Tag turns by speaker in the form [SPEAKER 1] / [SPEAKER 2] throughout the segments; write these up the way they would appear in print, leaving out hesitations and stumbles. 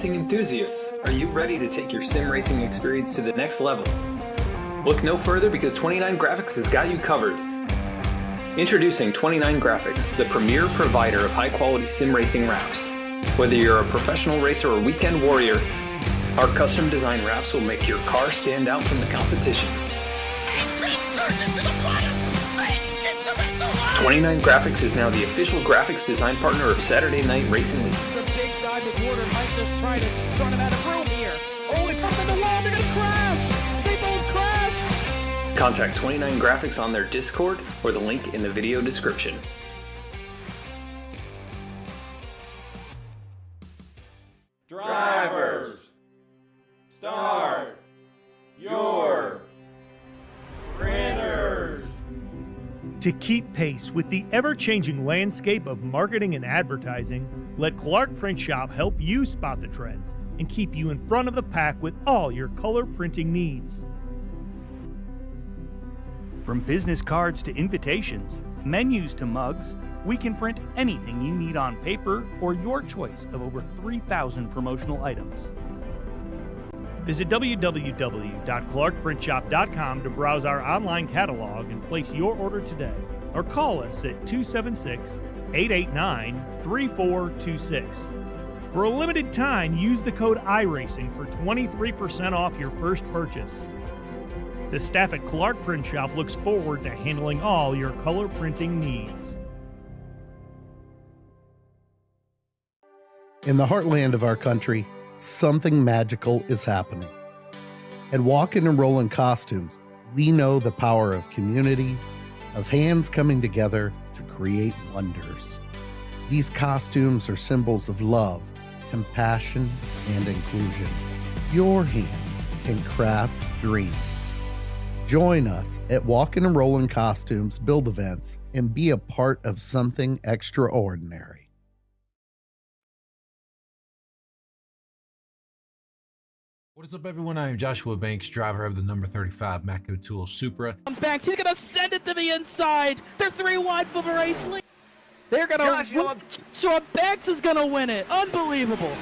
[SPEAKER 1] racing enthusiasts, are you ready to take your sim racing experience to the next level? Look no further because 29 Graphics has got you covered. Introducing 29 Graphics, the premier provider of high-quality sim racing wraps. Whether you're a professional racer or weekend warrior, our custom design wraps will make your car stand out from the competition. 29 Graphics is now the official graphics design partner of Saturday Night Racing League.
[SPEAKER 2] It's a big dive McWhorter might just try to run him out of room here. Oh, he put him in the wall, they're gonna crash! They both crash!
[SPEAKER 1] Contact 29 Graphics on their Discord or the link in the video description.
[SPEAKER 3] Drivers, start your printers.
[SPEAKER 4] To keep pace with the ever-changing landscape of marketing and advertising, let Clark Print Shop help you spot the trends and keep you in front of the pack with all your color printing needs. From business cards to invitations, menus to mugs, we can print anything you need on paper or your choice of over 3,000 promotional items. Visit www.clarkprintshop.com to browse our online catalog and place your order today, or call us at 276-889-3426. For a limited time, use the code iRacing for 23% off your first purchase. The staff at Clark Print Shop looks forward to handling all your color printing needs.
[SPEAKER 5] In the heartland of our country, something magical is happening. At Walkin' and Rollin' Costumes, we know the power of community, of hands coming together to create wonders. These costumes are symbols of love, compassion, and inclusion. Your hands can craft dreams. Join us at Walkin' and Rollin' Costumes build events and be a part of something extraordinary.
[SPEAKER 6] What is up, everyone? I am Joshua Banks, driver of the number 35 Matco Tool Supra.
[SPEAKER 2] Comes back, he's gonna send it to the inside. They're 3 wide for the race lead. They're gonna Joshua Banks is gonna win it. Unbelievable.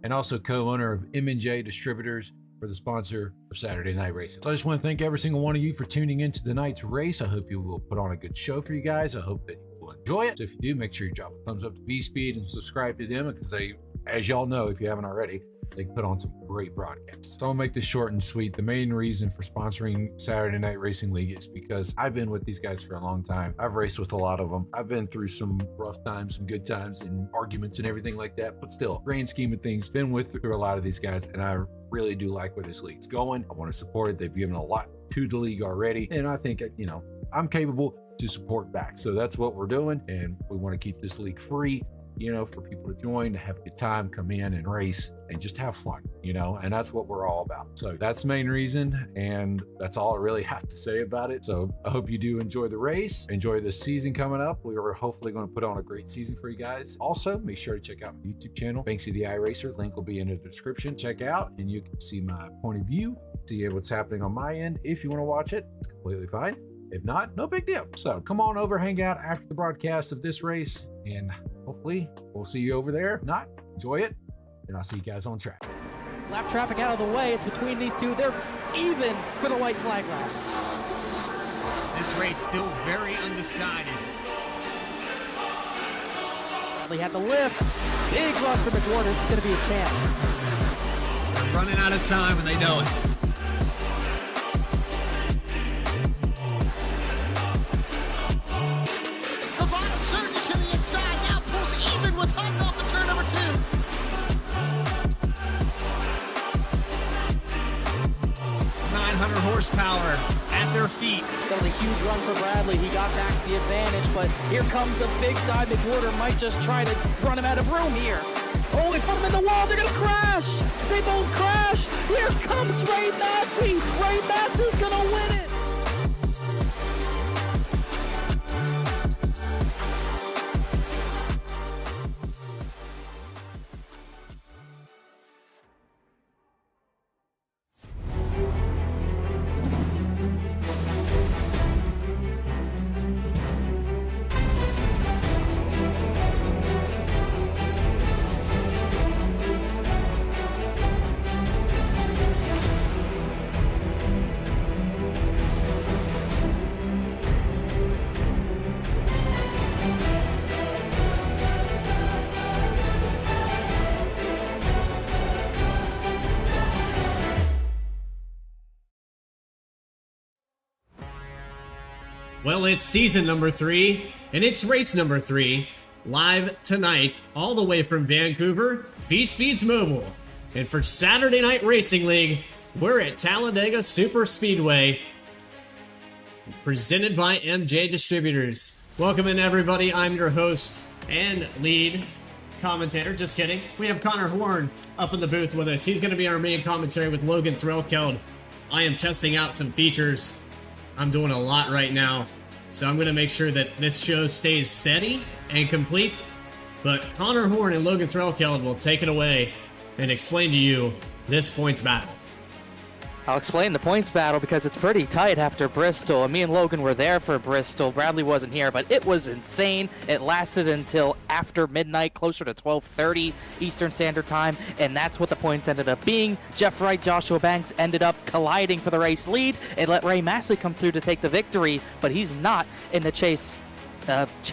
[SPEAKER 6] And also co-owner of M&J Distributors for the sponsor of Saturday Night Racing. So I just want to thank every single one of you for tuning into tonight's race. I hope you will put on a good show for you guys. I hope that you will enjoy it. So if you do, make sure you drop a thumbs up to VSPEED and subscribe to them, because they, as y'all know, if you haven't already, they put on some great broadcasts. So I'll make this short and sweet. The main reason for sponsoring Saturday Night Racing League is because I've been with these guys for a long time. I've raced with a lot of them. I've been through some rough times, some good times, and arguments and everything like that. But still, grand scheme of things, been through a lot of these guys, and I really do like where this league's going. I want to support it. They've given a lot to the league already, and I think, you know, I'm capable to support back. So that's what we're doing, and we want to keep this league free, you know, for people to join, to have a good time, come in and race and just have fun, you know, and that's what we're all about. So that's the main reason, and that's all I really have to say about it. So I hope you do enjoy the race, enjoy the season coming up. We are hopefully going to put on a great season for you guys. Also, make sure to check out my YouTube channel, Banksy the iRacer. Link will be in the description. Check out, and you can see my point of view, see what's happening on my end. If you want to watch it, it's completely fine. If not, no big deal. So come on over, hang out after the broadcast of this race, and hopefully we'll see you over there. If not, enjoy it, and I'll see you guys on track.
[SPEAKER 2] Lap traffic out of the way. It's between these two. They're even for the white flag lap.
[SPEAKER 7] This race still very undecided.
[SPEAKER 2] He had the lift. Big run for McWhorter. This is going to be his chance.
[SPEAKER 7] They're running out of time, and they know it. Horsepower at their feet.
[SPEAKER 2] That was a huge run for Bradley. He got back the advantage, but here comes a big dive. McWhorter might just try to run him out of room here. Oh, they put him in the wall. They're going to crash. They both crash. Here comes Ray Massey. Ray Massey's going to win it.
[SPEAKER 7] Well, it's season number 3, and it's race number 3, live tonight, all the way from Vancouver, VSPEED's mobile. And for Saturday Night Racing League, we're at Talladega Super Speedway, presented by M&J Distributors. Welcome in, everybody. I'm your host and lead commentator. Just kidding. We have Connor Horn up in the booth with us. He's going to be our main commentary with Logan Threlkeld. I am testing out some features. I'm doing a lot right now, so I'm going to make sure that this show stays steady and complete. But Connor Horn and Logan Threlkeld will take it away and explain to you this points battle.
[SPEAKER 2] I'll explain the points battle because it's pretty tight after Bristol. Me and Logan were there for Bristol. Bradley wasn't here, but it was insane. It lasted until after midnight, closer to 12:30 Eastern Standard Time, and that's what the points ended up being. Jeff Wright, Joshua Banks ended up colliding for the race lead. It let Ray Massey come through to take the victory, but he's not in the chase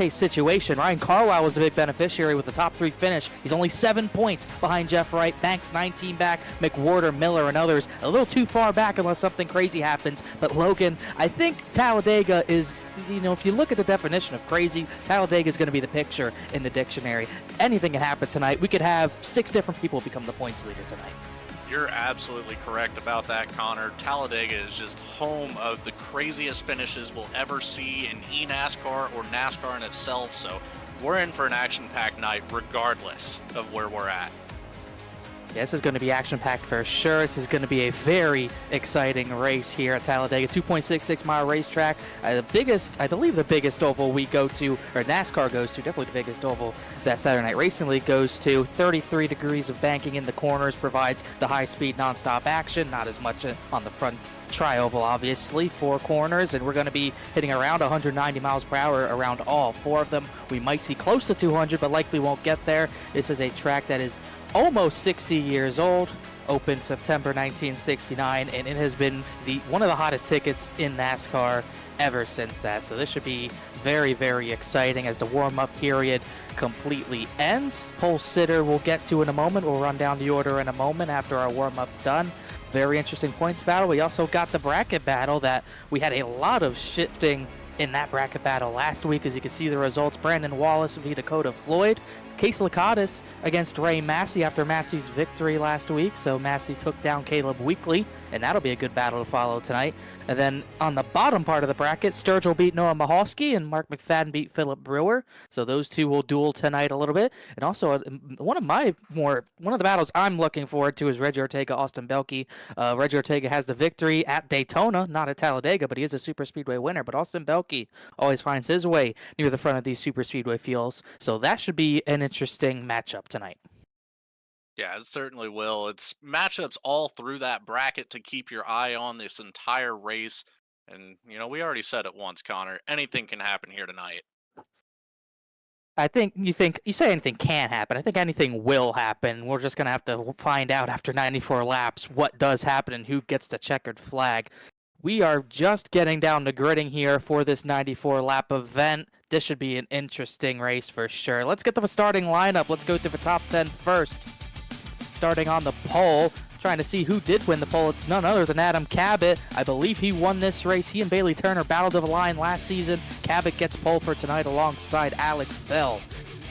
[SPEAKER 2] situation. Ryan Carlisle was the big beneficiary with the top 3 finish. He's only 7 points behind Jeff Wright. Banks 19 back, McWhorter, Miller, and others a little too far back unless something crazy happens. But Logan, I think Talladega is, if you look at the definition of crazy, Talladega is going to be the picture in the dictionary. Anything can happen tonight. We could have 6 different people become the points leader tonight.
[SPEAKER 8] You're absolutely correct about that, Connor. Talladega is just home of the craziest finishes we'll ever see in E-Nascar or NASCAR in itself, so we're in for an action-packed night regardless of where we're at.
[SPEAKER 2] Yeah, this is going to be action-packed for sure. This is going to be a very exciting race here at Talladega. 2.66-mile racetrack. I believe the biggest oval we go to, or NASCAR goes to, definitely the biggest oval that Saturday Night Racing League goes to. 33 degrees of banking in the corners provides the high-speed, non-stop action. Not as much on the front tri-oval, obviously. 4 corners, and we're going to be hitting around 190 miles per hour around all 4 of them. We might see close to 200, but likely won't get there. This is a track that is almost 60 years old, opened September 1969, and it has been one of the hottest tickets in NASCAR ever since that. So this should be very, very exciting as the warm-up period completely ends. Pole sitter we'll get to in a moment. We'll run down the order in a moment after our warm-up's done. Very interesting points battle. We also got the bracket battle that we had a lot of shifting in that bracket battle last week. As you can see the results, Brandon Wallace v. Dakota Floyd. Case Lakatos against Ray Massey after Massey's victory last week. So Massey took down Caleb Weekly, and that'll be a good battle to follow tonight. And then on the bottom part of the bracket, Sturgill beat Noah Mahalski and Mark McFadden beat Philip Brewer. So those two will duel tonight a little bit. And also one of the battles I'm looking forward to is Reggie Ortega, Austin Belke. Reggie Ortega has the victory at Daytona, not at Talladega, but he is a Super Speedway winner. But Austin Belke always finds his way near the front of these Super Speedway fields. So that should be an interesting matchup tonight.
[SPEAKER 8] Yeah, it certainly will. It's matchups all through that bracket to keep your eye on this entire race. And, we already said it once, Connor. Anything can happen here tonight.
[SPEAKER 2] I think you say anything can happen. I think anything will happen. We're just going to have to find out after 94 laps what does happen and who gets the checkered flag. We are just getting down to gridding here for this 94-lap event. This should be an interesting race for sure. Let's get to the starting lineup. Let's go through the top 10 first. Starting on the pole, trying to see who did win the pole. It's none other than Adam Cabot. I believe he won this race. He and Bailey Turner battled to the line last season. Cabot gets pole for tonight alongside Alex Bell.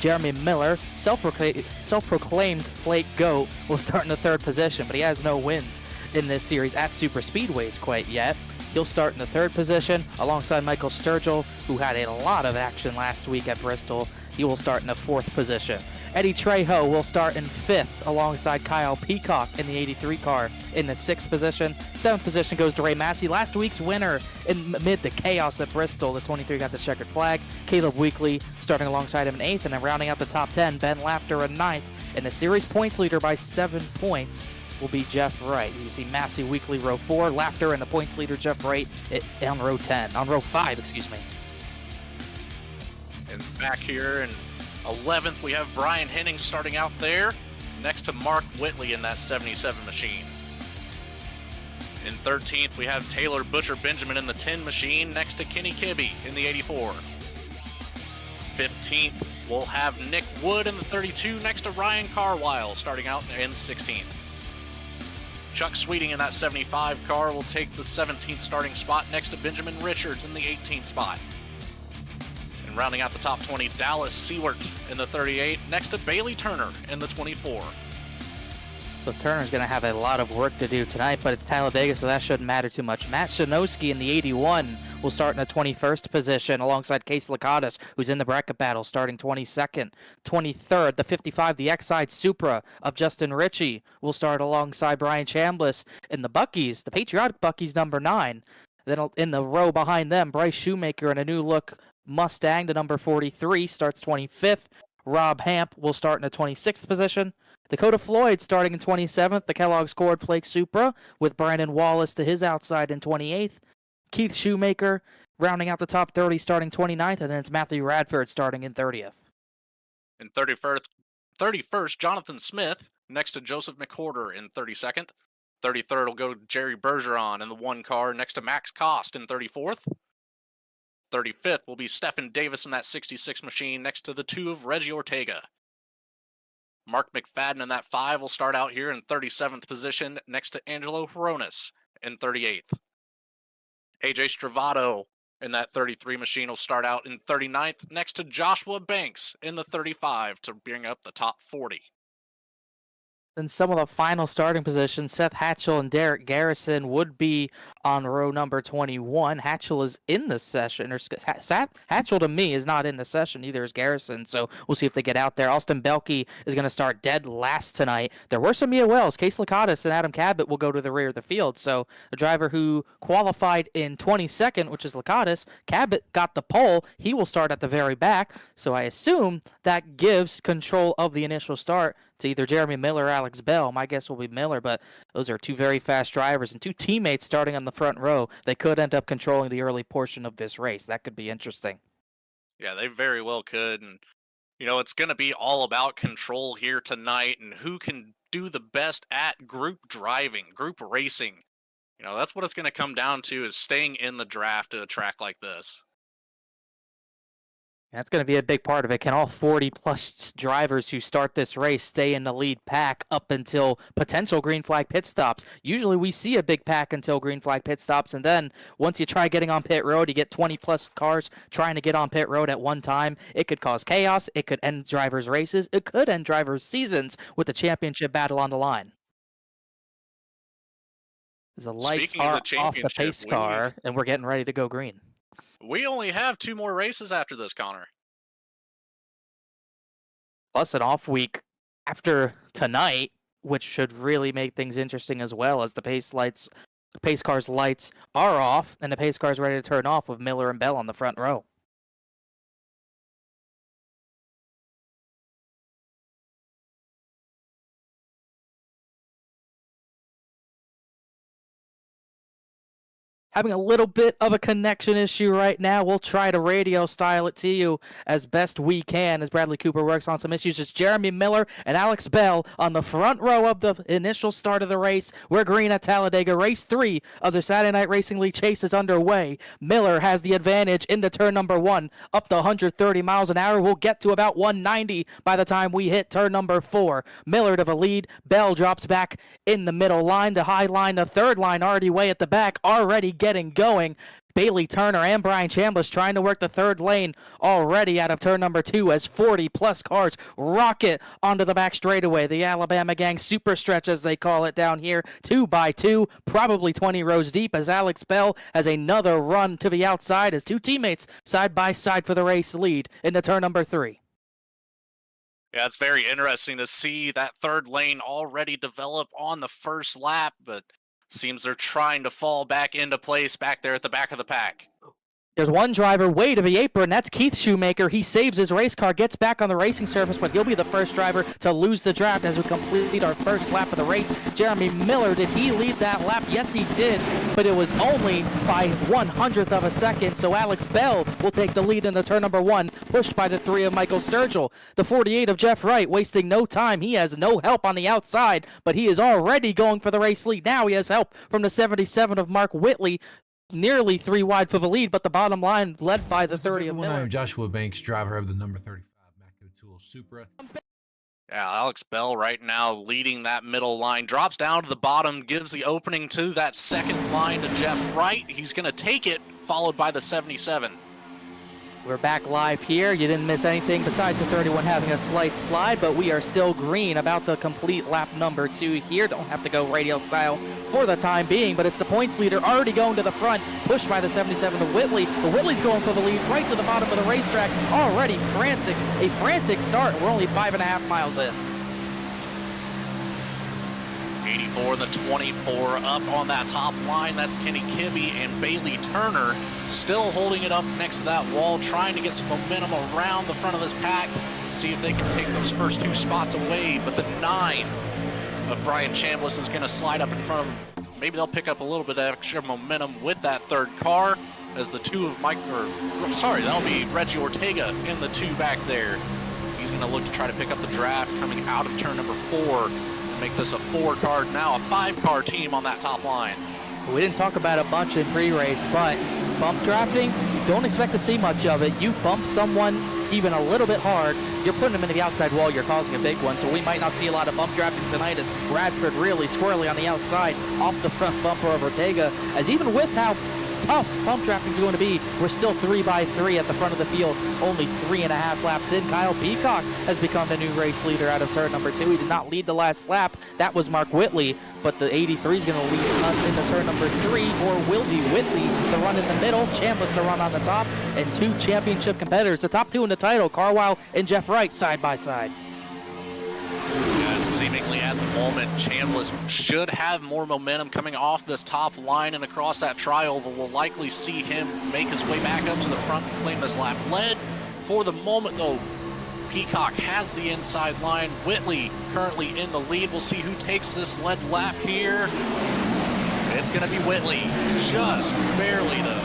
[SPEAKER 2] Jeremy Miller, self-proclaimed Plate GOAT, will start in the 3rd position, but he has no wins in this series at Super Speedways quite yet. He'll start in the 3rd position alongside Michael Sturgill, who had a lot of action last week at Bristol. He will start in the 4th position. Eddie Trejo will start in 5th alongside Kyle Peacock in the 83 car in the 6th position. 7th position goes to Ray Massey, last week's winner amid the chaos at Bristol. The 23 got the checkered flag. Caleb Weekly starting alongside him in 8th, and then rounding out the top 10, Ben Laughter in 9th. And the series points leader by 7 points will be Jeff Wright. You see Massey, Weekly, row 4, Laughter, and the points leader Jeff Wright on row 5, excuse me.
[SPEAKER 8] And back here in 11th, we have Brian Henning starting out there, next to Mark Whitley in that 77 machine. In 13th, we have Taylor Butcher Benjamin in the 10 machine, next to Kenny Kibbe in the 84. 15th, we'll have Nick Wood in the 32, next to Ryan Carlisle starting out in 16th. Chuck Sweeting in that 75 car will take the 17th starting spot next to Benjamin Richards in the 18th spot. And rounding out the top 20, Dallas Seward in the 38, next to Bailey Turner in the 24.
[SPEAKER 2] So Turner's going to have a lot of work to do tonight, but it's Talladega, so that shouldn't matter too much. Matt Shanowski in the 81 will start in the 21st position alongside Case Lakatos, who's in the bracket battle, starting 22nd. 23rd, the 55, the X-Side Supra of Justin Ritchie will start alongside Brian Chambliss in the Buckies, the Patriotic Buckies number 9. Then in the row behind them, Bryce Shoemaker in a new look Mustang, the number 43, starts 25th. Rob Hamp will start in the 26th position. Dakota Floyd starting in 27th, the Kellogg's Cord Flake Supra, with Brandon Wallace to his outside in 28th. Keith Shoemaker rounding out the top 30 starting 29th, and then it's Matthew Radford starting in 30th.
[SPEAKER 8] In 31st, Jonathan Smith, next to Joseph McWhorter in 32nd. 33rd will go Jerry Bergeron in the 1 car, next to Max Cost in 34th. 35th will be Stephen Davis in that 66 machine, next to the 2 of Reggie Ortega. Mark McFadden in that 5 will start out here in 37th position, next to Angelo Hronis in 38th. AJ Stravato in that 33 machine will start out in 39th, next to Joshua Banks in the 35 to bring up the top 40.
[SPEAKER 2] Then some of the final starting positions, Seth Hatchell and Derek Garrison would be on row number 21. Hatchell is in the session, or Hatchell to me is not in the session, neither is Garrison, so we'll see if they get out there. Austin Belke is going to start dead last tonight. There were some Mia Wells. Case Lakatos and Adam Cabot will go to the rear of the field, so the driver who qualified in 22nd, which is Lakatos, Cabot got the pole. He will start at the very back, so I assume that gives control of the initial start to either Jeremy Miller or Alex Bell. My guess will be Miller, but those are 2 very fast drivers and 2 teammates starting on the front row. They could end up controlling the early portion of this race. That could be interesting.
[SPEAKER 8] Yeah, they very well could. And, it's going to be all about control here tonight and who can do the best at group driving, group racing. That's what it's going to come down to, is staying in the draft at a track like this.
[SPEAKER 2] That's going to be a big part of it. Can all 40-plus drivers who start this race stay in the lead pack up until potential green flag pit stops? Usually we see a big pack until green flag pit stops, and then once you try getting on pit road, you get 20-plus cars trying to get on pit road at one time. It could cause chaos. It could end drivers' races. It could end drivers' seasons with the championship battle on the line. The lights are off the pace car, and we're getting ready to go green.
[SPEAKER 8] We only have 2 more races after this, Connor.
[SPEAKER 2] Plus an off week after tonight, which should really make things interesting as well, as the pace car's lights are off and the pace car's ready to turn off with Miller and Bell on the front row. Having a little bit of a connection issue right now. We'll try to radio style it to you as best we can as Bradley Cooper works on some issues. It's Jeremy Miller and Alex Bell on the front row of the initial start of the race. We're green at Talladega. Race 3 of the Saturday Night Racing League chase is underway. Miller has the advantage into turn number 1, up to 130 miles an hour. We'll get to about 190 by the time we hit turn number 4. Miller to the lead. Bell drops back in the middle line. The high line, the third line already way at the back, already getting going. Bailey Turner and Brian Chambliss trying to work the third lane already out of turn number 2 as 40-plus cars rocket onto the back straightaway. The Alabama Gang super stretch, as they call it down here, 2 by 2, probably 20 rows deep, as Alex Bell has another run to the outside as 2 teammates side by side for the race lead into turn number 3.
[SPEAKER 8] Yeah, it's very interesting to see that third lane already develop on the first lap, but seems they're trying to fall back into place back there at the back of the pack.
[SPEAKER 2] There's one driver way to the apron. That's Keith Shoemaker. He saves his race car, gets back on the racing surface, but he'll be the first driver to lose the draft as we complete our first lap of the race. Jeremy Miller, did he lead that lap? Yes, he did, but it was only by 1/100th of a second, so Alex Bell will take the lead in the turn number 1, pushed by the 3 of Michael Sturgill. The 48 of Jeff Wright, wasting no time. He has no help on the outside, but he is already going for the race lead. Now he has help from the 77 of Mark Whitley, nearly 3 wide for the lead, but the bottom line led by the 30 of Miller.
[SPEAKER 6] I'm Joshua Banks, driver of the number 35 Macco Tool Supra.
[SPEAKER 8] Yeah, Alex Bell right now leading that middle line, drops down to the bottom, gives the opening to that second line to Jeff Wright. He's going to take it, followed by the 77.
[SPEAKER 2] We're back live here. You didn't miss anything besides the 31 having a slight slide, but we are still green, about to complete lap number 2 here. Don't have to go radio style for the time being, but it's the points leader already going to the front, pushed by the 77 to Whitley. But Whitley's going for the lead right to the bottom of the racetrack. Already a frantic start. We're only 5.5 miles in.
[SPEAKER 8] 84 the 24 up on that top line. That's Kenny Kibbe and Bailey Turner still holding it up next to that wall, trying to get some momentum around the front of this pack, see if they can take those first 2 spots away. But the 9 of Brian Chambliss is going to slide up in front of them. Maybe they'll pick up a little bit of extra momentum with that third car as the 2 of that'll be Reggie Ortega in the 2 back there. He's going to look to try to pick up the draft coming out of turn number 4. Make this a 4-car, now a 5-car team on that top line.
[SPEAKER 2] We didn't talk about a bunch in pre-race, but bump drafting, don't expect to see much of it. You bump someone even a little bit hard, you're putting them into the outside wall, you're causing a big one. So we might not see a lot of bump drafting tonight as Radford really squirrely on the outside off the front bumper of Ortega. As even with how tough bump drafting is going to be, we're still 3x3 at the front of the field, only 3.5 laps in. Kyle Peacock has become the new race leader out of turn number 2. He did not lead the last lap. That was Mark Whitley, but the 83 is going to lead us into turn number 3, or will be Whitley the run in the middle, Chambliss the run on the top, and 2 championship competitors, the top 2 in the title, Carwile and Jeff Wright, side by side.
[SPEAKER 8] Seemingly at the moment, Chambliss should have more momentum coming off this top line and across that trioval. We'll likely see him make his way back up to the front and claim this lap lead. For the moment, though, Peacock has the inside line. Whitley currently in the lead. We'll see who takes this lead lap here. It's going to be Whitley, just barely, though.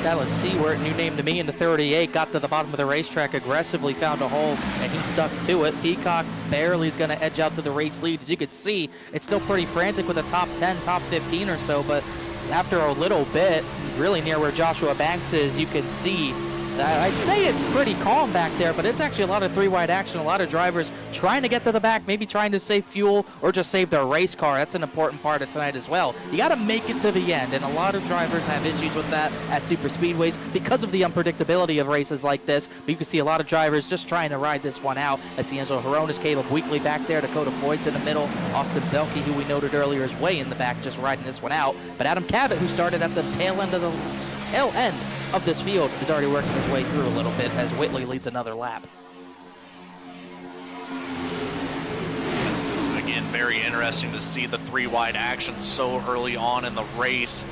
[SPEAKER 2] Dallas Seward, new name to me, in the 38, got to the bottom of the racetrack, aggressively found a hole, and he stuck to it. Peacock barely is going to edge out to the race lead. As you can see, it's still pretty frantic with a top 10, top 15 or so, but after a little bit, really near where Joshua Banks is, you can see I'd say it's pretty calm back there, but it's actually a lot of 3-wide action, a lot of drivers trying to get to the back, maybe trying to save fuel or just save their race car. That's an important part of tonight as well. You got to make it to the end, and a lot of drivers have issues with that at super speedways because of the unpredictability of races like this. But you can see a lot of drivers just trying to ride this one out. I see Angelo Horonis, Caleb Weekly back there, Dakota Floyd's in the middle, Austin Belke, who we noted earlier, is way in the back just riding this one out. But Adam Cabot, who started at the tail end of this field, is already working his way through a little bit as Whitley leads another lap.
[SPEAKER 8] It's, again, very interesting to see the 3-wide action so early on in the race.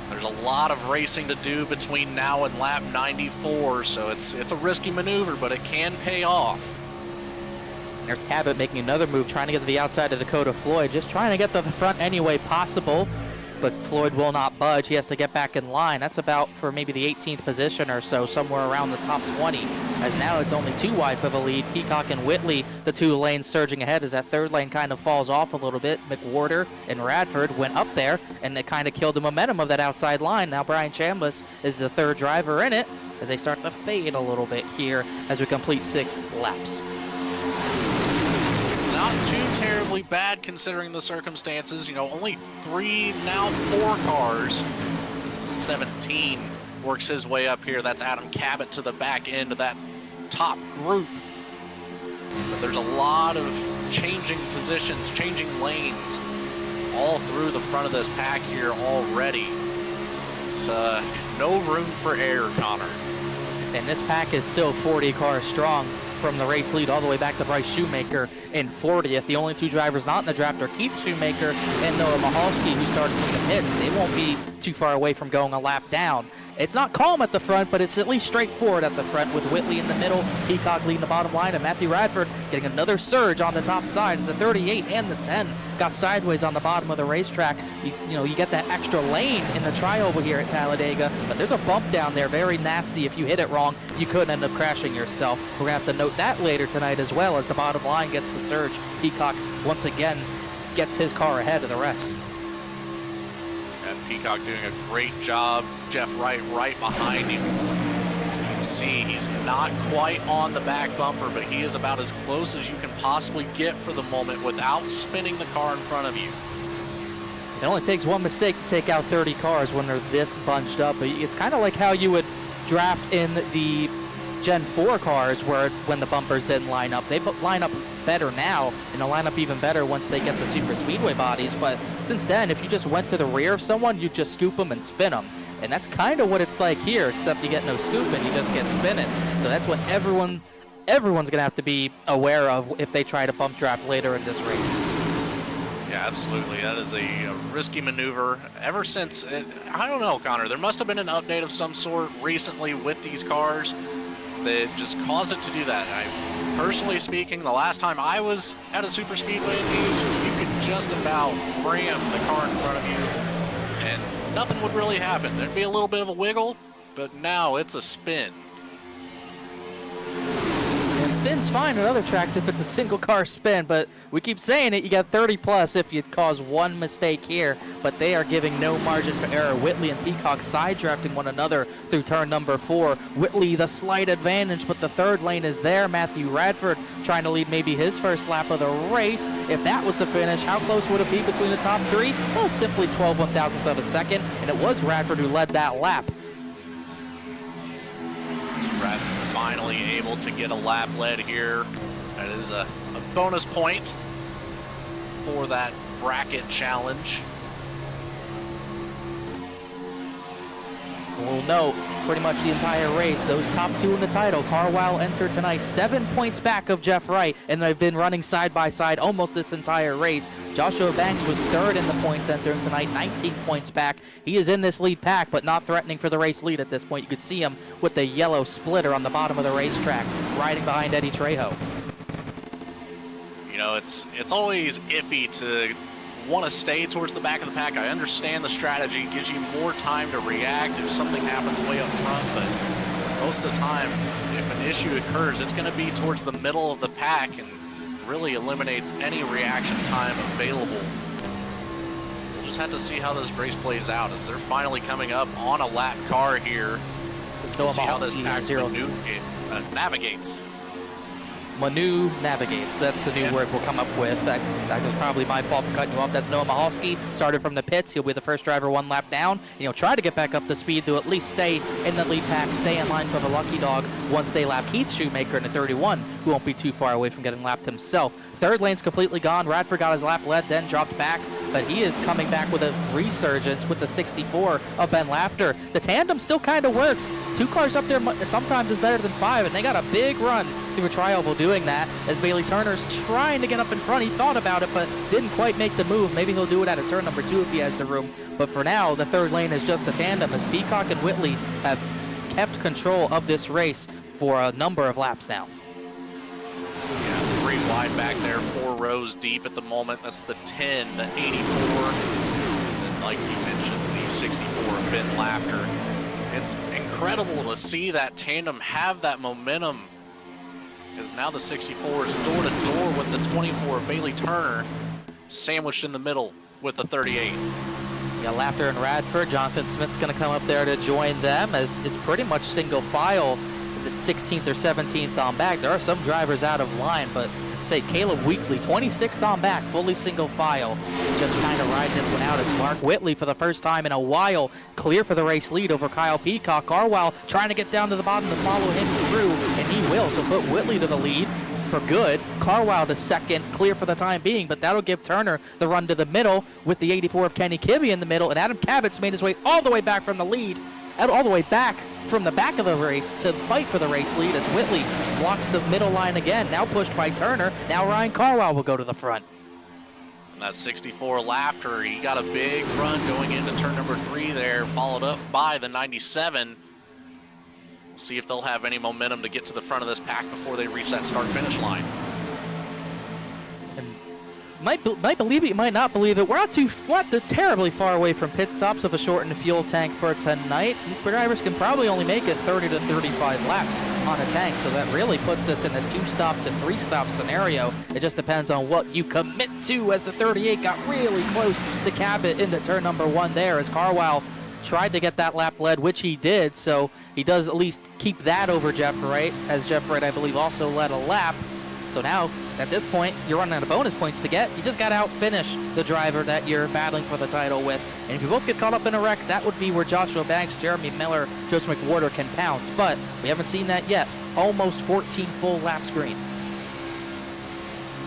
[SPEAKER 8] There's a lot of racing to do between now and lap 94, so it's a risky maneuver, but it can pay off.
[SPEAKER 2] There's Cabot making another move, trying to get to the outside of Dakota Floyd, just trying to get to the front any way possible. But Floyd will not budge. He has to get back in line. That's about for maybe the 18th position or so, somewhere around the top 20. As now it's only 2 wide for the lead. Peacock and Whitley, the 2 lanes surging ahead as that 3rd lane kind of falls off a little bit. McWhorter and Radford went up there, and it kind of killed the momentum of that outside line. Now Brian Chambliss is the 3rd driver in it as they start to fade a little bit here as we complete 6 laps.
[SPEAKER 8] Not too terribly bad considering the circumstances. You know, only 3, now 4 cars. As the 17 works his way up here. That's Adam Cabot to the back end of that top group. But there's a lot of changing positions, changing lanes all through the front of this pack here already. It's no room for error, Connor.
[SPEAKER 2] And this pack is still 40 cars strong, from the race lead all the way back to Bryce Shoemaker in 40th. The only 2 drivers not in the draft are Keith Shoemaker and Noah Mahalski, who started from the pits. They won't be too far away from going a lap down. It's not calm at the front, but it's at least straightforward at the front, with Whitley in the middle, Peacock leading the bottom line, and Matthew Radford getting another surge on the top side as the 38 and the 10 got sideways on the bottom of the racetrack. You get that extra lane in the trioval here at Talladega, but there's a bump down there, very nasty. If you hit it wrong, you could end up crashing yourself. We're going to have to note that later tonight as well, as the bottom line gets the surge. Peacock, once again, gets his car ahead of the rest.
[SPEAKER 8] And Peacock doing a great job. Jeff Wright right behind him. You can see he's not quite on the back bumper, but he is about as close as you can possibly get for the moment without spinning the car in front of you.
[SPEAKER 2] It only takes one mistake to take out 30 cars when they're this bunched up. It's kind of like how you would draft in the Gen 4 cars where when the bumpers didn't line up. They line up better now, and they'll line up even better once they get the super speedway bodies. But since then, if you just went to the rear of someone, you just scoop them and spin them. And that's kind of what it's like here, except you get no scooping, you just get spinning. So that's what everyone's going to have to be aware of if they try to bump draft later in this race.
[SPEAKER 8] Yeah, absolutely. That is a risky maneuver. Ever since, I don't know, Connor, there must have been an update of some sort recently with these cars that just caused it to do that. Personally speaking, the last time I was at a super speedway in these, you could just about ram the car in front of you and nothing would really happen. There'd be a little bit of a wiggle, but now it's a spin.
[SPEAKER 2] And spin's fine at other tracks if it's a single car spin, but we keep saying it, you got 30 plus if you cause one mistake here, but they are giving no margin for error. Whitley and Peacock side drafting one another through turn number 4. Whitley the slight advantage, but the third lane is there. Matthew Radford trying to lead maybe his first lap of the race. If that was the finish, how close would it be between the top 3? Well, simply 12 1,000th of a second, and it was Radford who led that lap.
[SPEAKER 8] Radford finally able to get a lap led here. That is a bonus point for that bracket challenge.
[SPEAKER 2] We'll know pretty much the entire race. Those top 2 in the title, Carwile entered tonight 7 points back of Jeff Wright, and they've been running side by side almost this entire race. Joshua Banks was 3rd in the points entering tonight, 19 points back. He is in this lead pack, but not threatening for the race lead at this point. You could see him with the yellow splitter on the bottom of the racetrack, riding behind Eddie Trejo.
[SPEAKER 8] You know, it's always iffy to want to stay towards the back of the pack. I understand the strategy. It gives you more time to react if something happens way up front, but most of the time, if an issue occurs, it's going to be towards the middle of the pack and really eliminates any reaction time available. We'll just have to see how this race plays out as they're finally coming up on a lap car here. We'll see how this pack navigates.
[SPEAKER 2] Manu navigates. That's the new word we'll come up with. That was probably my fault for cutting you off. That's Noah Mahovsky. Started from the pits. He'll be the first driver 1 lap down. And he'll try to get back up to speed to at least stay in the lead pack, stay in line for the lucky dog once they lap Keith Shoemaker in the 31, who won't be too far away from getting lapped himself. Third lane's completely gone. Radford got his lap led, then dropped back, but he is coming back with a resurgence with the 64 of Ben Lafter. The tandem still kind of works. 2 cars up there sometimes is better than 5, and they got a big run through a trioval doing that as Bailey Turner's trying to get up in front. He thought about it, but didn't quite make the move. Maybe he'll do it at a turn number 2 if he has the room. But for now, the third lane is just a tandem as Peacock and Whitley have kept control of this race for a number of laps now.
[SPEAKER 8] Yeah, 3 wide back there, 4 rows deep at the moment. That's the 10, the 84, and then like you mentioned, the 64 of Ben Lafter. It's incredible to see that tandem have that momentum, because now the 64 is door to door with the 24 of Bailey Turner, sandwiched in the middle with the 38.
[SPEAKER 2] Yeah, Lafter and Radford. Jonathan Smith's going to come up there to join them as it's pretty much single file. If it's 16th or 17th on back, there are some drivers out of line, but say Caleb Weekly, 26th on back, fully single file. Just kind of riding this one out as Mark Whitley, for the first time in a while, clear for the race lead over Kyle Peacock. Carwile trying to get down to the bottom to follow him through, and he will, so put Whitley to the lead for good. Carwile to second, clear for the time being, but that'll give Turner the run to the middle with the 84 of Kenny Kibbe in the middle, and Adam Kavitz made his way all the way back from the lead, all the way back from the back of the race to fight for the race lead as Whitley blocks the middle line again, now pushed by Turner. Now Ryan Carwile will go to the front.
[SPEAKER 8] And that 64 Lafter, he got a big run going into turn number 3 there, followed up by the 97. We'll see if they'll have any momentum to get to the front of this pack before they reach that start-finish line.
[SPEAKER 2] And might believe it, you might not believe it. We're not terribly far away from pit stops with a shortened fuel tank for tonight. These drivers can probably only make it 30 to 35 laps on a tank, so that really puts us in a 2-stop to 3-stop scenario. It just depends on what you commit to, as the 38 got really close to Cabot into turn number 1 there as Carwile tried to get that lap led, which he did, so he does at least keep that over Jeff Wright, as Jeff Wright, I believe, also led a lap. So now, at this point, you're running out of bonus points to get. You just got to out-finish the driver that you're battling for the title with. And if you both get caught up in a wreck, that would be where Joshua Banks, Jeremy Miller, Joseph McWhorter can pounce. But we haven't seen that yet. Almost 14 full laps green.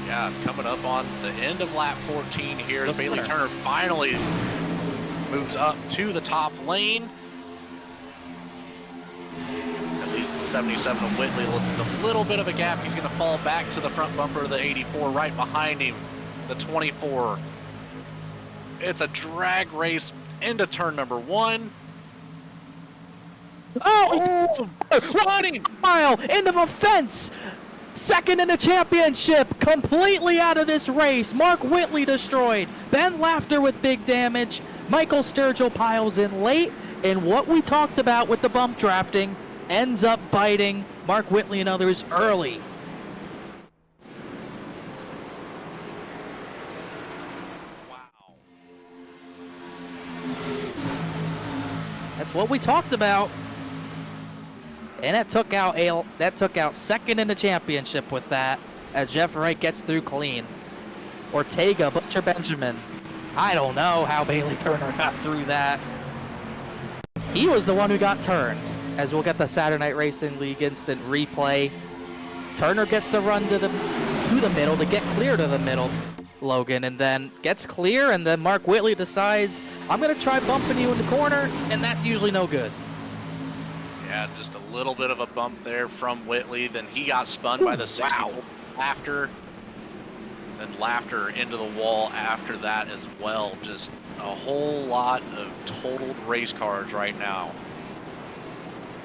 [SPEAKER 8] Yeah, coming up on the end of lap 14 here as Bailey Turner finally moves up to the top lane. That leaves the 77 of Whitley looking a little bit of a gap. He's going to fall back to the front bumper of the 84 right behind him, the 24. It's a drag race into turn number 1.
[SPEAKER 2] Oh,
[SPEAKER 8] Spotting!
[SPEAKER 2] Mile into the fence. Second in the championship, completely out of this race. Mark Whitley destroyed. Ben Laughter with big damage. Michael Sturgill piles in late. And what we talked about with the bump drafting ends up biting Mark Whitley and others early.
[SPEAKER 8] Wow.
[SPEAKER 2] That's what we talked about. And that took out second in the championship with that, as Jeff Wright gets through clean. Ortega, Butcher Benjamin. I don't know how Bailey Turner got through that. He was the one who got turned, as we'll get the Saturday Night Racing League instant replay. Turner gets to run to the middle to get clear to the middle, Logan, and then gets clear, and then Mark Whitley decides, I'm going to try bumping you in the corner, and that's usually no good.
[SPEAKER 8] Yeah, just a little bit of a bump there from Whitley. Then he got spun by the 64 Laughter. Then Laughter into the wall after that as well. Just a whole lot of totaled race cars right now.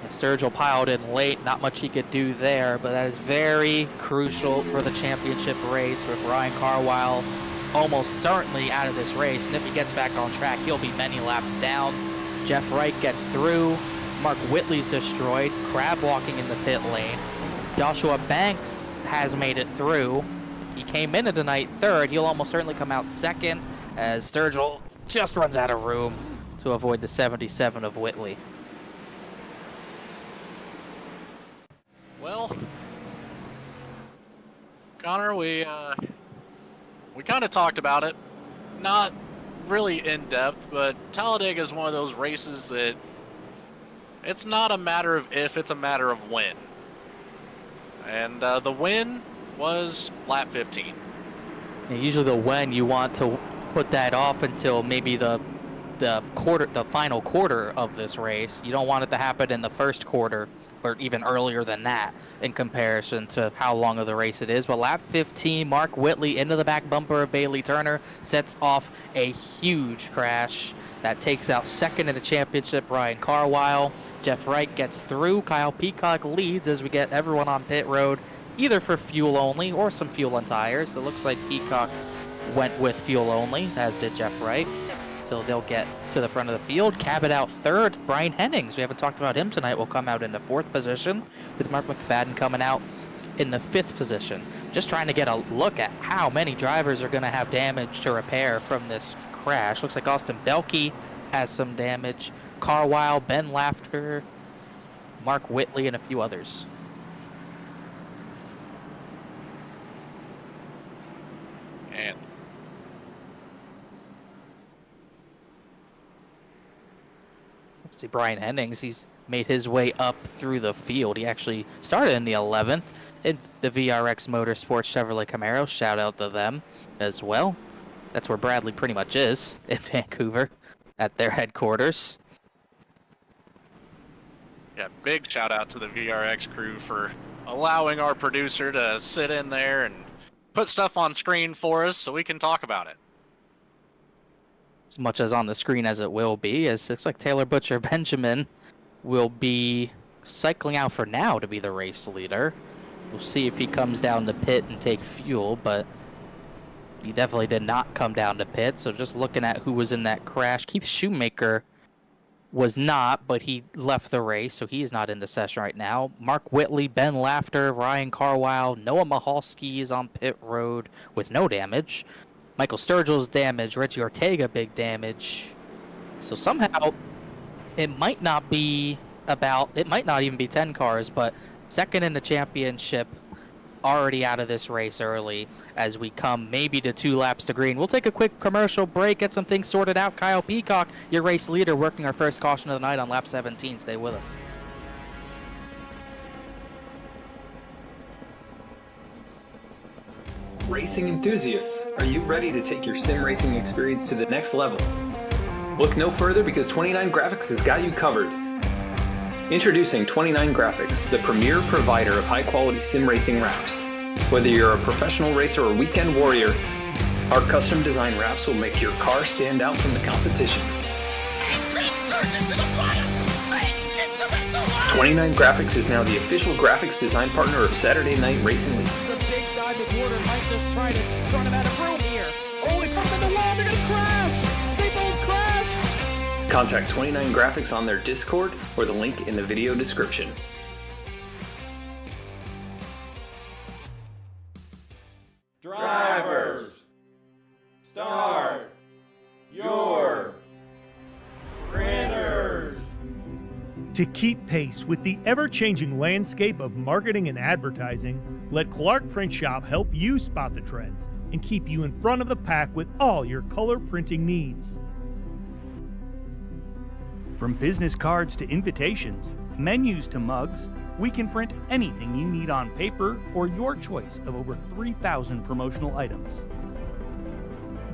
[SPEAKER 2] Sturgill piled in late, not much he could do there, but that is very crucial for the championship race with Ryan Carwile almost certainly out of this race. And if he gets back on track, he'll be many laps down. Jeff Wright gets through. Mark Whitley's destroyed, crab walking in the pit lane. Joshua Banks has made it through. He came into tonight third. He'll almost certainly come out second as Sturgill just runs out of room to avoid the 77 of Whitley.
[SPEAKER 8] Well, Connor, we kind of talked about it. Not really in depth, but Talladega is one of those races that it's not a matter of if, it's a matter of when. And the win was lap 15.
[SPEAKER 2] And usually the when, you want to put that off until maybe the final quarter of this race. You don't want it to happen in the first quarter or even earlier than that in comparison to how long of the race it is. But lap 15, Mark Whitley into the back bumper of Bailey Turner sets off a huge crash that takes out second in the championship, Ryan Carwile. Jeff Wright gets through. Kyle Peacock leads as we get everyone on pit road, either for fuel only or some fuel on tires. It looks like Peacock went with fuel only, as did Jeff Wright. So they'll get to the front of the field. Cabot out third. Brian Hennings, we haven't talked about him tonight, will come out in the fourth position, with Mark McFadden coming out in the fifth position. Just trying to get a look at how many drivers are going to have damage to repair from this crash. Looks like Austin Belkey has some damage. Carwile, Ben Laughter, Mark Whitley, and a few others.
[SPEAKER 8] And
[SPEAKER 2] let's see, Brian Hennings, he's made his way up through the field. He actually started in the 11th in the VRX Motorsports Chevrolet Camaro. Shout out to them as well. That's where Bradley pretty much is, in Vancouver, at their headquarters.
[SPEAKER 8] yeah, big shout out to the VRX crew for allowing our producer to sit in there and put stuff on screen for us so we can talk about it.
[SPEAKER 2] As much as on the screen as it will be, as it looks like Taylor Butcher Benjamin will be cycling out for now to be the race leader. We'll see if he comes down to pit and take fuel, but he definitely did not come down to pit. So just looking at who was in that crash, Keith Shoemaker was not, but he left the race, so he's not in the session right now. Mark Whitley, Ben Laughter, Ryan Carwile, Noah Mahalski is on pit road with no damage. Michael Sturgill's damage, Richie Ortega big damage. So somehow it might not be about, it might not even be 10 cars, but second in the championship already out of this race early as we come maybe to 2 laps to green. We'll take a quick commercial break, get some things sorted out. Kyle Peacock, your race leader, working our first caution of the night on lap 17. Stay with us.
[SPEAKER 1] Racing enthusiasts, are you ready to take your sim racing experience to the next level? Look no further because 29 Graphics has got you covered. Introducing 29 Graphics, the premier provider of high-quality sim racing wraps. Whether you're a professional racer or weekend warrior, our custom design wraps will make your car stand out from the competition. 29 Graphics is now the official graphics design partner of Saturday Night Racing League.
[SPEAKER 2] It's a big dive McWhorter might just try to run him out of room here. Oh, he put him in the wall, they're gonna crash! They both crash!
[SPEAKER 1] Contact 29 Graphics on their Discord or the link in the video description.
[SPEAKER 3] Drivers, start your printers.
[SPEAKER 4] To keep pace with the ever-changing landscape of marketing and advertising, let Clark Print Shop help you spot the trends and keep you in front of the pack with all your color printing needs. From business cards to invitations, menus to mugs, we can print anything you need on paper or your choice of over 3,000 promotional items.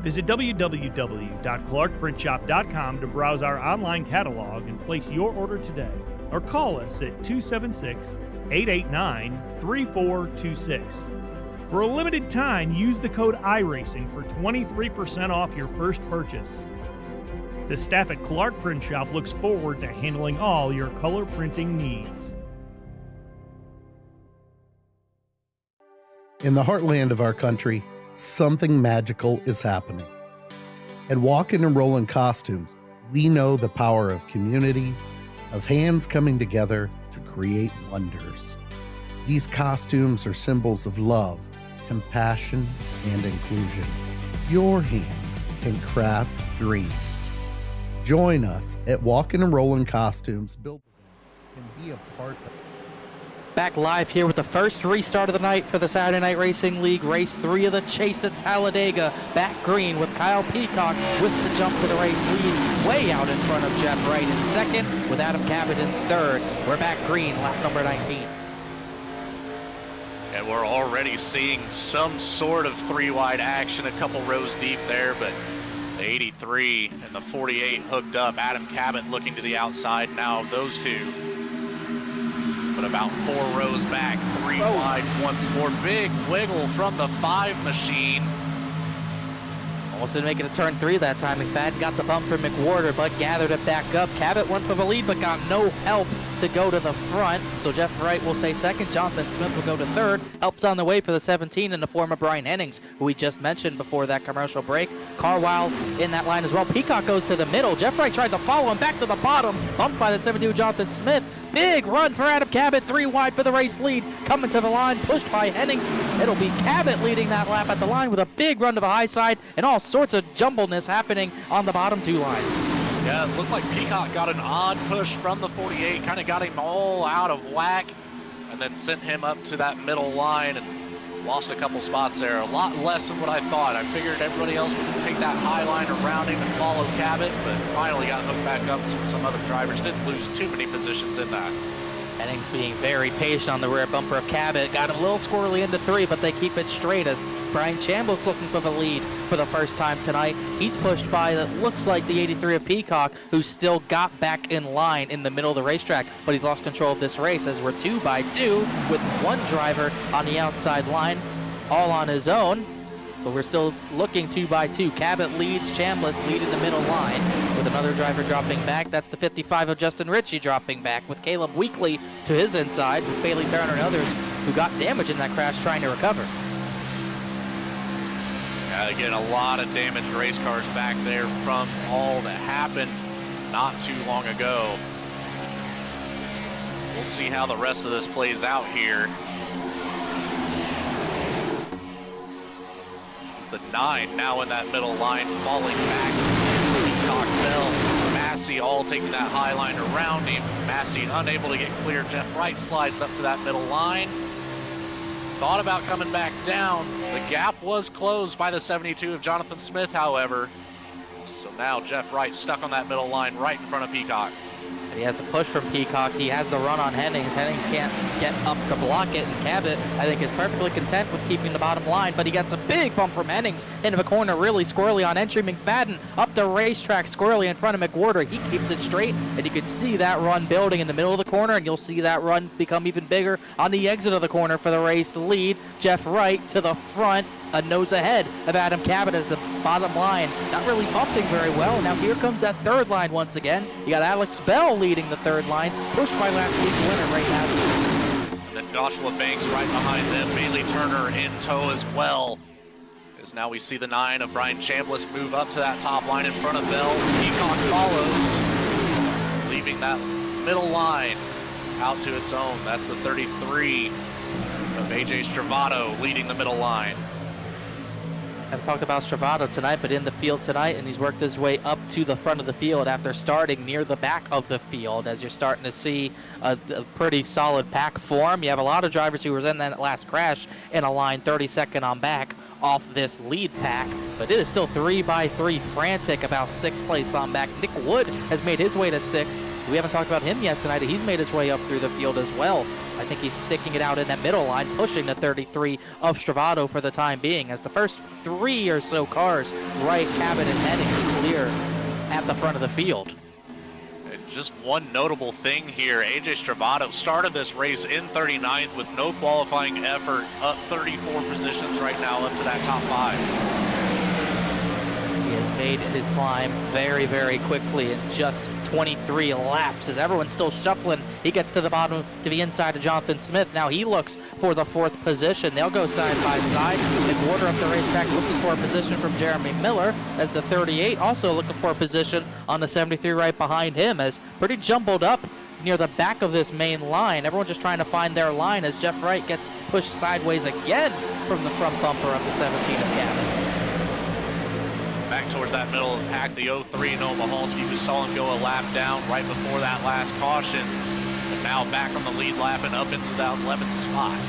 [SPEAKER 4] Visit www.clarkprintshop.com to browse our online catalog and place your order today, or call us at 276-889-3426. For a limited time, use the code iRacing for 23% off your first purchase. The staff at Clark Print Shop looks forward to handling all your color printing needs.
[SPEAKER 5] In the heartland of our country, something magical is happening. At Walkin' and Rollin' Costumes, we know the power of community, of hands coming together to create wonders. These costumes are symbols of love, compassion, and inclusion. Your hands can craft dreams. Join us at Walkin' and Rollin' Costumes, build events, and be a part of it.
[SPEAKER 2] Back live here with the first restart of the night for the Saturday Night Racing League Race 3 of the Chase at Talladega. Back green with Kyle Peacock with the jump to the race lead. Way out in front of Jeff Wright in second with Adam Cabot in third. We're back green, lap number 19.
[SPEAKER 8] And we're already seeing some sort of 3-wide action, a couple rows deep there, but the 83 and the 48 hooked up. Adam Cabot looking to the outside now of those two. But about 4 rows back, 3 wide once more. Big wiggle from the 5 machine.
[SPEAKER 2] Almost didn't make it to turn 3 that time. McFadden got the bump from McWhorter, but gathered it back up. Cabot went for the lead, but got no help to go to the front. So Jeff Wright will stay second. Jonathan Smith will go to third. Helps on the way for the 17 in the form of Brian Hennings, who we just mentioned before that commercial break. Carwile in that line as well. Peacock goes to the middle. Jeff Wright tried to follow him back to the bottom. Bumped by the 72 Jonathan Smith. Big run for Adam Cabot, 3 wide for the race lead. Coming to the line, pushed by Hennings. It'll be Cabot leading that lap at the line with a big run to the high side and all sorts of jumbleness happening on the bottom 2 lines.
[SPEAKER 8] Yeah, it looked like Peacock got an odd push from the 48, kind of got him all out of whack, and then sent him up to that middle line and lost a couple spots there. A lot less than what I thought. I figured everybody else would take that high line around him and follow Cabot, but finally got hooked back up. Some other drivers didn't lose too many positions in that.
[SPEAKER 2] Hennings being very patient on the rear bumper of Cabot. Got him a little squirrely into 3, but they keep it straight as Brian Chambliss looking for the lead for the first time tonight. He's pushed by that looks like the 83 of Peacock, who still got back in line in the middle of the racetrack, but he's lost control of this race as we're 2 by 2 with 1 driver on the outside line, all on his own. But we're still looking 2 by 2. Cabot leads, Chambliss leading the middle line with another driver dropping back. That's the 55 of Justin Ritchie dropping back with Caleb Weekly to his inside with Bailey Turner and others who got damage in that crash trying to recover.
[SPEAKER 8] Yeah, again, a lot of damaged race cars back there from all that happened not too long ago. We'll see how the rest of this plays out here. The 9 now in that middle line, falling back. Peacock, Bell, Massey all taking that high line around him. Massey unable to get clear. Jeff Wright slides up to that middle line. thought about coming back down. The gap was closed by the 72 of Jonathan Smith, however. So now Jeff Wright stuck on that middle line right in front of Peacock.
[SPEAKER 2] He has a push from Peacock. He has the run on Hennings. Hennings can't get up to block it, and Cabot, I think, is perfectly content with keeping the bottom line, but he gets a big bump from Hennings into the corner, really squirrely on entry. McFadden up the racetrack, squirrely in front of McWhorter. He keeps it straight, and you can see that run building in the middle of the corner, and you'll see that run become even bigger on the exit of the corner for the race lead. Jeff Wright to the front, a nose ahead of Adam Cabot as the bottom line not really bumping very well. Now here comes that third line once again. You got Alex Bell leading the third line, pushed by last week's winner, Ray Massey.
[SPEAKER 8] And then Joshua Banks right behind them. Bailey Turner in tow as well. As now we see the 9 of Brian Chambliss move up to that top line in front of Bell. Peacock follows, leaving that middle line out to its own. That's the 33 of AJ Stravato leading the middle line.
[SPEAKER 2] I've talked about Stravato tonight, but in the field tonight, and he's worked his way up to the front of the field after starting near the back of the field, as you're starting to see a pretty solid pack form. You have a lot of drivers who were in that last crash in a line 32nd on back off this lead pack, but it is still 3x3 frantic, about 6th place on back. Nick Wood has made his way to 6th. We haven't talked about him yet tonight. He's made his way up through the field as well. I think he's sticking it out in that middle line, pushing the 33 of Stravato for the time being, as the first 3 or so cars, Wright, Cabot, and Hennings, clear at the front of the field.
[SPEAKER 8] And just one notable thing here, AJ Stravato started this race in 39th with no qualifying effort, up 34 positions right now up to that top 5.
[SPEAKER 2] He has made his climb very, very quickly in just 23 laps. As everyone's still shuffling, he gets to the bottom, to the inside of Jonathan Smith. Now he looks for the 4th position. They'll go side by side. McWhorter up the racetrack looking for a position from Jeremy Miller, as the 38 also looking for a position on the 73 right behind him, as pretty jumbled up near the back of this main line. Everyone just trying to find their line as Jeff Wright gets pushed sideways again from the front bumper of the 17 of Cabot.
[SPEAKER 8] Back towards that middle of the pack, the 03 Noah Mahalski, who saw him go a lap down right before that last caution. And now back on the lead lap and up into that 11th spot.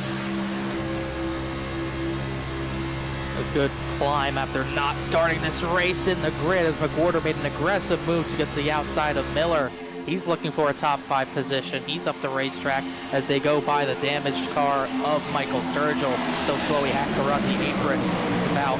[SPEAKER 2] A good climb after not starting this race in the grid, as McWhorter made an aggressive move to get to the outside of Miller. He's looking for a top 5 position. He's up the racetrack as they go by the damaged car of Michael Sturgill. So slow he has to run the apron. It's about,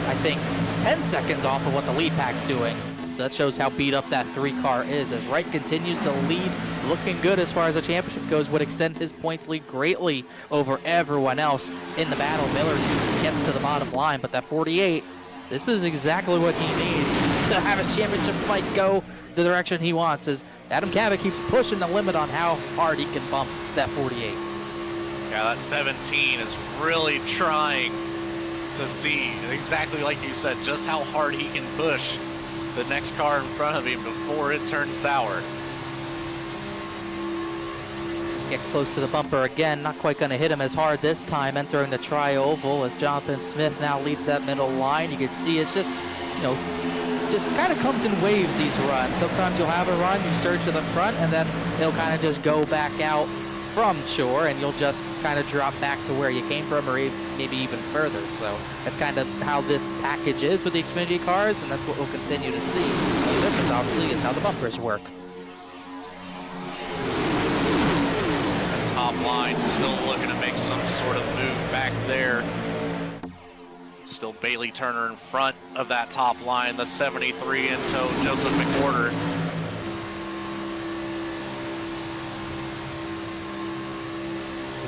[SPEAKER 2] I think, 10 seconds off of what the lead pack's doing. So that shows how beat up that 3 car is, as Wright continues to lead, looking good as far as the championship goes, would extend his points lead greatly over everyone else in the battle. Miller gets to the bottom line, but that 48, this is exactly what he needs to have his championship fight go the direction he wants, as Adam Cabot keeps pushing the limit on how hard he can bump that 48.
[SPEAKER 8] Yeah, that 17 is really trying to see, exactly like you said, just how hard he can push the next car in front of him before it turns sour.
[SPEAKER 2] Get close to the bumper again, not quite going to hit him as hard this time, entering the tri-oval as Jonathan Smith now leads that middle line. You can see it's just, just kind of comes in waves, these runs. Sometimes you'll have a run, you surge to the front, and then it'll kind of just go back out from shore, and you'll just kind of drop back to where you came from, or maybe even further. So that's kind of how this package is with the Xfinity cars, and that's what we'll continue to see. The difference, obviously, is how the bumpers work.
[SPEAKER 8] The top line still looking to make some sort of move back there. Still Bailey Turner in front of that top line, the 73 in tow, Joseph McWhorter.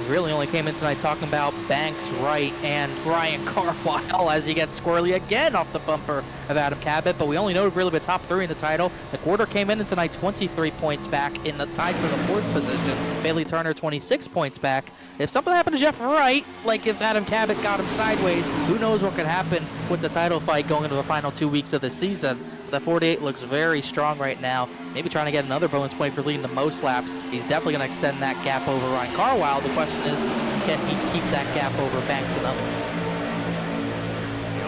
[SPEAKER 2] Really only came in tonight talking about Banks, Wright, and Ryan Carwile as he gets squirrely again off the bumper of Adam Cabot, but we only know really the top 3 in the title. McWhorter came in tonight 23 points back in the tie for the 4th position. Bailey Turner 26 points back. If something happened to Jeff Wright, like if Adam Cabot got him sideways, who knows what could happen with the title fight going into the final 2 weeks of the season. The 48 looks very strong right now. Maybe trying to get another bonus point for leading the most laps. He's definitely going to extend that gap over Ryan Carwile. The question is, can he keep that gap over Banks and others?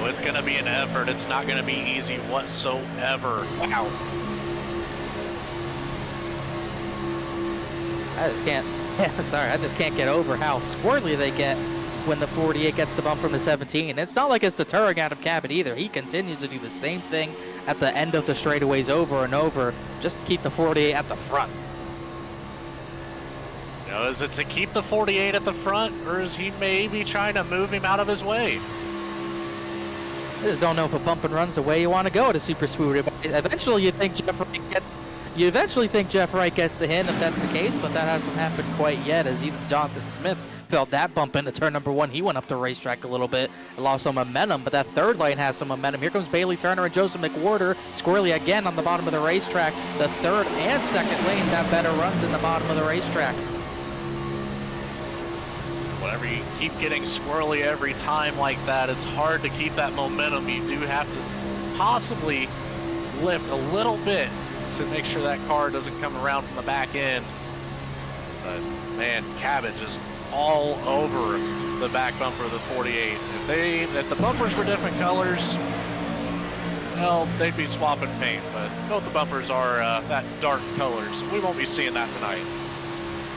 [SPEAKER 8] It's going to be an effort. It's not going to be easy whatsoever. Wow.
[SPEAKER 2] I just can't get over how squirrely they get when the 48 gets the bump from the 17. It's not like it's deterring Adam Cabot either. He continues to do the same thing at the end of the straightaways over and over just to keep the 48 at the front.
[SPEAKER 8] You know, is it to keep the 48 at the front, or is he maybe trying to move him out of his way?
[SPEAKER 2] I just don't know if a bump and run's the way you want to go at a super speedway. Eventually, you think Jeff Wright gets. You eventually think Jeff Wright gets the hint if that's the case, but that hasn't happened quite yet. As even Jonathan Smith felt that bump into turn number 1. He went up the racetrack a little bit and lost some momentum, but that third lane has some momentum. Here comes Bailey Turner and Joseph McWhorter squarely again on the bottom of the racetrack. The third and second lanes have better runs in the bottom of the racetrack.
[SPEAKER 8] Whenever you keep getting squirrely every time like that, it's hard to keep that momentum. You do have to possibly lift a little bit to make sure that car doesn't come around from the back end. But man, Cabot just all over the back bumper of the 48. If the bumpers were different colors, well, they'd be swapping paint, but both the bumpers are that dark colors. We won't be seeing that tonight.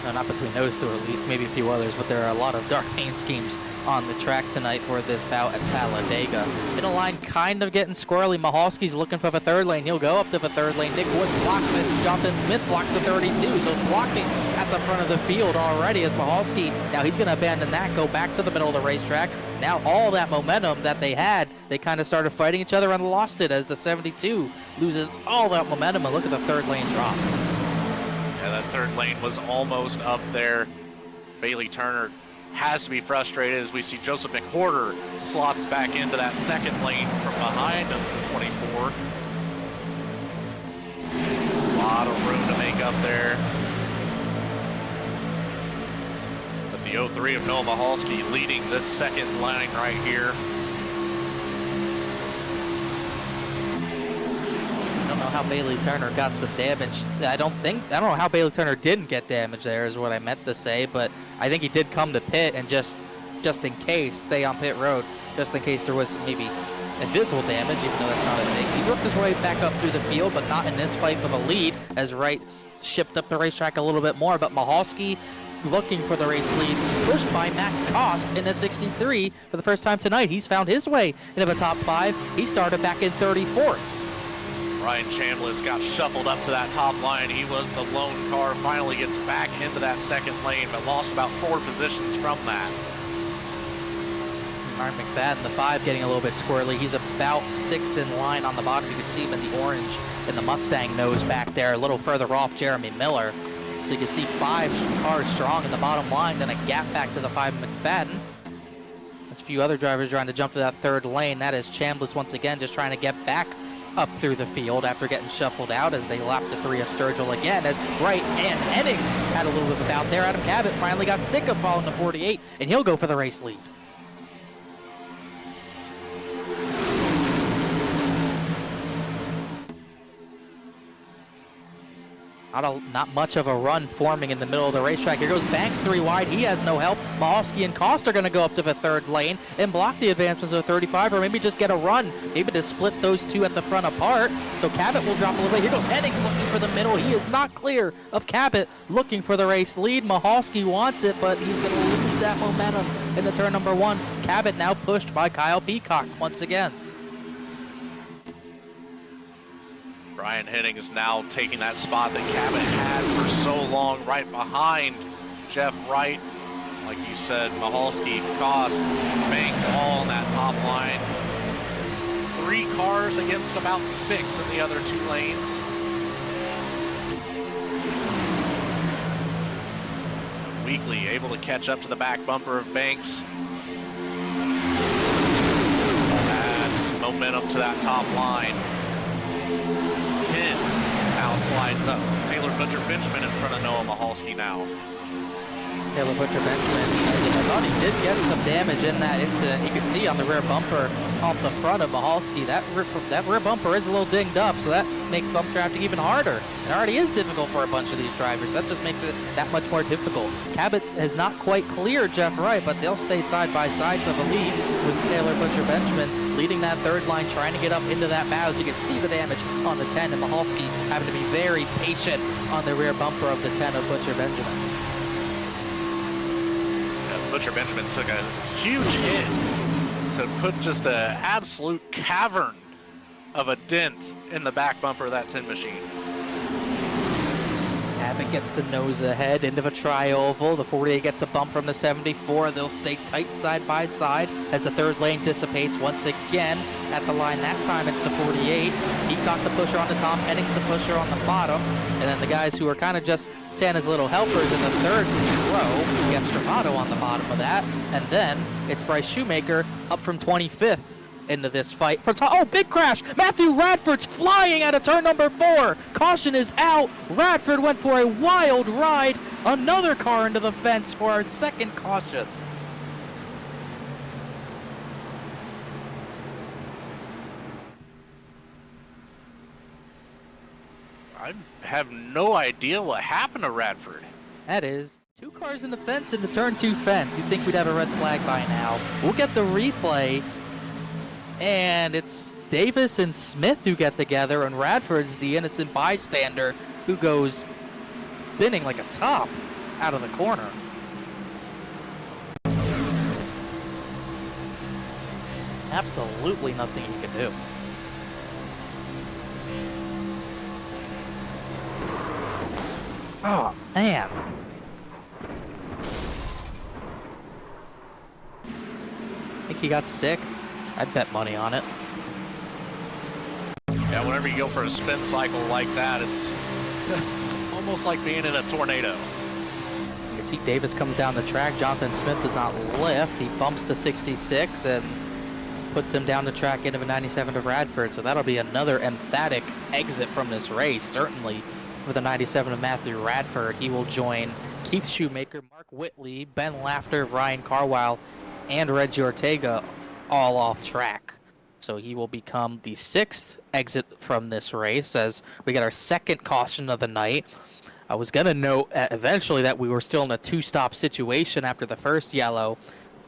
[SPEAKER 2] No, not between those two, at least, maybe a few others, but there are a lot of dark paint schemes on the track tonight for this bout at Talladega. In a line kind of getting squirrely. Mahalski's looking for the third lane. He'll go up to the third lane. Nick Wood blocks it. Jonathan Smith blocks the 32, so blocking at the front of the field already as Mahalski. Now he's going to abandon that, go back to the middle of the racetrack. Now all that momentum that they had, they kind of started fighting each other and lost it as the 72 loses all that momentum. And look at the third lane drop.
[SPEAKER 8] Yeah, that third lane was almost up there. Bailey Turner has to be frustrated as we see Joseph McWhorter slots back into that second lane from behind of the 24. A lot of room to make up there. But the 03 of Noah Mahalski leading this second line right here.
[SPEAKER 2] I don't know how Bailey Turner got some damage. I don't know how Bailey Turner didn't get damage there is what I meant to say, but I think he did come to pit and just in case, stay on pit road, just in case there was maybe invisible damage, even though that's not a thing. He's worked his way back up through the field, but not in this fight for the lead, as Wright shipped up the racetrack a little bit more, but Mahalski looking for the race lead, pushed by Max Cost in a 63 for the first time tonight. He's found his way into the top 5. He started back in 34th.
[SPEAKER 8] Ryan Chambliss got shuffled up to that top line. He was the lone car, finally gets back into that second lane, but lost about 4 positions from that.
[SPEAKER 2] Mark McFadden, the 5, getting a little bit squirrely. He's about 6th in line on the bottom. You can see him in the orange in the Mustang nose back there, a little further off Jeremy Miller. So you can see 5 cars strong in the bottom line, then a gap back to the 5 McFadden. There's a few other drivers trying to jump to that third lane. That is Chambliss once again, just trying to get back up through the field after getting shuffled out as they lap the 3 of Sturgill again, as Wright and Hennings had a little bit of a bout there. Adam Cabot finally got sick of following the 48, and he'll go for the race lead. Not much of a run forming in the middle of the racetrack. Here goes Banks 3 wide. He has no help. Mahalski and Cost are going to go up to the third lane and block the advancements of the 35, or maybe just get a run, maybe to split those 2 at the front apart. So Cabot will drop a little bit. Here goes Hennings looking for the middle. He is not clear of Cabot looking for the race lead. Mahalski wants it, but he's going to lose that momentum into turn number 1. Cabot now pushed by Kyle Peacock once again.
[SPEAKER 8] Brian Hennings now taking that spot that Cabot had for so long, right behind Jeff Wright. Like you said, Mahalski, Cost, Banks all on that top line. 3 cars against about 6 in the other 2 lanes. Weekly able to catch up to the back bumper of Banks. Adds momentum to that top line. 10 now slides up. Taylor Butcher Benjamin in front of Noah Mahalski now.
[SPEAKER 2] Taylor Butcher Benjamin, I thought he did get some damage in that incident. You can see on the rear bumper off the front of Mahalski, that rear bumper is a little dinged up, so that makes bump traffic even harder. It already is difficult for a bunch of these drivers. That just makes it that much more difficult. Cabot has not quite cleared Jeff Wright, but they'll stay side by side for the lead with Taylor Butcher Benjamin leading that third line, trying to get up into that bows. You can see the damage on the 10, and Mahalski having to be very patient on the rear bumper of the 10 of Butcher Benjamin.
[SPEAKER 8] Butcher Benjamin took a huge hit to put just an absolute cavern of a dent in the back bumper of that tin machine.
[SPEAKER 2] Abbott gets to nose ahead into the tri-oval. The 48 gets a bump from the 74. They'll stay tight side by side as the third lane dissipates once again at the line. That time it's the 48. Peacock the pusher on the top, Hennings the pusher on the bottom. And then the guys who are kind of just Santa's little helpers in the third row, we got Stravato on the bottom of that. And then it's Bryce Shoemaker up from 25th. Into this fight. Oh, big crash! Matthew Radford's flying out of turn number 4. Caution is out. Radford went for a wild ride. Another car into the fence for our second caution.
[SPEAKER 8] I have no idea what happened to Radford.
[SPEAKER 2] That is 2 cars in the fence in the turn 2 fence. You'd think we'd have a red flag by now. We'll get the replay. And it's Davis and Smith who get together, and Radford's the innocent bystander who goes spinning like a top out of the corner. Absolutely nothing he can do. Oh, man. I think he got sick. I'd bet money on it.
[SPEAKER 8] Yeah, whenever you go for a spin cycle like that, it's almost like being in a tornado.
[SPEAKER 2] You can see Davis comes down the track. Jonathan Smith does not lift. He bumps to 66 and puts him down the track into a 97 to Radford. So that'll be another emphatic exit from this race. Certainly for the 97 of Matthew Radford. He will join Keith Shoemaker, Mark Whitley, Ben Laughter, Ryan Carwile, and Reggie Ortega all off track. So he will become the 6th exit from this race as we get our second caution of the night. I was going to note eventually that we were still in a 2-stop situation after the first yellow.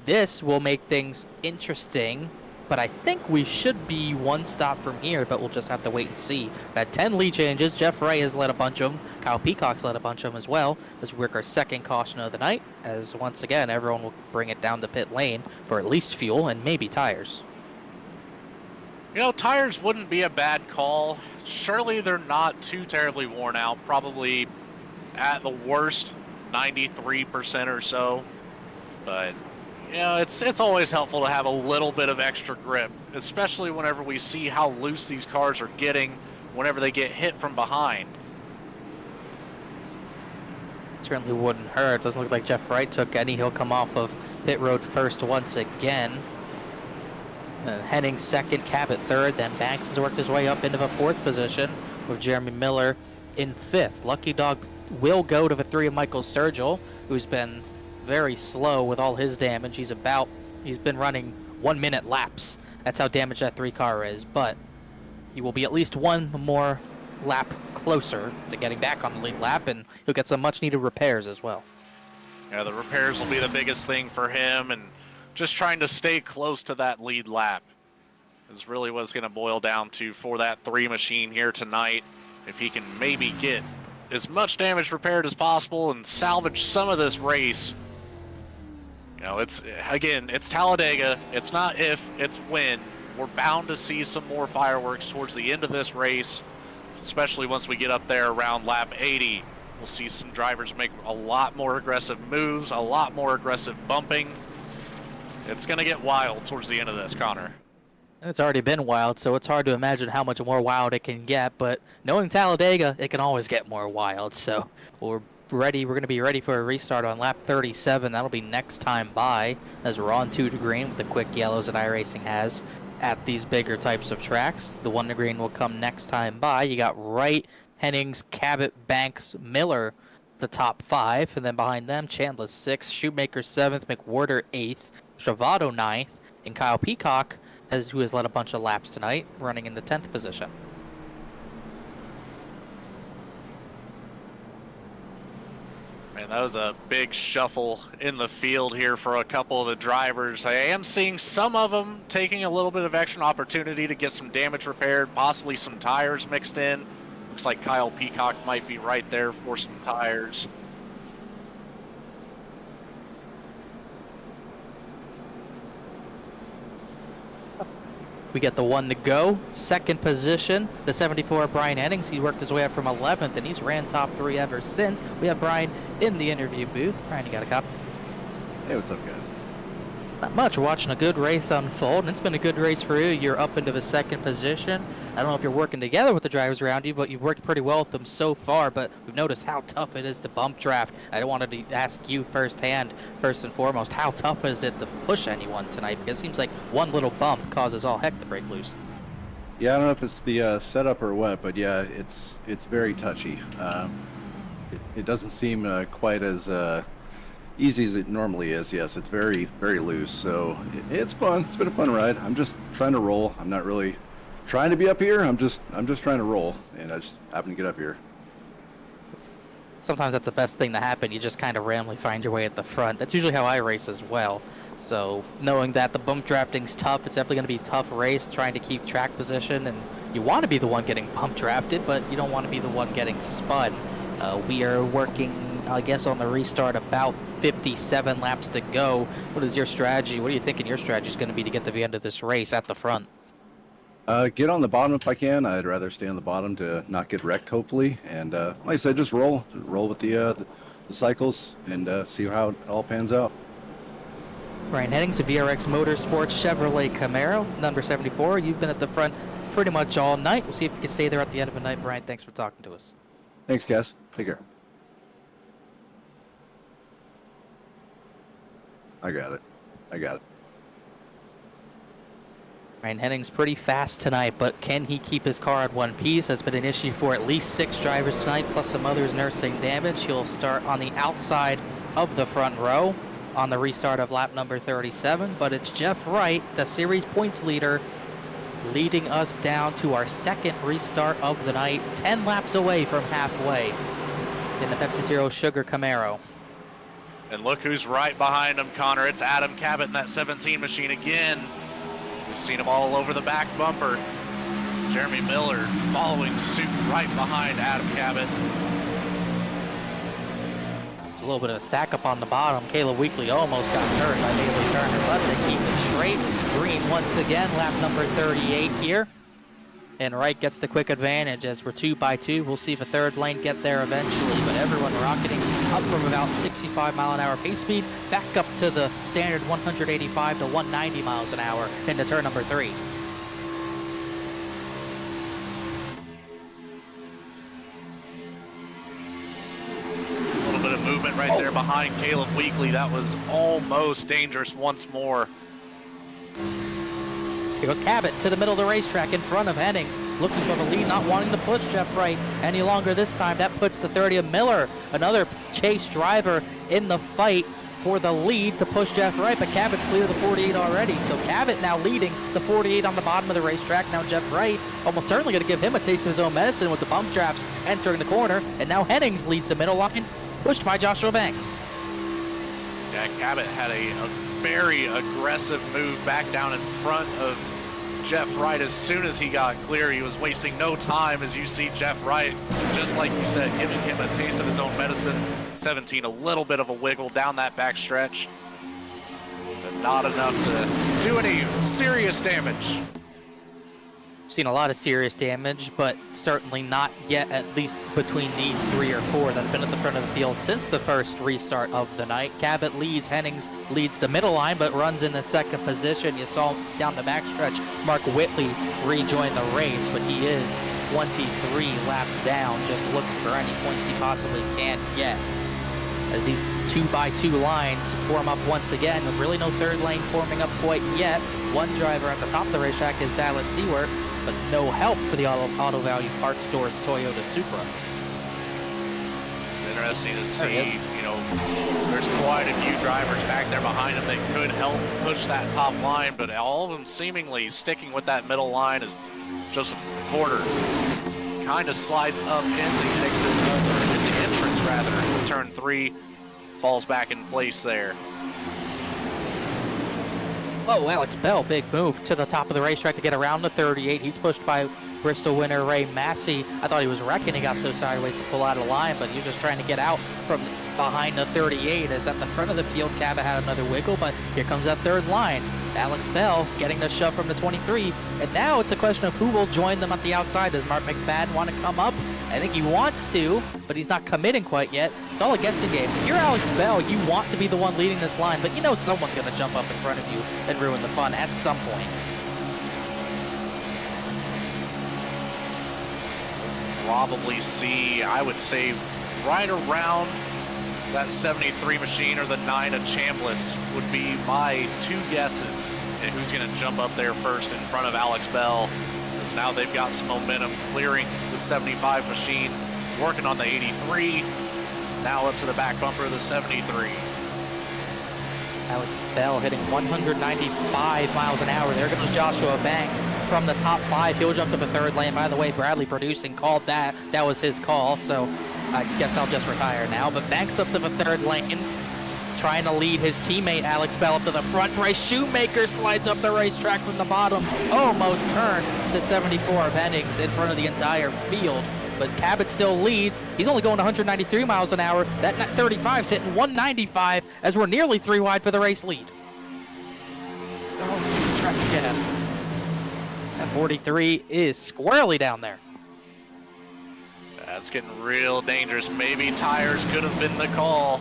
[SPEAKER 2] This will make things interesting, but I think we should be 1 stop from here, but we'll just have to wait and see. We've had 10 lead changes. Jeff Ray has led a bunch of them. Kyle Peacock's led a bunch of them as well as we work our second caution of the night, as once again, everyone will bring it down to pit lane for at least fuel and maybe tires.
[SPEAKER 8] You know, tires wouldn't be a bad call. Surely they're not too terribly worn out. Probably at the worst, 93% or so. But you know, it's always helpful to have a little bit of extra grip, especially whenever we see how loose these cars are getting whenever they get hit from behind.
[SPEAKER 2] Certainly wouldn't hurt. Doesn't look like Jeff Wright took any. He'll come off of pit road first once again. Henning second, Cabot third. Then Banks has worked his way up into the 4th position with Jeremy Miller in 5th. Lucky Dog will go to the 3 of Michael Sturgill, who's been very slow with all his damage. He's been running 1-minute laps. That's how damaged that 3 car is, but he will be at least 1 more lap closer to getting back on the lead lap, and he'll get some much needed repairs as well.
[SPEAKER 8] Yeah, the repairs will be the biggest thing for him, and just trying to stay close to that lead lap is really what it's going to boil down to for that 3 machine here tonight. If he can maybe get as much damage repaired as possible and salvage some of this race. You know, it's Talladega. It's not if, it's when. We're bound to see some more fireworks towards the end of this race, especially once we get up there around lap 80. We'll see some drivers make a lot more aggressive moves, a lot more aggressive bumping. It's going to get wild towards the end of this, Connor.
[SPEAKER 2] It's already been wild, so it's hard to imagine how much more wild it can get, but knowing Talladega, it can always get more wild, so we're ready. We're going to be ready for a restart on lap 37. That'll be next time by, as we're on 2 to green with the quick yellows that iRacing has at these bigger types of tracks. The 1 to green will come next time by. You got Wright, Hennings, Cabot, Banks, Miller, the top 5, and then behind them, Chandler 6th, Shoemaker 7th, McWhorter 8th, Travato 9th, and Kyle Peacock, who has led a bunch of laps tonight, running in the 10th position.
[SPEAKER 8] Man, that was a big shuffle in the field here for a couple of the drivers. I am seeing some of them taking a little bit of extra opportunity to get some damage repaired, possibly some tires mixed in. Looks like Kyle Peacock might be right there for some tires.
[SPEAKER 2] We get the 1 to go. Second position, the 74, Brian Hennings. He worked his way up from 11th, and he's ran top 3 ever since. We have Brian in the interview booth. Brian, you got a copy?
[SPEAKER 9] Hey, what's up, guys?
[SPEAKER 2] Not much. We're watching a good race unfold, and it's been a good race for you. You're up into the second position. I don't know if you're working together with the drivers around you, but you've worked pretty well with them so far, but we've noticed how tough it is to bump draft. I wanted to ask you firsthand, first and foremost, how tough is it to push anyone tonight? Because it seems like one little bump causes all heck to break loose.
[SPEAKER 9] Yeah, I don't know if it's the setup or what, but yeah, it's very touchy. It doesn't seem quite as easy as it normally is. Yes, it's very, very loose, so it's fun. It's been a fun ride. I'm just trying to roll. I'm not really trying to be up here. I'm just trying to roll, and I just happen to get up here.
[SPEAKER 2] Sometimes that's the best thing to happen. You just kind of randomly find your way at the front. That's usually how I race as well. So knowing that the bump drafting's tough, it's definitely going to be a tough race trying to keep track position, and you want to be the one getting bump drafted, but you don't want to be the one getting spun. We are working, I guess, on the restart about 57 laps to go. What is your strategy? What are you thinking your strategy is going to be to get to the end of this race at the front?
[SPEAKER 9] Get on the bottom if I can. I'd rather stay on the bottom to not get wrecked, hopefully. And like I said, just roll with the cycles and see how it all pans out.
[SPEAKER 2] Brian Hennings, a VRX Motorsports Chevrolet Camaro, number 74. You've been at the front pretty much all night. We'll see if you can stay there at the end of the night. Brian, thanks for talking to us.
[SPEAKER 9] Thanks, guys. Take care. I got it.
[SPEAKER 2] Brian Hennings pretty fast tonight, but can he keep his car in one piece? That's been an issue for at least 6 drivers tonight, plus some others nursing damage. He'll start on the outside of the front row on the restart of lap number 37, but it's Jeff Wright, the series points leader, leading us down to our second restart of the night, 10 laps away from halfway in the Pepsi Zero Sugar Camaro.
[SPEAKER 8] And look who's right behind him, Connor. It's Adam Cabot in that 17 machine again. We've seen him all over the back bumper. Jeremy Miller following suit right behind Adam Cabot.
[SPEAKER 2] It's a little bit of a stack up on the bottom. Kayla Weekly almost got turned by Bailey Turner, but they keep it straight. Green once again, lap number 38 here. And Wright gets the quick advantage as we're 2 by 2. We'll see if a third lane get there eventually, but everyone rocketing up from about 65 mile an hour pace speed back up to the standard 185 to 190 miles an hour into turn number 3.
[SPEAKER 8] A little bit of movement right there behind Caleb Weekly. That was almost dangerous once more.
[SPEAKER 2] Here goes Cabot to the middle of the racetrack in front of Hennings, looking for the lead, not wanting to push Jeff Wright any longer this time. That puts the 30 of Miller, another chase driver, in the fight for the lead to push Jeff Wright, but Cabot's clear the 48 already. So Cabot now leading the 48 on the bottom of the racetrack. Now Jeff Wright almost certainly going to give him a taste of his own medicine with the bump drafts entering the corner. And now Hennings leads the middle line, pushed by Joshua Banks.
[SPEAKER 8] Yeah, Cabot had a very aggressive move back down in front of Jeff Wright. As soon as he got clear, he was wasting no time, as you see Jeff Wright, just like you said, giving him a taste of his own medicine. 17, a little bit of a wiggle down that back stretch, but not enough to do any serious damage.
[SPEAKER 2] Seen a lot of serious damage, but certainly not yet, at least between these 3 or 4 that have been at the front of the field since the first restart of the night. Cabot leads, Hennings leads the middle line, but runs in the second position. You saw down the backstretch, Mark Whitley rejoin the race, but he is 23 laps down, just looking for any points he possibly can get. As these 2 by 2 lines form up once again, with really no third lane forming up quite yet. One driver at the top of the racetrack is Dallas Seward, but no help for the Auto Value Parts Store's Toyota Supra.
[SPEAKER 8] It's interesting to see, you know, there's quite a few drivers back there behind him that could help push that top line, but all of them seemingly sticking with that middle line. As Joseph Porter kind of slides up in the exit, or in the entrance rather, turn 3, falls back in place there.
[SPEAKER 2] Oh, Alex Bell, big move to the top of the racetrack to get around the 38. He's pushed by Bristol winner Ray Massey. I thought he was wrecking. He got so sideways to pull out of the line, but he was just trying to get out from behind the 38, as at the front of the field, Cabot had another wiggle, but here comes that third line. Alex Bell getting the shove from the 23, and now it's a question of who will join them at the outside. Does Mark McFadden want to come up? I think he wants to, but he's not committing quite yet. It's all a guessing game. If you're Alex Bell, you want to be the one leading this line, but you know someone's going to jump up in front of you and ruin the fun at some point.
[SPEAKER 8] Probably see, I would say, right around that 73 machine or the 9 of Chambliss would be my two guesses at who's going to jump up there first in front of Alex Bell, because now they've got some momentum clearing the 75 machine, working on the 83, now up to the back bumper of the 73.
[SPEAKER 2] Alex Bell hitting 195 miles an hour. There goes Joshua Banks from the top 5. He'll jump to the third lane. By the way, Bradley Producing called that. That was his call, so I guess I'll just retire now. But Banks up to the third lane, trying to lead his teammate Alex Bell up to the front. Bryce Shoemaker slides up the racetrack from the bottom, almost turned the 74 of Hennings in front of the entire field. But Cabot still leads. He's only going 193 miles an hour. That 35's hitting 195 as we're nearly 3 wide for the race lead. Oh, let's get the track again. That 43 is squarely down there.
[SPEAKER 8] That's getting real dangerous. Maybe tires could have been the call.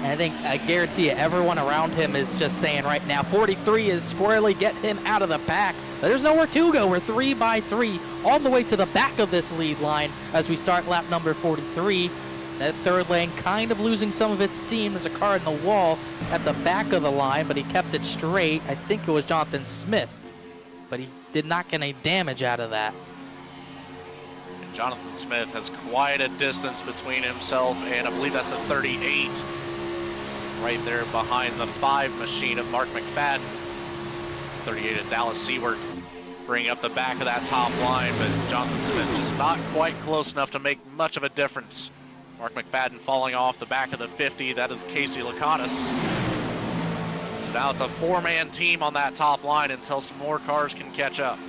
[SPEAKER 2] And I guarantee you, everyone around him is just saying right now, 43 is squarely get him out of the pack. But there's nowhere to go. We're 3 by 3 all the way to the back of this lead line as we start lap number 43. That third lane kind of losing some of its steam. There's a car in the wall at the back of the line, but he kept it straight. I think it was Jonathan Smith, but he did not get any damage out of that.
[SPEAKER 8] And Jonathan Smith has quite a distance between himself and I believe that's a 38. Right there behind the 5 machine of Mark McFadden. 38 at Dallas Seward bringing up the back of that top line, but Jonathan Smith just not quite close enough to make much of a difference. Mark McFadden falling off the back of the 50. That is Casey Laconis. So now it's a 4-man team on that top line until some more cars can catch up.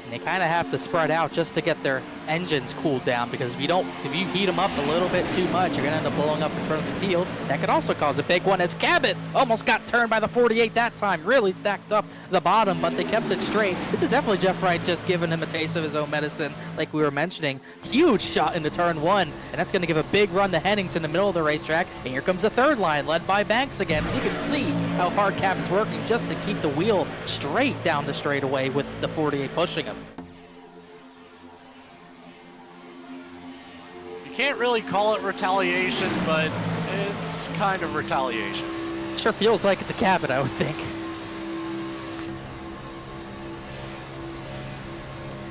[SPEAKER 2] And they kind of have to spread out just to get their engines cooled down, because if you heat them up a little bit too much, you're gonna end up blowing up in front of the field. That could also cause a big one, as Cabot almost got turned by the 48 that time. Really stacked up the bottom, but they kept it straight. This is definitely Jeff Wright just giving him a taste of his own medicine, like we were mentioning. Huge shot into turn 1, and that's gonna give a big run to Hennings in the middle of the racetrack. And here comes the third line, led by Banks again. As you can see how hard Cabot's working just to keep the wheel straight down the straightaway with the 48 pushing him.
[SPEAKER 8] Can't really call it retaliation, but it's kind of retaliation.
[SPEAKER 2] Sure feels like it to Cabot, I would think.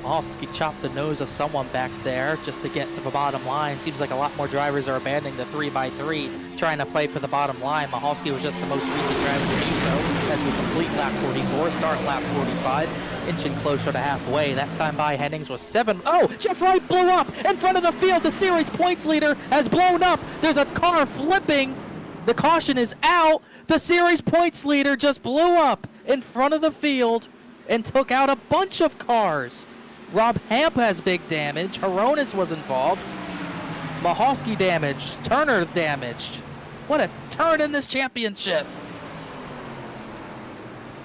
[SPEAKER 2] Mahalski chopped the nose of someone back there just to get to the bottom line. Seems like a lot more drivers are abandoning the 3 by 3, trying to fight for the bottom line. Mahalski was just the most recent driver to do so as we complete lap 44, start lap 45. Inching closer to halfway. That time by Hennings was 7. Oh, Jeff Wright blew up in front of the field. The series points leader has blown up. There's a car flipping. The caution is out. The series points leader just blew up in front of the field and took out a bunch of cars. Rob Hamp has big damage. Hronis was involved. Mahalski damaged. Turner damaged. What a turn in this championship.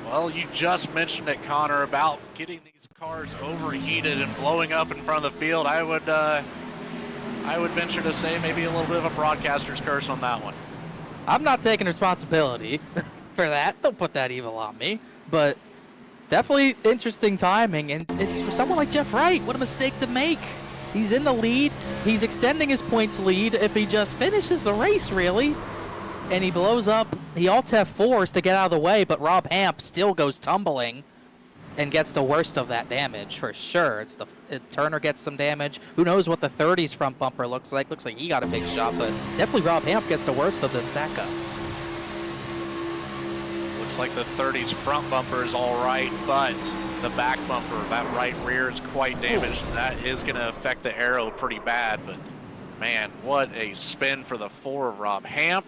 [SPEAKER 8] Well, you just mentioned it, Connor, about getting these cars overheated and blowing up in front of the field. I would venture to say maybe a little bit of a broadcaster's curse on that one.
[SPEAKER 2] I'm not taking responsibility for that. Don't put that evil on me. But definitely interesting timing, and it's for someone like Jeff Wright. What a mistake to make. He's in the lead. He's extending his points lead if he just finishes the race, really. And he blows up. He alt F4s to get out of the way, but Rob Hamp still goes tumbling and gets the worst of that damage for sure. Turner gets some damage. Who knows what the 30's front bumper looks like? Looks like he got a big shot, but definitely Rob Hamp gets the worst of the stack up.
[SPEAKER 8] Looks like the 30's front bumper is all right, but the back bumper, that right rear, is quite damaged. That is going to affect the aero pretty bad, but man, what a spin for the 4 of Rob Hamp.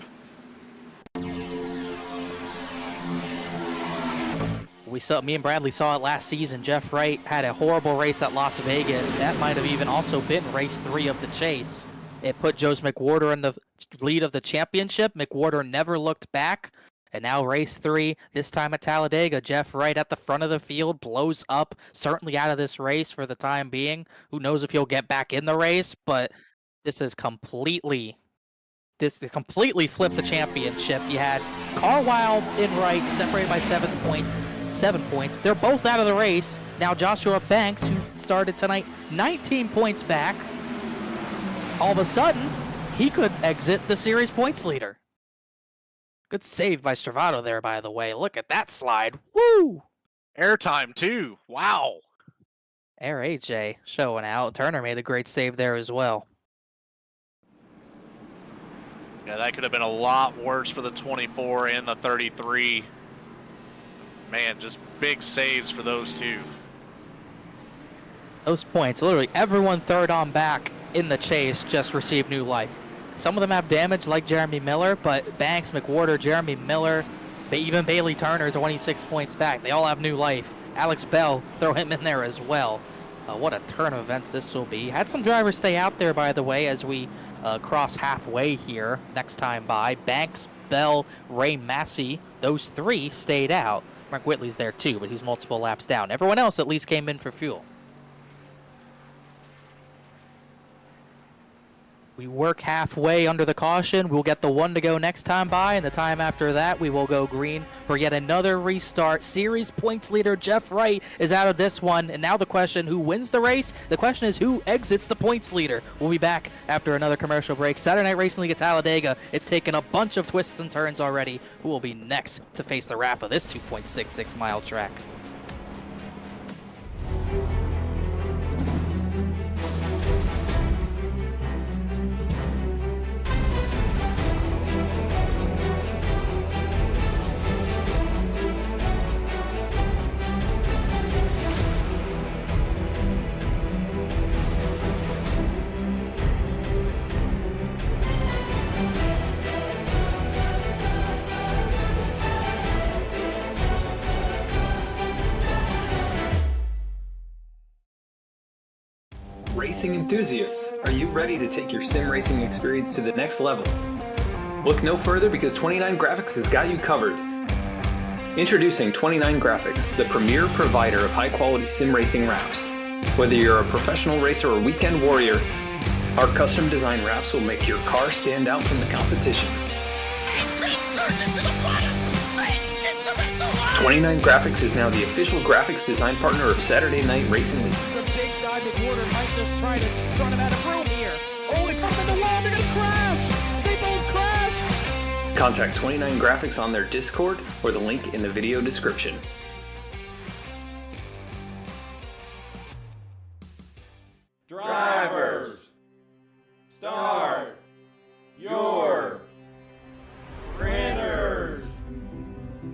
[SPEAKER 2] Me and Bradley saw it last season. Jeff Wright had a horrible race at Las Vegas. That might have even also been race 3 of the chase. It put Joe's McWhorter in the lead of the championship. McWhorter never looked back. And now race 3, this time at Talladega. Jeff Wright at the front of the field, blows up, certainly out of this race for the time being. Who knows if he'll get back in the race, but this completely flipped the championship. You had Carlisle and Wright separated by 7 points. 7 points. They're both out of the race. Now Joshua Banks, who started tonight, 19 points back. All of a sudden, he could exit the series points leader. Good save by Stravato there, by the way. Look at that slide. Woo!
[SPEAKER 8] Airtime, too. Wow.
[SPEAKER 2] Air AJ showing out. Turner made a great save there as well.
[SPEAKER 8] Yeah, that could have been a lot worse for the 24 and the 33. Man, just big saves for those two.
[SPEAKER 2] Those points, literally everyone third on back in the chase just received new life. Some of them have damage like Jeremy Miller, but Banks, McWhorter, Jeremy Miller, even Bailey Turner, 26 points back. They all have new life. Alex Bell, throw him in there as well. What a turn of events this will be. Had some drivers stay out there, by the way, as we cross halfway here next time by. Banks, Bell, Ray Massey, those 3 stayed out. Mark Whitley's there too, but he's multiple laps down. Everyone else at least came in for fuel. We work halfway under the caution. We'll get the 1 to go next time by, and the time after that, we will go green for yet another restart. Series points leader Jeff Wright is out of this one, and now the question, who wins the race? The question is, who exits the points leader? We'll be back after another commercial break. Saturday Night Racing League at Talladega. It's taken a bunch of twists and turns already. Who will be next to face the wrath of this 2.66 mile track?
[SPEAKER 1] Racing enthusiasts, are you ready to take your sim racing experience to the next level? Look no further because 29 Graphics has got you covered. Introducing 29 Graphics, the premier provider of high-quality sim racing wraps. Whether you're a professional racer or weekend warrior, our custom design wraps will make your car stand out from the competition. 29 Graphics is now the official graphics design partner of Saturday Night Racing League.
[SPEAKER 2] It's a big dive. McWhorter might just try to run him out of room here. Oh, they put him in the wall. They're going to crash. They both crash.
[SPEAKER 1] Contact 29 Graphics on their Discord or the link in the video description.
[SPEAKER 3] Drivers, start your printers.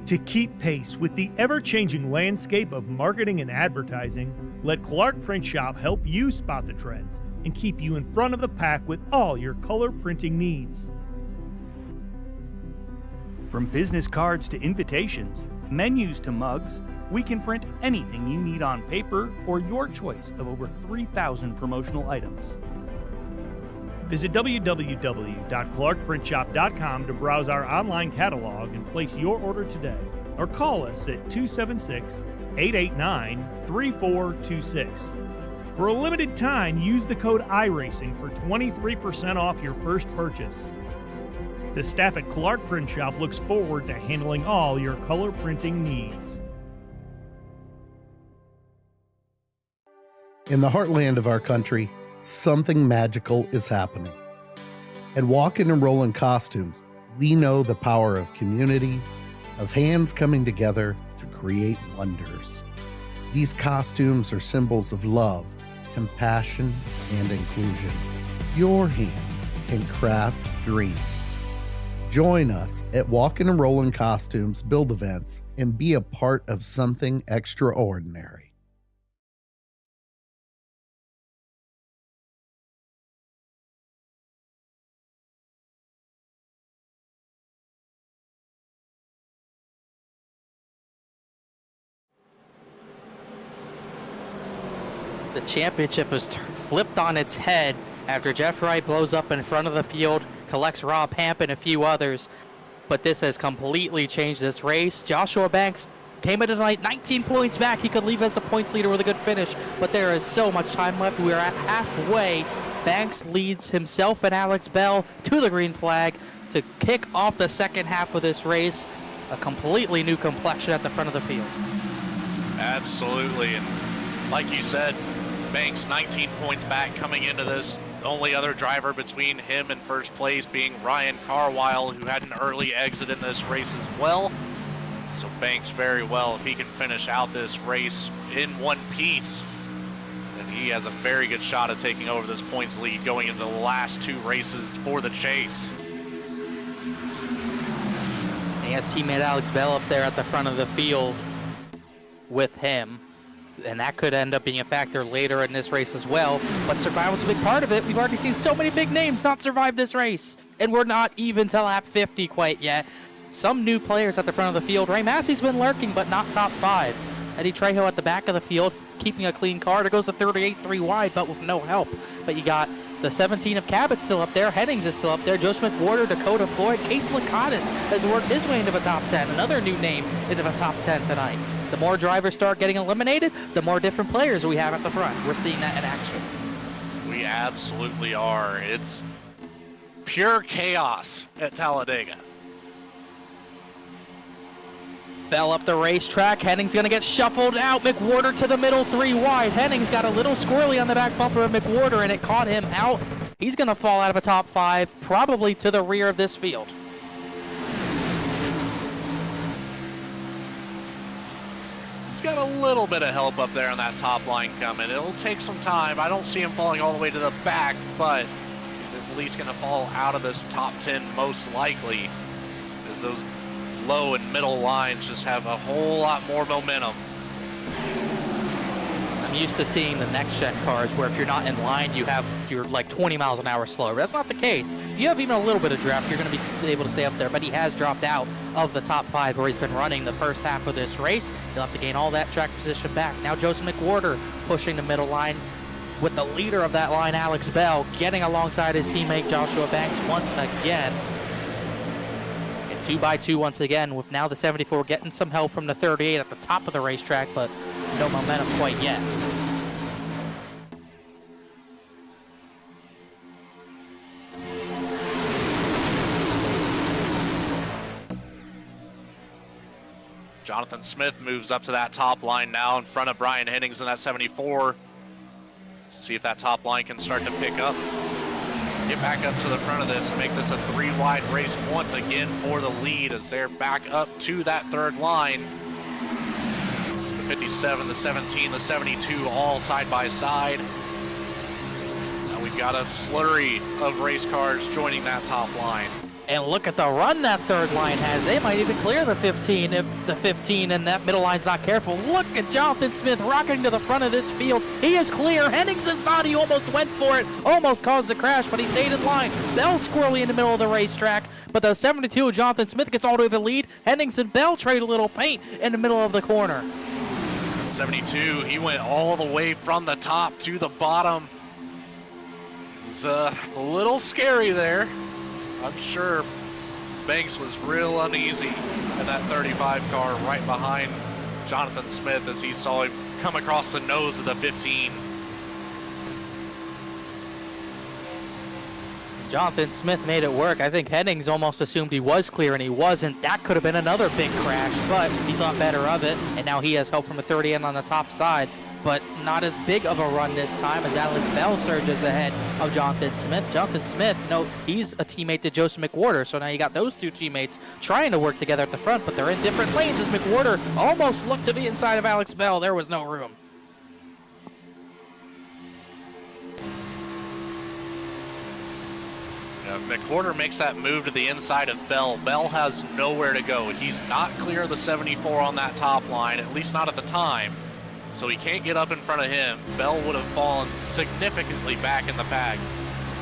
[SPEAKER 4] To keep pace with the ever-changing landscape of marketing and advertising, let Clark Print Shop help you spot the trends and keep you in front of the pack with all your color printing needs. From business cards to invitations, menus to mugs, we can print anything you need on paper or your choice of over 3,000 promotional items. Visit www.clarkprintshop.com to browse our online catalog and place your order today, or call us at 276-889-3426. For a limited time, use the code iRacing for 23% off your first purchase. The staff at Clark Print Shop looks forward to handling all your color printing needs.
[SPEAKER 5] In the heartland of our country, something magical is happening. At Walkin' and Rollin' Costumes, we know the power of community, of hands coming together to create wonders. These costumes are symbols of love, compassion, and inclusion. Your hands can craft dreams. Join us at Walkin' and Rollin' Costumes build events and be a part of something extraordinary.
[SPEAKER 2] The championship was flipped on its head after Jeff Wright blows up in front of the field, collects Rob Hamp and a few others. But this has completely changed this race. Joshua Banks came into tonight 19 points back. He could leave as the points leader with a good finish, but there is so much time left. We are at halfway. Banks leads himself and Alex Bell to the green flag to kick off the second half of this race. A completely new complexion at the front of the field.
[SPEAKER 8] Absolutely, and like you said, Banks 19 points back coming into this. The only other driver between him and first place being Ryan Carwile, who had an early exit in this race as well. So Banks very well, if he can finish out this race in one piece, then he has a very good shot at taking over this points lead going into the last two races for the chase.
[SPEAKER 2] He has teammate Alex Bell up there at the front of the field with him, and that could end up being a factor later in this race as well. But survival's a big part of it. We've already seen so many big names not survive this race, and we're not even to lap 50 quite yet. Some new players at the front of the field. Ray Massey's been lurking, but not top 5. Eddie Trejo at the back of the field, keeping a clean car. There goes the 38, 3 wide, but with no help. But you got the 17 of Cabot still up there. Hennings is still up there. Joseph McWhorter, Dakota Floyd. Case Lakatis has worked his way into the top 10. Another new name into the top 10 tonight. The more drivers start getting eliminated, the more different players we have at the front. We're seeing that in action.
[SPEAKER 8] We absolutely are. It's pure chaos at Talladega.
[SPEAKER 2] Bell up the racetrack. Henning's going to get shuffled out. McWhorter to the middle, 3 wide. Henning's got a little squirrely on the back bumper of McWhorter, and it caught him out. He's going to fall out of a top 5, probably to the rear of this field.
[SPEAKER 8] He's got a little bit of help up there on that top line coming. It'll take some time. I don't see him falling all the way to the back, but he's at least going to fall out of this top 10 most likely, as those low and middle lines just have a whole lot more momentum.
[SPEAKER 2] I'm used to seeing the next-gen cars where if you're not in line, you're like 20 miles an hour slower. That's not the case. If you have even a little bit of draft, you're going to be able to stay up there, but he has dropped out of the top 5 where he's been running the first half of this race. He'll have to gain all that track position back. Now Joseph McWhorter pushing the middle line with the leader of that line, Alex Bell, getting alongside his teammate Joshua Banks once again. 2x2 once again, with now the 74 getting some help from the 38 at the top of the racetrack, but no momentum quite yet.
[SPEAKER 8] Jonathan Smith moves up to that top line now in front of Brian Hennings in that 74. See if that top line can start to pick up. Get back up to the front of this, make this a 3 wide race once again for the lead as they're back up to that third line. The 57, the 17, the 72 all side by side. Now we've got a slurry of race cars joining that top line.
[SPEAKER 2] And look at the run that third line has. They might even clear the 15 if the 15 and that middle line's not careful. Look at Jonathan Smith rocketing to the front of this field. He is clear. Hennings is not. He almost went for it. Almost caused a crash, but he stayed in line. Bell squirrely in the middle of the racetrack. But the 72, Jonathan Smith gets all the way to the lead. Hennings and Bell trade a little paint in the middle of the corner.
[SPEAKER 8] 72, he went all the way from the top to the bottom. It's a little scary there. I'm sure Banks was real uneasy in that 35 car right behind Jonathan Smith as he saw him come across the nose of the 15.
[SPEAKER 2] Jonathan Smith made it work. I think Hennings almost assumed he was clear and he wasn't. That could have been another big crash, but he thought better of it. And now he has help from a 30 in on the top side, but not as big of a run this time as Alex Bell surges ahead of Jonathan Smith. Jonathan Smith, no, he's a teammate to Joseph McWhorter, so now you got those two teammates trying to work together at the front, but they're in different lanes as McWhorter almost looked to be inside of Alex Bell. There was no room.
[SPEAKER 8] McWhorter makes that move to the inside of Bell. Bell has nowhere to go. He's not clear of the 74 on that top line, at least not at the time. So he can't get up in front of him. Bell would have fallen significantly back in the pack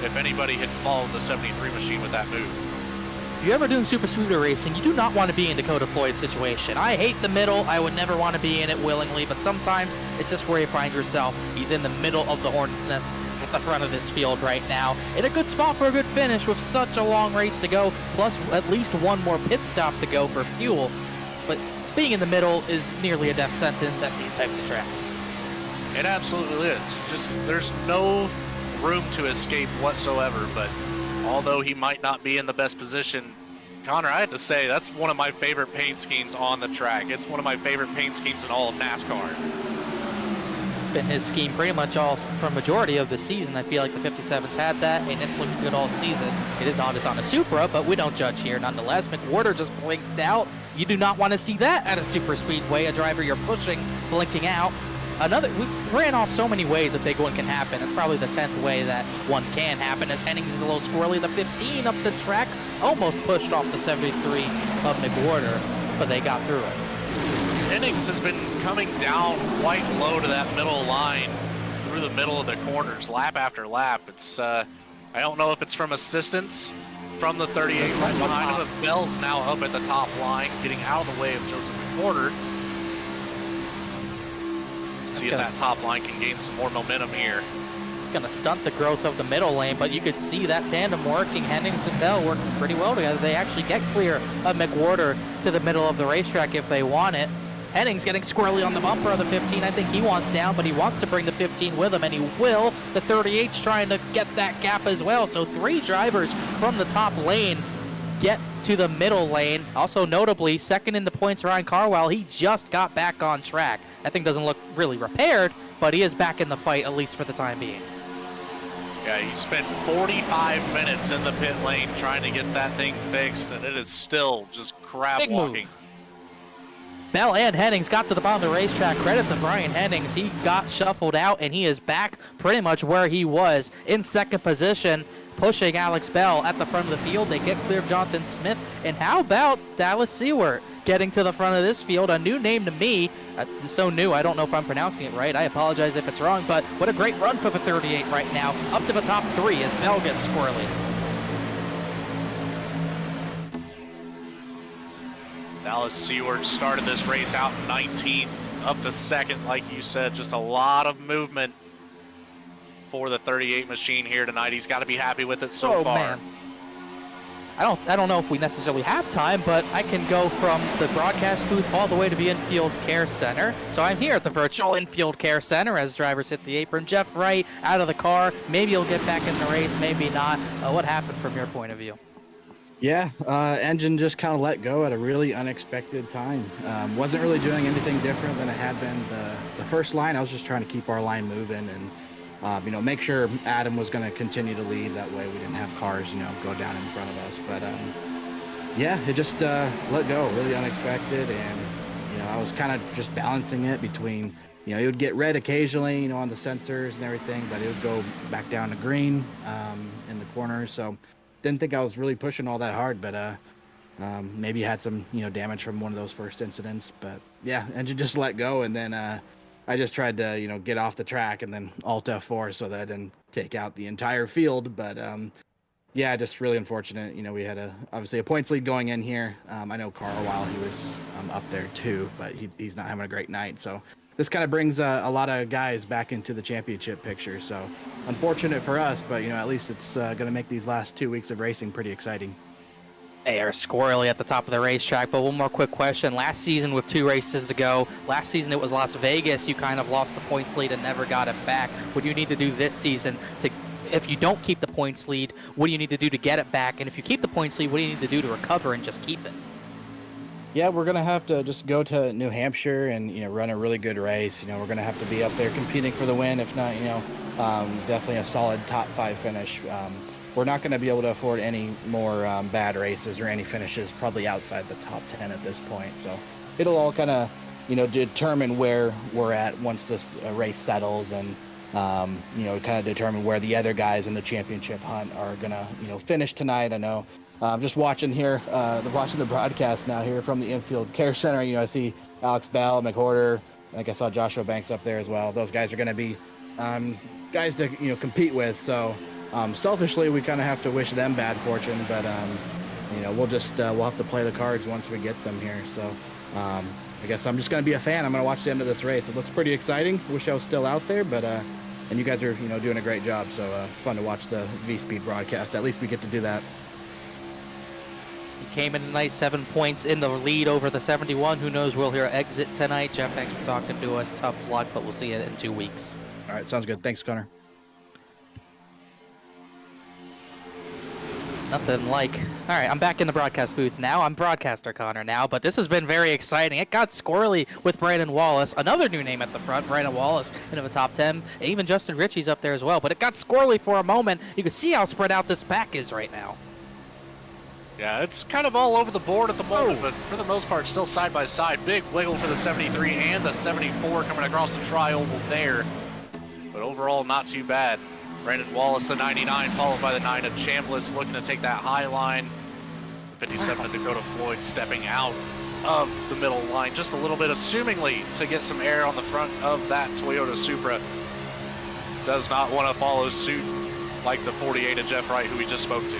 [SPEAKER 8] if anybody had followed the 73 machine with that move.
[SPEAKER 2] If you're ever doing super speedway racing, you do not want to be in Dakota Floyd's situation. I hate the middle. I would never want to be in it willingly, but sometimes it's just where you find yourself. He's in the middle of the hornet's nest. at the front of this field right now. In a good spot for a good finish with such a long race to go, plus at least one more pit stop to go for fuel. But being in the middle is nearly a death sentence at these types of tracks.
[SPEAKER 8] It absolutely is. Just there's no room to escape whatsoever, but although he might not be in the best position, Connor, I had to say, that's one of my favorite paint schemes on the track. It's one of my favorite paint schemes in all of NASCAR.
[SPEAKER 2] Been his scheme pretty much all for majority of the season. I feel like the 57's had that, and it's looked good all season. It's on a Supra, but we don't judge here nonetheless. McWhorter just blinked out. You do not want to see that at a super speedway, a driver you're pushing blinking out. We ran off so many ways a big one can happen. It's probably the 10th way that one can happen, as Henning's a little squirrely. The 15 up the track almost pushed off the 73 of McWhorter, but they got through it.
[SPEAKER 8] Hennings has been coming down quite low to that middle line through the middle of the corners, lap after lap. It's I don't know if it's from assistance from the 38 right behind him, but Bell's now up at the top line, getting out of the way of Joseph McWhorter. See if that top line can gain some more momentum here.
[SPEAKER 2] Going to stunt the growth of the middle lane, but you could see that tandem working. Hennings and Bell working pretty well together. They actually get clear of McWhorter to the middle of the racetrack if they want it. Hennings getting squirrely on the bumper of the 15. I think he wants down, but he wants to bring the 15 with him, and he will. The 38's trying to get that gap as well. So 3 drivers from the top lane get to the middle lane. Also notably, second in the points, Ryan Carwell. He just got back on track. That thing doesn't look really repaired, but he is back in the fight, at least for the time being.
[SPEAKER 8] Yeah, he spent 45 minutes in the pit lane trying to get that thing fixed, and it is still just crab
[SPEAKER 2] Big
[SPEAKER 8] walking.
[SPEAKER 2] move. Bell and Hennings got to the bottom of the racetrack. Credit to Brian Hennings. He got shuffled out, and he is back pretty much where he was in second position, pushing Alex Bell at the front of the field. They get clear of Jonathan Smith. And how about Dallas Seward getting to the front of this field? A new name to me. So new, I don't know if I'm pronouncing it right. I apologize if it's wrong, but what a great run for the 38 right now. Up to the top 3 as Bell gets squirrely.
[SPEAKER 8] Dallas Seward started this race out 19th, up to second, like you said. Just a lot of movement for the 38 machine here tonight. He's got to be happy with it so far.
[SPEAKER 2] Man. I don't know if we necessarily have time, but I can go from the broadcast booth all the way to the infield care center. So I'm here at the virtual infield care center as drivers hit the apron. Jeff Wright out of the car. Maybe he'll get back in the race, maybe not. What happened from your point of view?
[SPEAKER 10] Yeah, engine just kind of let go at a really unexpected time. Wasn't really doing anything different than it had been the first line. I was just trying to keep our line moving and make sure Adam was going to continue to lead. That way we didn't have cars, go down in front of us. But yeah, it just let go, really unexpected. And, I was kind of just balancing it between, it would get red occasionally, on the sensors and everything, but it would go back down to green in the corners. So didn't think I was really pushing all that hard, but maybe had some, damage from one of those first incidents. But yeah, engine just let go. And then I just tried to, get off the track and then Alt F4 so that I didn't take out the entire field. But yeah, just really unfortunate. We had obviously a points lead going in here. I know Carl, while he was up there too, but he's not having a great night. So this kind of brings a lot of guys back into the championship picture. So unfortunate for us, but at least it's going to make these last 2 weeks of racing pretty exciting.
[SPEAKER 2] They are squirrely at the top of the racetrack, but one more quick question. Last season with 2 races to go, last season it was Las Vegas. You kind of lost the points lead and never got it back. What do you need to do this season if you don't keep the points lead, what do you need to do to get it back? And if you keep the points lead, what do you need to do to recover and just keep it?
[SPEAKER 10] Yeah, we're going to have to just go to New Hampshire and, run a really good race. We're going to have to be up there competing for the win. If not, definitely a solid top 5 finish. We're not going to be able to afford any more bad races or any finishes probably outside the top 10 at this point. So it'll all kind of, determine where we're at once this race settles and, kind of determine where the other guys in the championship hunt are going to, finish tonight. I know just watching here, watching the broadcast now here from the infield care center, I see Alex Bell, McWhorter. I think I saw Joshua Banks up there as well. Those guys are going to be guys to, compete with. So selfishly, we kind of have to wish them bad fortune, but, we'll just, we'll have to play the cards once we get them here. So I guess I'm just going to be a fan. I'm going to watch the end of this race. It looks pretty exciting. Wish I was still out there, but and you guys are, doing a great job. So it's fun to watch the VSPEED broadcast. At least we get to do that.
[SPEAKER 2] He came in tonight, 7 points in the lead over the 71. Who knows, we'll hear exit tonight. Jeff, thanks for talking to us. Tough luck, but we'll see you in 2 weeks.
[SPEAKER 10] All right, sounds good. Thanks, Connor.
[SPEAKER 2] Nothing like. All right, I'm back in the broadcast booth now. I'm broadcaster Connor now, but this has been very exciting. It got squirrely with Brandon Wallace, another new name at the front. Brandon Wallace into the top 10. Even Justin Ritchie's up there as well, but it got squirrely for a moment. You can see how spread out this pack is right now.
[SPEAKER 8] Yeah, it's kind of all over the board at the moment, but for the most part, still side by side. Big wiggle for the 73 and the 74 coming across the tri-oval there. But overall, not too bad. Brandon Wallace, the 99, followed by the 9 of Chambliss, looking to take that high line. The 57 of Dakota Floyd stepping out of the middle line just a little bit, assumingly to get some air on the front of that Toyota Supra. Does not want to follow suit like the 48 of Jeff Wright, who we just spoke to.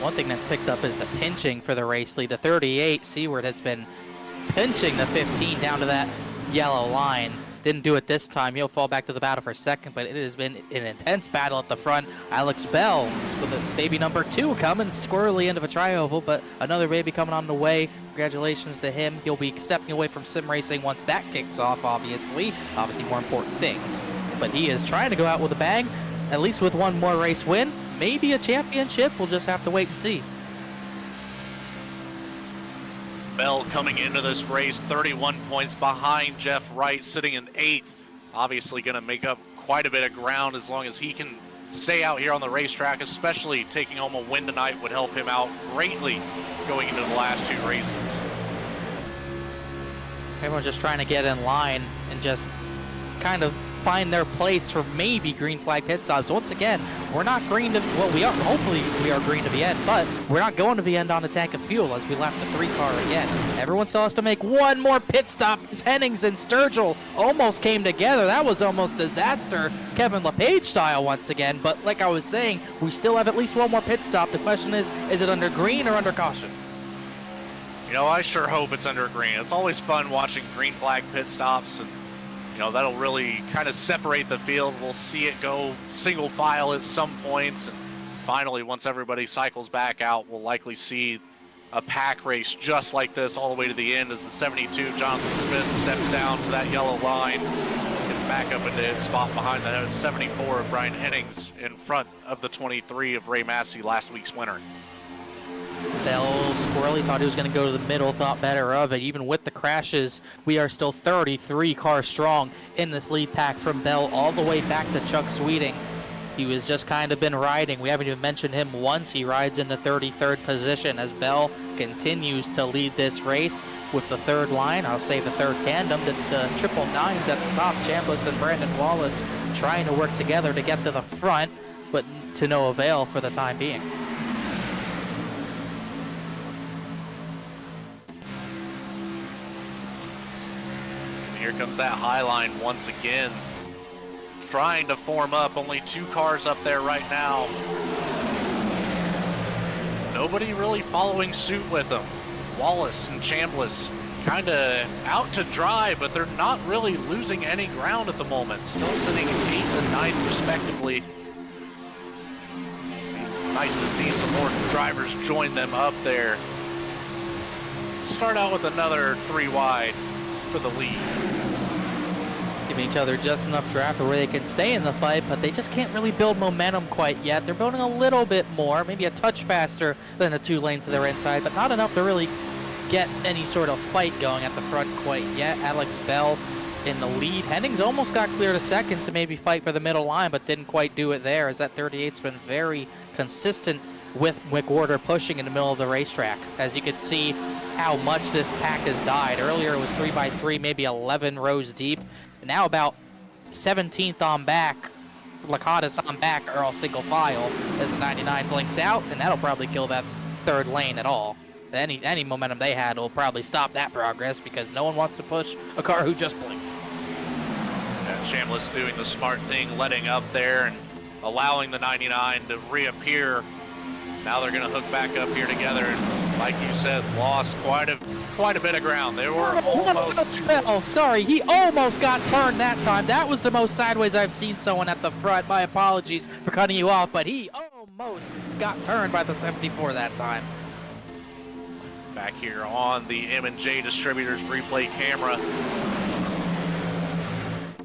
[SPEAKER 2] One thing that's picked up is the pinching for the race lead. The 38, Seward, has been pinching the 15 down to that yellow line. Didn't do it this time. He'll fall back to the battle for second, but it has been an intense battle at the front. Alex Bell with a baby number 2 coming squirrely into a tri-oval, but another baby coming on the way. Congratulations to him. He'll be stepping away from sim racing once that kicks off, obviously. Obviously more important things. But he is trying to go out with a bang, at least with one more race win. Maybe a championship. We'll just have to wait and see.
[SPEAKER 8] Bell coming into this race 31 points behind Jeff Wright, sitting in 8th. Obviously going to make up quite a bit of ground as long as he can stay out here on the racetrack, especially taking home a win tonight would help him out greatly going into the last 2 races.
[SPEAKER 2] Everyone's just trying to get in line and just kind of find their place for maybe green flag pit stops. Once again, we're not green to, well, we are, hopefully we are green to the end, but we're not going to the end on a tank of fuel as we left the 3 car again. Everyone still has to make one more pit stop. Hennings and Sturgill almost came together. That was almost disaster, Kevin LePage style once again, but like I was saying, we still have at least one more pit stop. The question is it under green or under caution?
[SPEAKER 8] You know, I sure hope it's under green. It's always fun watching green flag pit stops, and you know, that'll really kind of separate the field. We'll see it go single file at some points. And finally, once everybody cycles back out, we'll likely see a pack race just like this all the way to the end as the 72, Jonathan Smith, steps down to that yellow line, gets back up into his spot behind the 74 of Brian Hennings in front of the 23 of Ray Massey, last week's winner.
[SPEAKER 2] Bell squirrely thought he was going to go to the middle, thought better of it. Even with the crashes, we are still 33 cars strong in this lead pack from Bell all the way back to Chuck Sweeting. He was just kind of been riding. We haven't even mentioned him once. He rides in the 33rd position as Bell continues to lead this race with the 3rd line. I'll say the 3rd tandem, the triple nines at the top. Chambliss and Brandon Wallace trying to work together to get to the front, but to no avail for the time being.
[SPEAKER 8] Here comes that high line once again, trying to form up. Only 2 cars up there right now. Nobody really following suit with them. Wallace and Chambliss kind of out to dry, but they're not really losing any ground at the moment. Still sitting 8th and 9th respectively. Nice to see some more drivers join them up there. Start out with another 3 wide for the lead.
[SPEAKER 2] Giving each other just enough draft where they can stay in the fight, but they just can't really build momentum quite yet. They're building a little bit more, maybe a touch faster than the 2 lanes to their inside, but not enough to really get any sort of fight going at the front quite yet. Alex Bell in the lead. Hennings almost got clear to second to maybe fight for the middle line, but didn't quite do it there, as that 38's been very consistent with McWhorter pushing in the middle of the racetrack. As you can see how much this pack has died. Earlier it was 3x3, maybe 11 rows deep. Now about 17th on back, Lakatos on back are all single file as the 99 blinks out, and that'll probably kill that 3rd lane at all. Any momentum they had will probably stop that progress because no one wants to push a car who just blinked.
[SPEAKER 8] And Chambliss doing the smart thing, letting up there and allowing the 99 to reappear. Now they're going to hook back up here together and like you said, lost quite a bit of ground. They were almost.
[SPEAKER 2] Oh, sorry, he almost got turned that time. That was the most sideways I've seen someone at the front. My apologies for cutting you off, but he almost got turned by the 74 that time.
[SPEAKER 8] Back here on the M&J Distributors replay camera.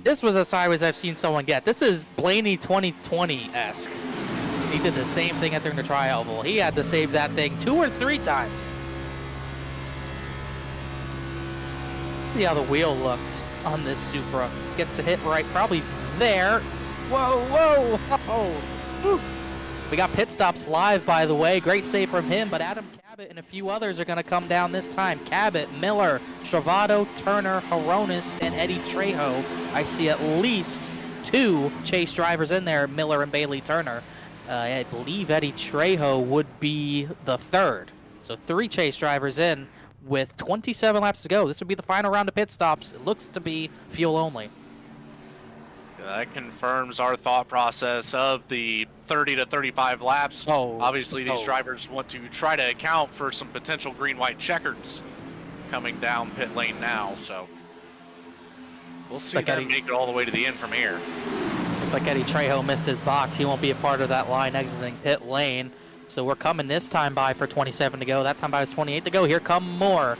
[SPEAKER 2] This was as sideways I've seen someone get. This is Blaney 2020-esque. He did the same thing during the tri-oval. He had to save that thing 2 or 3 times. See how the wheel looked on this Supra. Gets a hit right, probably there. Whoa, whoa, whoa. Woo. We got pit stops live, by the way. Great save from him, but Adam Cabot and a few others are going to come down this time. Cabot, Miller, Travado, Turner, Horonis, and Eddie Trejo. I see at least 2 chase drivers in there, Miller and Bailey Turner. I believe Eddie Trejo would be the 3rd. So 3 chase drivers in with 27 laps to go. This would be the final round of pit stops. It looks to be fuel only.
[SPEAKER 8] That confirms our thought process of the 30 to 35 laps. Obviously, these drivers want to try to account for some potential green-white checkers coming down pit lane now. So we'll see them make it all the way to the end from here.
[SPEAKER 2] Like Eddie Trejo missed his box. He won't be a part of that line exiting pit lane. So we're coming this time by for 27 to go. That time by was 28 to go. Here come more.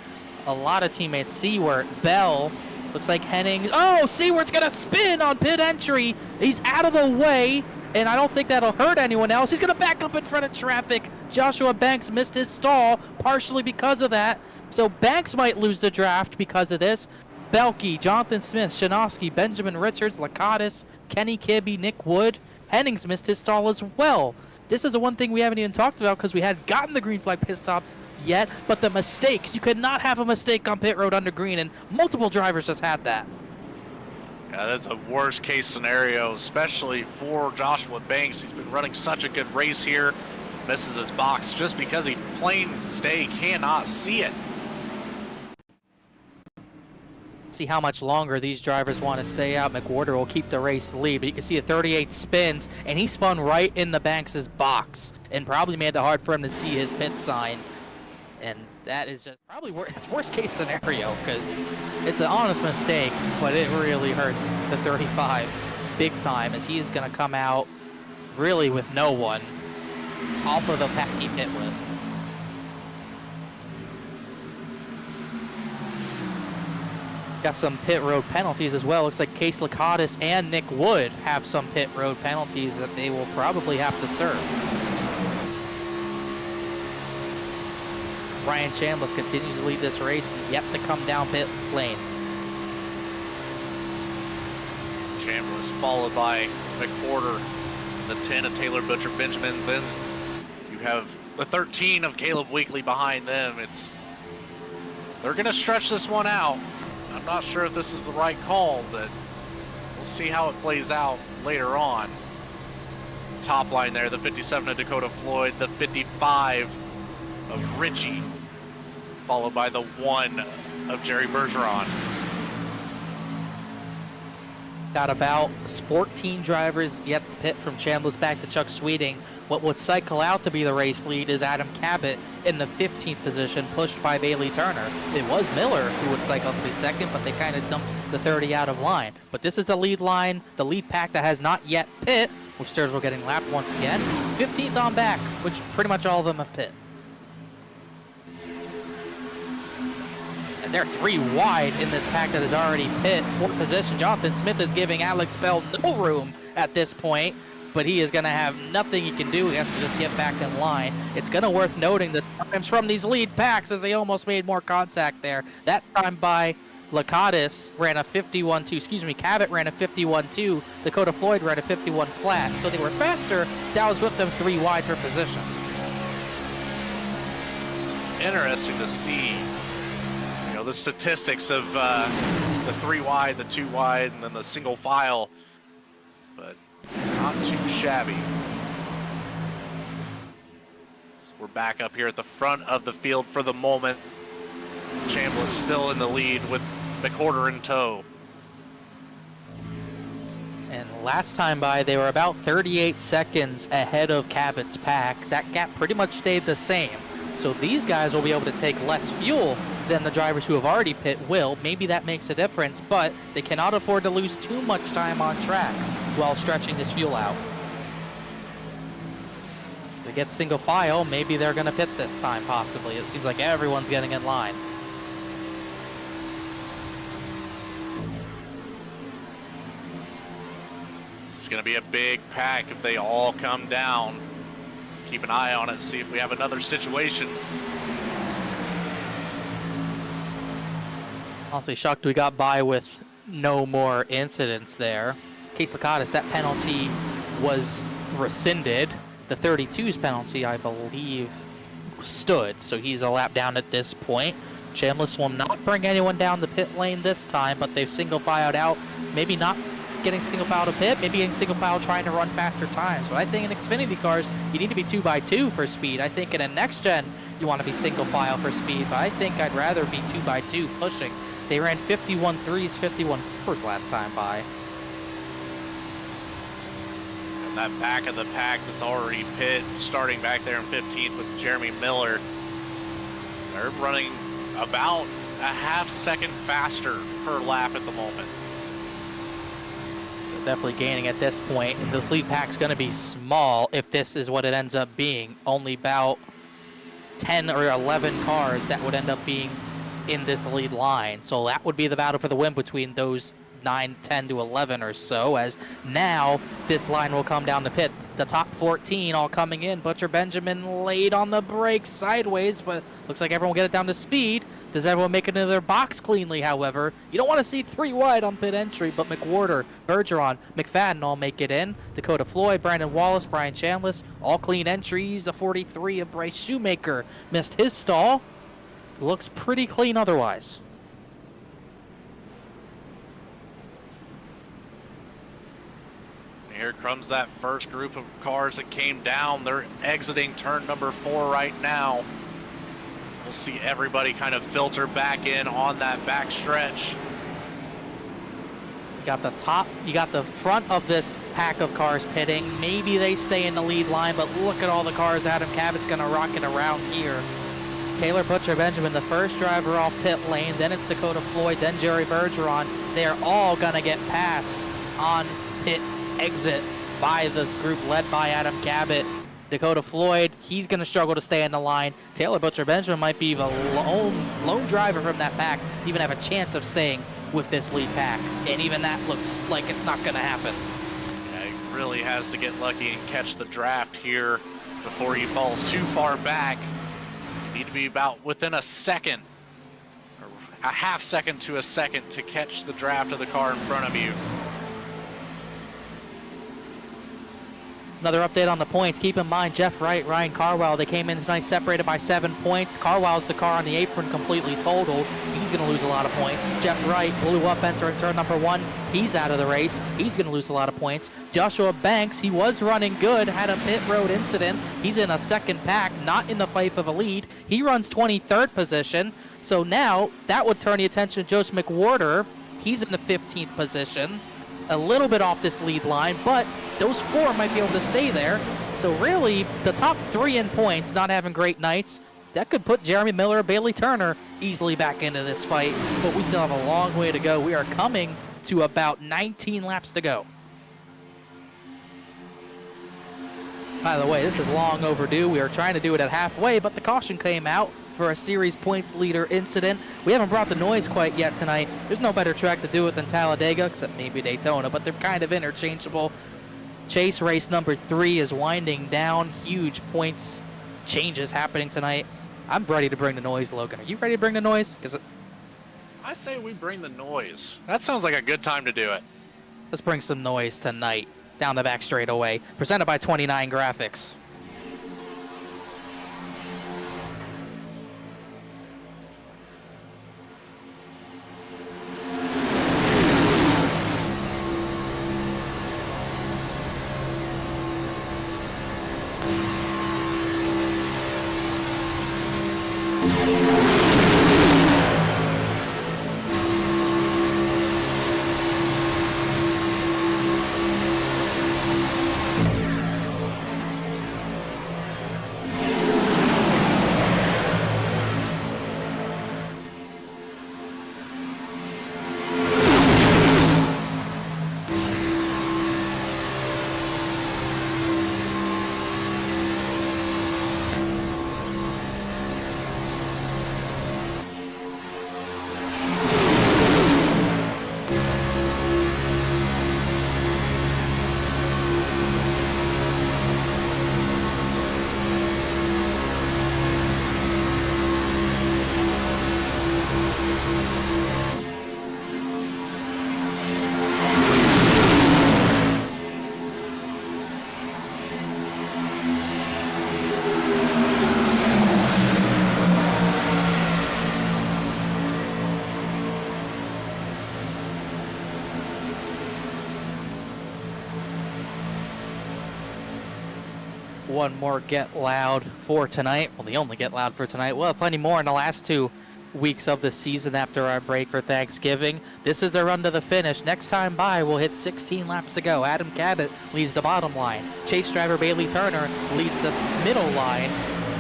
[SPEAKER 2] A lot of teammates. Seward, Bell. Looks like Henning. Oh, Seward's going to spin on pit entry. He's out of the way, and I don't think that'll hurt anyone else. He's going to back up in front of traffic. Joshua Banks missed his stall partially because of that. So Banks might lose the draft because of this. Belke, Jonathan Smith, Shinovsky, Benjamin Richards, Lakatis, Kenny Kibbe, Nick Wood. Hennings missed his stall as well. This is the one thing we haven't even talked about because we hadn't gotten the green flag pit stops yet, but the mistakes. You could not have a mistake on pit road under green, and multiple drivers just had that.
[SPEAKER 8] Yeah, that's a worst case scenario, especially for Joshua Banks. He's been running such a good race here. Misses his box just because he plain as day cannot see it.
[SPEAKER 2] See how much longer these drivers want to stay out. McWhorter will keep the race lead, but you can see the 38 spins, and he spun right in the Banks' box and probably made it hard for him to see his pit sign. And that is just probably it's worst case scenario because it's an honest mistake, but it really hurts the 35 big time as he is going to come out really with no one off of the pack he pit with. Got some pit road penalties as well. Looks like Case Lakatis and Nick Wood have some pit road penalties that they will probably have to serve. Ryan Chambliss continues to lead this race and yet to come down pit lane.
[SPEAKER 8] Chambliss followed by McWhorter, the 10 of Taylor Butcher Benjamin. Then you have the 13 of Caleb Weekly behind them. They're going to stretch this one out. I'm not sure if this is the right call, but we'll see how it plays out later on. Top line there, the 57 of Dakota Floyd, the 55 of Richie, followed by the 1 of Jerry Bergeron.
[SPEAKER 2] Got about 14 drivers yet to pit from Chambliss back to Chuck Sweeting. What would cycle out to be the race lead is Adam Cabot in the 15th position, pushed by Bailey Turner. It was Miller who would cycle to be second, but they kind of dumped the 30 out of line. But this is the lead line, the lead pack that has not yet pit, with Sturgill getting lapped once again. 15th on back, which pretty much all of them have pit. And they're 3 wide in this pack that is already pit. 4th position, Jonathan Smith is giving Alex Bell no room at this point, but he is going to have nothing he can do. He has to just get back in line. It's going to worth noting the times from these lead packs as they almost made more contact there. That time by Lakatis ran a 51.2, Cabot ran a 51.2, Dakota Floyd ran a 51 flat. So they were faster. That was with them 3 wide for position.
[SPEAKER 8] It's interesting to see, the statistics of the 3 wide, the 2 wide, and then the single file, but not too shabby. So we're back up here at the front of the field for the moment. Chambliss still in the lead with McWhorter in tow.
[SPEAKER 2] And last time by, they were about 38 seconds ahead of Cabot's pack. That gap pretty much stayed the same. So these guys will be able to take less fuel than the drivers who have already pit will. Maybe that makes a difference, but they cannot afford to lose too much time on track while stretching this fuel out. If they get single file, maybe they're going to pit this time, possibly. It seems like everyone's getting in line.
[SPEAKER 8] This is going to be a big pack if they all come down. Keep an eye on it, see if we have another situation.
[SPEAKER 2] Honestly shocked we got by with no more incidents there. Case Lacatus, that penalty was rescinded. The 32's penalty, I believe, stood, so he's a lap down at this point. Chambliss will not bring anyone down the pit lane this time, but they've single filed out. Maybe not getting single file to pit, maybe getting single file trying to run faster times. But I think in Xfinity cars, you need to be 2x2 for speed. I think in a next gen, you want to be single file for speed, but I think I'd rather be 2x2 pushing. They ran 51.3s, 51.4s last time by.
[SPEAKER 8] And that back of the pack that's already pit, starting back there in 15th with Jeremy Miller. They're running about a half second faster per lap at the moment.
[SPEAKER 2] So definitely gaining at this point, and this lead pack's going to be small if this is what it ends up being. Only about 10 or 11 cars that would end up being in this lead line. So that would be the battle for the win between those 9, 10 to 11 or so, as now this line will come down to pit. The top 14 all coming in. Butcher Benjamin late on the brakes sideways, but looks like everyone will get it down to speed. Does everyone make it into their box cleanly, however? You don't want to see 3 wide on pit entry, but McWhorter, Bergeron, McFadden all make it in. Dakota Floyd, Brandon Wallace, Brian Chambliss, all clean entries. The 43 of Bryce Shoemaker missed his stall. Looks pretty clean otherwise.
[SPEAKER 8] Here comes that first group of cars that came down. They're exiting turn number 4 right now. We'll see everybody kind of filter back in on that back stretch.
[SPEAKER 2] You got the top, you got the front of this pack of cars pitting. Maybe they stay in the lead line, but look at all the cars Adam Cabot's gonna rocket around here. Taylor Butcher Benjamin, the first driver off pit lane, then it's Dakota Floyd, then Jerry Bergeron. They are all gonna get passed on pit exit by this group led by Adam Cabot. Dakota Floyd, he's going to struggle to stay in the line. Taylor Butcher Benjamin might be the lone driver from that pack to even have a chance of staying with this lead pack. And even that looks like it's not going to happen.
[SPEAKER 8] Yeah, he really has to get lucky and catch the draft here before he falls too far back. You need to be about within a second, or a half second to a second to catch the draft of the car in front of you.
[SPEAKER 2] Another update on the points. Keep in mind, Jeff Wright, Ryan Carwell, they came in tonight separated by 7 points. Carwell's the car on the apron completely totaled. He's going to lose a lot of points. Jeff Wright blew up entering turn number 1. He's out of the race. He's going to lose a lot of points. Joshua Banks, he was running good, had a pit road incident. He's in a second pack, not in the fight of a lead. He runs 23rd position. So now that would turn the attention to Joseph McWhorter. He's in the 15th position. A little bit off this lead line, but those 4 might be able to stay there. So really, the top 3 in points not having great nights, that could put Jeremy Miller, Bailey Turner easily back into this fight, but we still have a long way to go. We are coming to about 19 laps to go. By the way, this is long overdue. We are trying to do it at halfway, but the caution came out for a series points leader incident. We haven't brought the noise quite yet tonight. There's no better track to do it than Talladega, except maybe Daytona, but they're kind of interchangeable. Chase race number 3 is winding down. Huge points changes happening tonight. I'm ready to bring the noise, Logan. Are you ready to bring the noise? Because
[SPEAKER 8] I say we bring the noise. That sounds like a good time to do it.
[SPEAKER 2] let's bring some noise tonight. Down the back straightaway. Presented by 29 Graphics. one more Get Loud for tonight. Well, the only Get Loud for tonight. We'll have plenty more in the last 2 weeks of the season after our break for Thanksgiving. This is the run to the finish. Next time by, we'll hit 16 laps to go. Adam Cabot leads the bottom line. Chase driver Bailey Turner leads the middle line,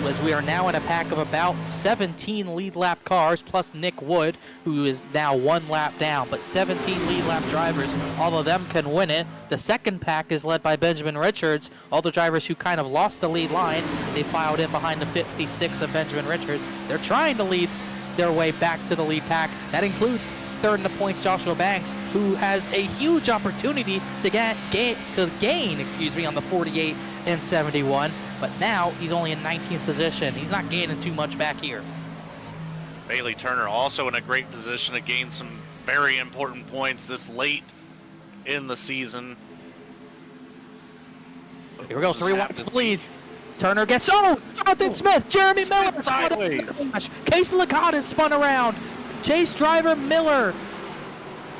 [SPEAKER 2] as we are now in a pack of about 17 lead lap cars, plus Nick Wood, who is now 1 lap down, but 17 lead lap drivers. All of them can win it. The second pack is led by Benjamin Richards. All the drivers who kind of lost the lead line, they filed in behind the 56 of Benjamin Richards. They're trying to lead their way back to the lead pack. That includes third in the points Joshua Banks, who has a huge opportunity to gain on the 48 and 71, but now he's only in 19th position. He's not gaining too much back here.
[SPEAKER 8] Bailey Turner also in a great position to gain some very important points this late in the season.
[SPEAKER 2] Here we go, 3 laps lead. Turner gets, Jonathan Smith, Jeremy Miller,
[SPEAKER 8] sideways.
[SPEAKER 2] Casey Licata spun around. Chase driver Miller,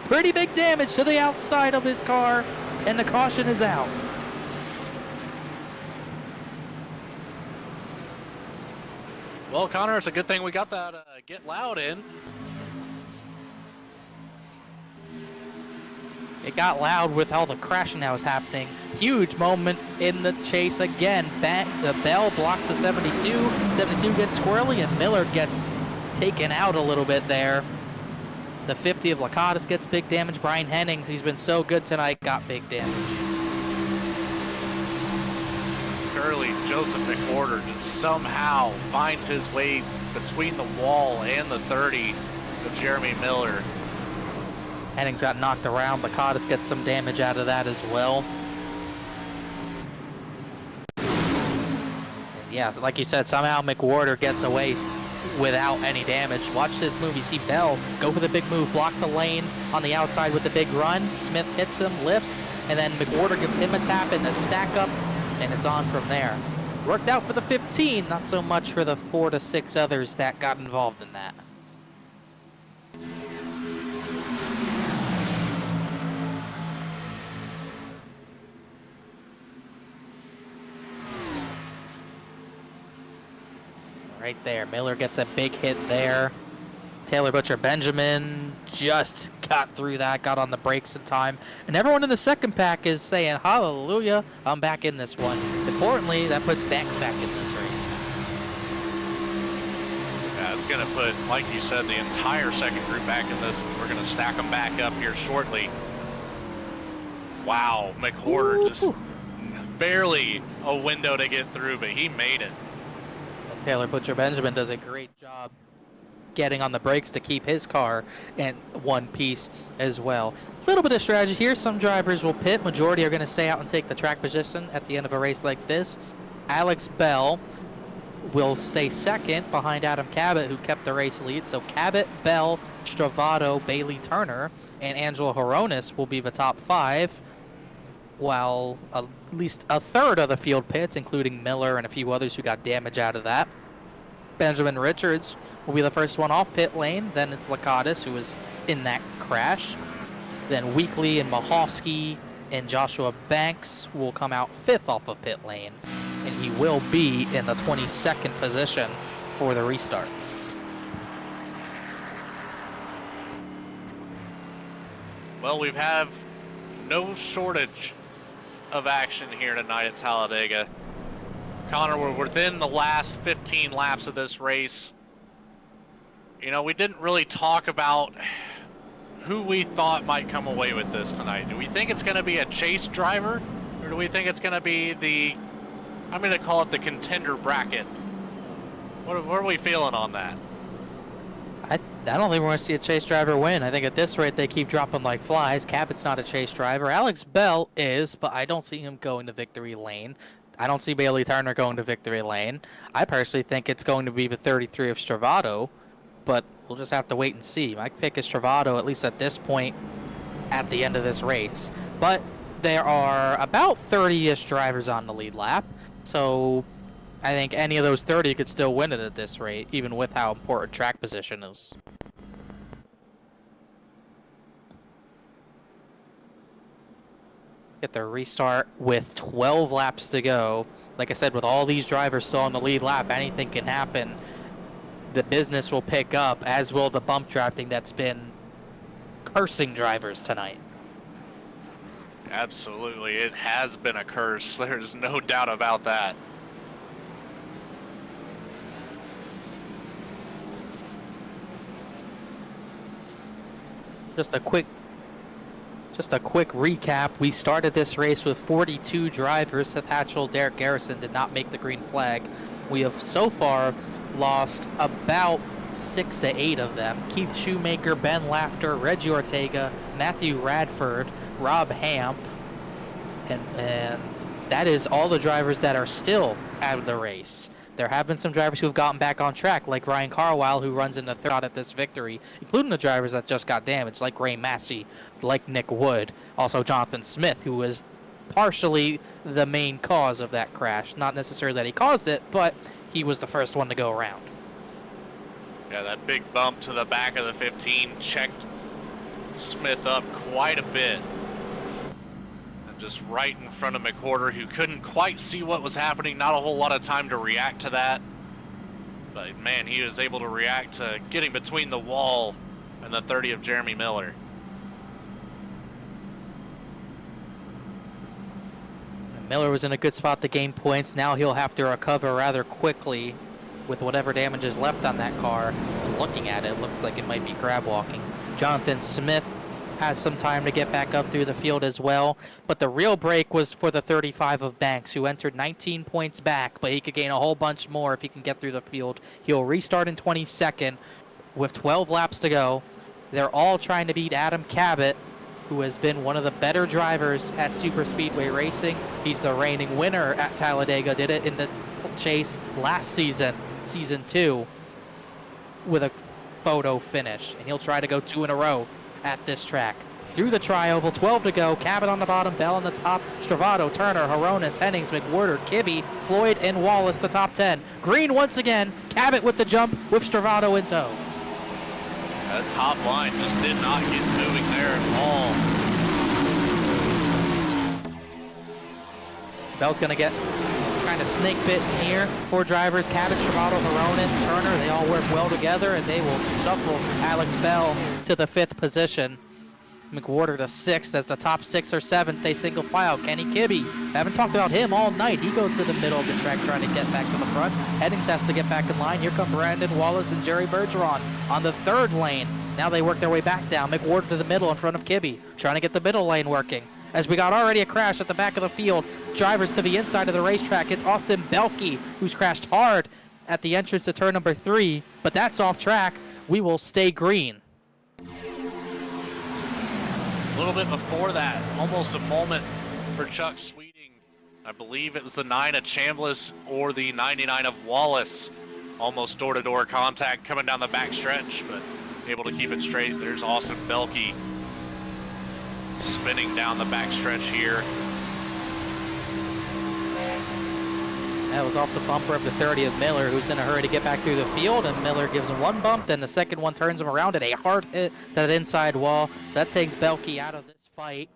[SPEAKER 2] pretty big damage to the outside of his car, and the caution is out.
[SPEAKER 8] Well, Connor, it's a good thing we got that Get Loud in.
[SPEAKER 2] It got loud with all the crashing that was happening. Huge moment in the chase again. The Bell blocks the 72. 72 gets squirrely, and Miller gets taken out a little bit there. The 50 of Lacatus gets big damage. Brian Hennings, he's been so good tonight, got big damage.
[SPEAKER 8] Early Joseph McWhorter just somehow finds his way between the wall and the 30 of Jeremy Miller.
[SPEAKER 2] Hennings got knocked around. Lacatus gets some damage out of that as well. And yeah, like you said, somehow McWhorter gets away without any damage. Watch this move. You see Bell go for the big move, block the lane on the outside with the big run. Smith hits him, lifts, and then McWhorter gives him a tap and a stack up, and it's on from there. Worked out for the 15, not so much for the 4 to 6 others that got involved in that. Right there, Miller gets a big hit there. Taylor Butcher Benjamin just got through that, got on the brakes in time. And everyone in the second pack is saying, hallelujah, I'm back in this one. Importantly, that puts Banks back in this race.
[SPEAKER 8] Yeah, it's going to put, like you said, the entire second group back in this. We're going to stack them back up here shortly. Wow, McWhorter just barely a window to get through, but he made it.
[SPEAKER 2] Taylor Butcher Benjamin does a great job getting on the brakes to keep his car in one piece as well. A little bit of strategy here. Some drivers will pit. Majority are going to stay out and take the track position at the end of a race like this. Alex Bell will stay second behind Adam Cabot, who kept the race lead. So Cabot, Bell, Stravato, Bailey Turner, and Angela Horonis will be the top 5, while at least a third of the field pits, including Miller and a few others who got damage out of that. Benjamin Richards will be the first one off pit lane. Then it's Lacatus, who was in that crash. Then Weekly and Mahowski and Joshua Banks will come out 5th off of pit lane. And he will be in the 22nd position for the restart.
[SPEAKER 8] Well, we have no shortage of action here tonight at Talladega. Connor, we're within the last 15 laps of this race. You know, we didn't really talk about who we thought might come away with this tonight. Do we think it's going to be a chase driver, or do we think it's going to be the, I'm going to call it the contender bracket? What are we feeling on that?
[SPEAKER 2] I don't think we're going to see a chase driver win. I think at this rate they keep dropping like flies. Cabot's not a chase driver. Alex Bell is, but I don't see him going to victory lane. I don't see Bailey Turner going to victory lane. I personally think it's going to be the 33 of Stravato, but we'll just have to wait and see. My pick is Stravato, at least at this point, at the end of this race. But there are about 30-ish drivers on the lead lap, so I think any of those 30 could still win it at this rate, even with how important track position is. Get the restart with 12 laps to go. like I said, with all these drivers still on the lead lap, anything can happen. The business will pick up, as will the bump drafting that's been cursing drivers tonight.
[SPEAKER 8] Absolutely, it has been a curse. There's no doubt about that.
[SPEAKER 2] Just a quick recap. We started this race with 42 drivers. Seth Hatchell, Derek Garrison did not make the green flag. We have so far lost about 6 to 8 of them. Keith Shoemaker, Ben Laughter, Reggie Ortega, Matthew Radford, Rob Hamp, and that is all the drivers that are still out of the race. There have been some drivers who have gotten back on track, like Ryan Carwile, who runs in the third spot at this victory, including the drivers that just got damaged, like Ray Massey, like Nick Wood, also Jonathan Smith, who was partially the main cause of that crash. Not necessarily that he caused it, but he was the first one to go around.
[SPEAKER 8] Yeah, that big bump to the back of the 15 checked Smith up quite a bit. And just right in front of McWhorter, who couldn't quite see what was happening. Not a whole lot of time to react to that. But man, he was able to react to getting between the wall and the 30 of Jeremy Miller.
[SPEAKER 2] Miller was in a good spot to gain points. Now he'll have to recover rather quickly with whatever damage is left on that car. Looking at it, looks like it might be crab walking. Jonathan Smith has some time to get back up through the field as well. But the real break was for the 35 of Banks, who entered 19 points back, but he could gain a whole bunch more if he can get through the field. He'll restart in 22nd with 12 laps to go. They're all trying to beat Adam Cabot, who has been one of the better drivers at Super Speedway Racing. He's the reigning winner at Talladega, did it in the chase last season, season 2, with a photo finish. And he'll try to go 2 in a row at this track. Through the tri-oval, 12 to go. Cabot on the bottom, Bell on the top, Stravato, Turner, Horonis, Hennings, McWhorter, Kibbe, Floyd, and Wallace, the top 10. Green once again, Cabot with the jump with Stravato in tow.
[SPEAKER 8] That top line just did not get moving there at all.
[SPEAKER 2] Bell's going to get kind of snake bit in here. 4 drivers, Cabot, Stravato, Horonis, Turner, they all work well together, and they will shuffle Alex Bell to the 5th position. McWhorter to 6th as the top 6 or 7 stay single file. Kenny Kibbe, haven't talked about him all night. He goes to the middle of the track trying to get back to the front. Hennings has to get back in line. Here come Brandon Wallace and Jerry Bergeron on the 3rd lane. Now they work their way back down. McWhorter to the middle in front of Kibbe, trying to get the middle lane working. As we got already a crash at the back of the field, drivers to the inside of the racetrack. It's Austin Belke, who's crashed hard at the entrance to turn number 3, but that's off track. We will stay green.
[SPEAKER 8] A little bit before that, almost a moment for Chuck Sweeting. I believe it was the 9 of Chambliss or the 99 of Wallace. Almost door-to-door contact coming down the back stretch, but able to keep it straight. There's Austin Belke spinning down the back stretch here.
[SPEAKER 2] That was off the bumper of the 30 of Miller, who's in a hurry to get back through the field, and Miller gives him one bump, then the second one turns him around at a hard hit to that inside wall. That takes Belke out of this fight,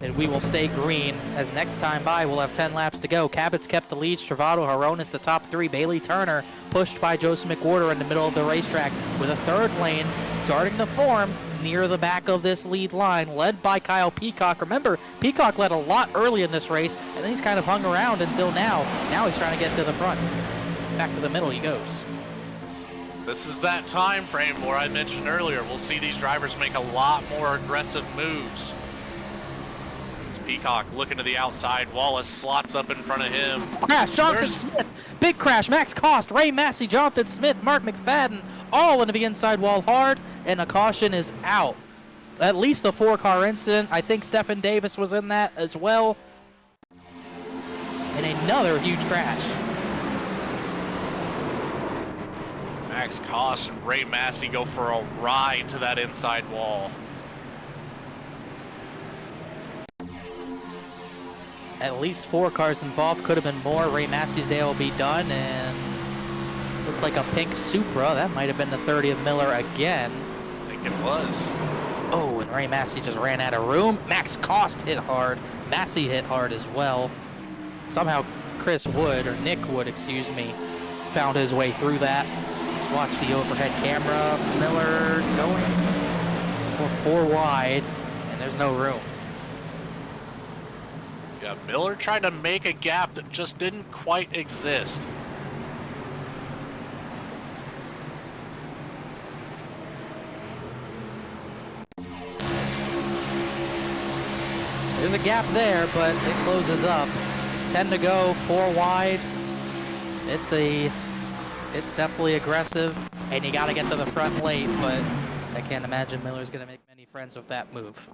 [SPEAKER 2] and we will stay green, as next time by we'll have 10 laps to go. Cabot's kept the lead, Stravato, Horonis the top 3, Bailey Turner pushed by Joseph McWhorter in the middle of the racetrack with a 3rd lane starting to form near the back of this lead line, led by Kyle Peacock. Remember, Peacock led a lot early in this race, and then he's kind of hung around until now. Now he's trying to get to the front. Back to the middle he goes.
[SPEAKER 8] This is that time frame where I mentioned earlier, we'll see these drivers make a lot more aggressive moves. It's Peacock looking to the outside. Wallace slots up in front of him.
[SPEAKER 2] Crash, Jonathan Smith, big crash, Max Cost, Ray Massey, Jonathan Smith, Mark McFadden, all into the inside wall hard, and a caution is out. At least a 4-car incident. I think Stephen Davis was in that as well. And another huge crash.
[SPEAKER 8] Max Cost and Ray Massey go for a ride to that inside wall.
[SPEAKER 2] At least 4 cars involved, could have been more. Ray Massey's day will be done, and looked like a pink Supra. That might have been the 30 of Miller again.
[SPEAKER 8] I think it was.
[SPEAKER 2] Oh, and Ray Massey just ran out of room. Max Cost hit hard. Massey hit hard as well. Somehow Chris Wood, or Nick Wood, excuse me, found his way through that. Let's watch the overhead camera. Miller going for 4 wide, and there's no room.
[SPEAKER 8] Yeah, Miller tried to make a gap that just didn't quite exist.
[SPEAKER 2] There's a gap there, but it closes up. 10 to go, 4 wide. It's definitely aggressive, and you got to get to the front late, but I can't imagine Miller's going to make many friends with that move.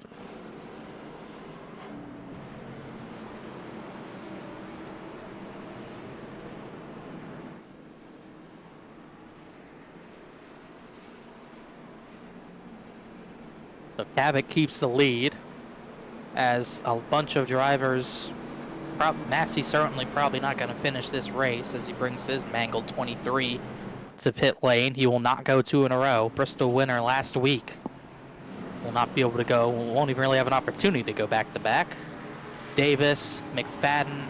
[SPEAKER 2] So Cabot keeps the lead as a bunch of drivers, Massey certainly probably not going to finish this race as he brings his mangled 23 to pit lane. He will not go 2 in a row. Bristol winner last week will not be able to go, won't even really have an opportunity to go back to back. Davis, McFadden,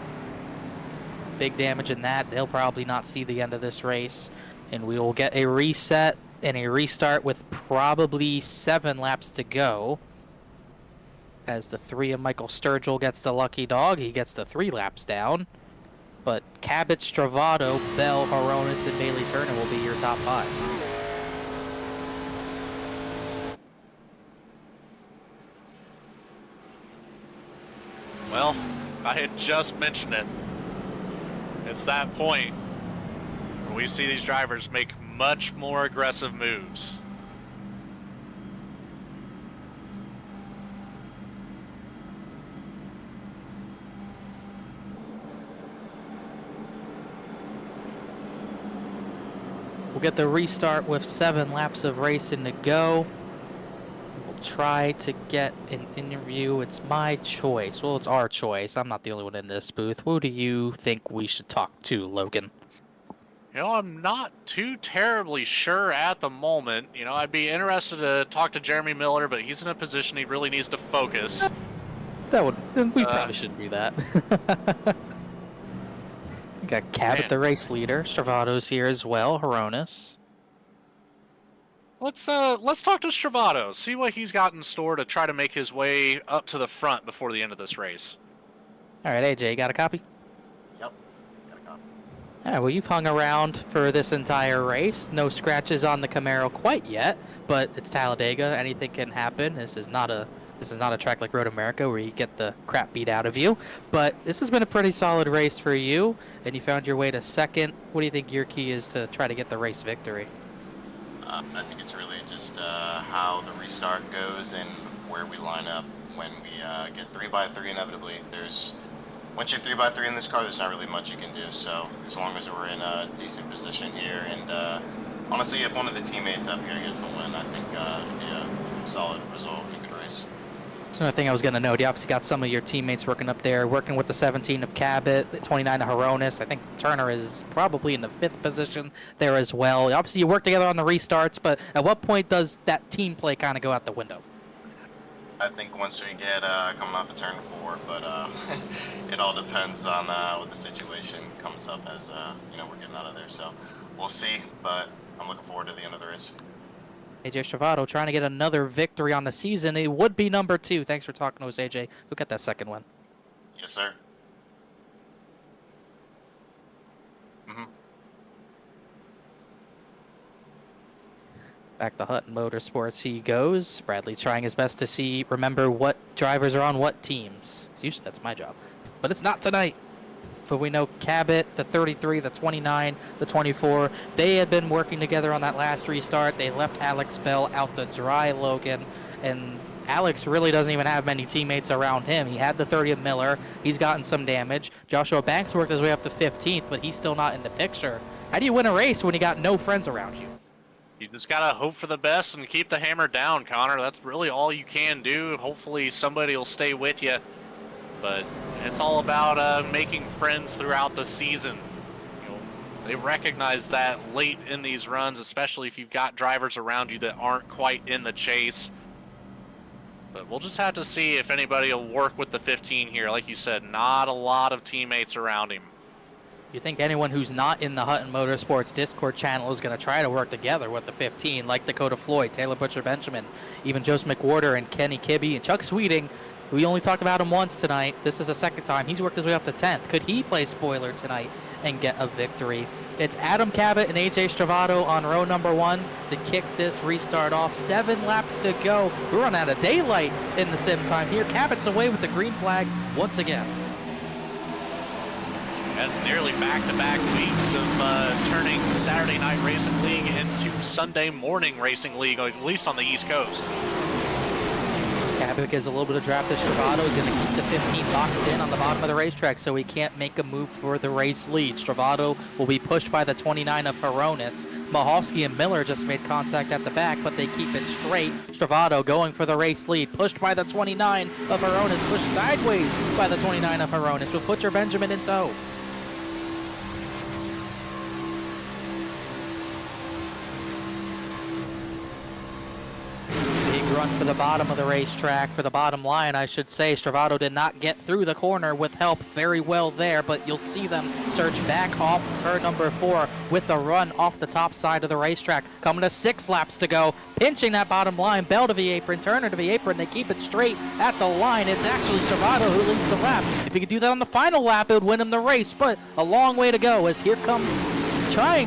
[SPEAKER 2] big damage in that. They'll probably not see the end of this race, and we will get a reset and a restart with probably 7 laps to go. As the 3 of Michael Sturgill gets the lucky dog, he gets the 3 laps down. But Cabot, Stravato, Bell, Horonis, and Bailey Turner will be your top 5.
[SPEAKER 8] Well, I had just mentioned it. It's that point where we see these drivers make much more aggressive moves.
[SPEAKER 2] We'll get the restart with 7 laps of racing to go. We'll try to get an interview. It's my choice. Well, it's our choice. I'm not the only one in this booth. Who do you think we should talk to, Logan?
[SPEAKER 8] You know, I'm not too terribly sure at the moment. You know, I'd be interested to talk to Jeremy Miller, but he's in a position he really needs to focus.
[SPEAKER 2] We probably shouldn't do that. We got Cabot, the race leader. Stravato's here as well. Horonis.
[SPEAKER 8] Let's talk to Stravato. See what he's got in store to try to make his way up to the front before the end of this race.
[SPEAKER 2] All right, AJ, you got a copy?
[SPEAKER 11] Yep, got a copy.
[SPEAKER 2] All right, well, you've hung around for this entire race. No scratches on the Camaro quite yet, but it's Talladega. Anything can happen. This is not a track like Road America where you get the crap beat out of you. But this has been a pretty solid race for you, and you found your way to second. What do you think your key is to try to get the race victory?
[SPEAKER 11] I think it's really just how the restart goes and where we line up when we get 3x3 inevitably. Once you're 3x3 in this car, there's not really much you can do. So as long as we're in a decent position here, and honestly, if one of the teammates up here gets a win, I think it'd be a solid result and a good race.
[SPEAKER 2] That's another thing I was going to note. You obviously got some of your teammates working up there, working with the 17 of Cabot, the 29 of Horonis. I think Turner is probably in the 5th position there as well. Obviously, you work together on the restarts, but at what point does that team play kind of go out the window?
[SPEAKER 11] I think once we get coming off of turn 4, but it all depends on what the situation comes up as we're getting out of there. So we'll see, but I'm looking forward to the end of the race.
[SPEAKER 2] AJ Stravato trying to get another victory on the season. It would be number 2. Thanks for talking to us, AJ. Go get that second one.
[SPEAKER 11] Yes, sir.
[SPEAKER 2] Back to Hutton Motorsports he goes. Bradley trying his best to remember what drivers are on what teams. Usually that's my job, but it's not tonight. But we know Cabot, the 33, the 29, the 24, they had been working together on that last restart. They left Alex Bell out to dry, Logan, and Alex really doesn't even have many teammates around him. He had the 30 of Miller. He's gotten some damage. Joshua Banks worked his way up to 15th, but he's still not in the picture. How do you win a race when you got no friends around you?
[SPEAKER 8] You just got to hope for the best and keep the hammer down, Connor. That's really all you can do. Hopefully somebody will stay with you. But it's all about making friends throughout the season. You know, they recognize that late in these runs, especially if you've got drivers around you that aren't quite in the chase. But we'll just have to see if anybody will work with the 15 here. Like you said, not a lot of teammates around him.
[SPEAKER 2] You think anyone who's not in the Hutton Motorsports Discord channel is going to try to work together with the 15, like Dakota Floyd, Taylor Butcher Benjamin, even Joseph McWhorter and Kenny Kibbe and Chuck Sweeting. We only talked about him once tonight. This is the second time. He's worked his way up to 10th. Could he play spoiler tonight and get a victory? It's Adam Cabot and AJ Stravato on row number 1 to kick this restart off. 7 laps to go. We're running out of daylight in the sim time here. Cabot's away with the green flag once again.
[SPEAKER 8] That's nearly back-to-back weeks of turning Saturday Night Racing League into Sunday Morning Racing League, at least on the East Coast.
[SPEAKER 2] Cabot gives a little bit of draft to Stravato. He's going to keep the 15 boxed in on the bottom of the racetrack so he can't make a move for the race lead. Stravato will be pushed by the 29 of Hronis. Mahovsky and Miller just made contact at the back, but they keep it straight. Stravato going for the race lead, pushed by the 29 of Hronis, pushed sideways by the 29 of Hronis with Butcher Benjamin in tow. Run for the bottom of the racetrack, for the bottom line, I should say. Stravato did not get through the corner with help very well there, but you'll see them search back off turn number 4 with the run off the top side of the racetrack. Coming to 6 laps to go, pinching that bottom line, Bell to the apron, Turner to the apron. They keep it straight at the line. It's actually Stravato who leads the lap. If he could do that on the final lap, it would win him the race, but a long way to go as here comes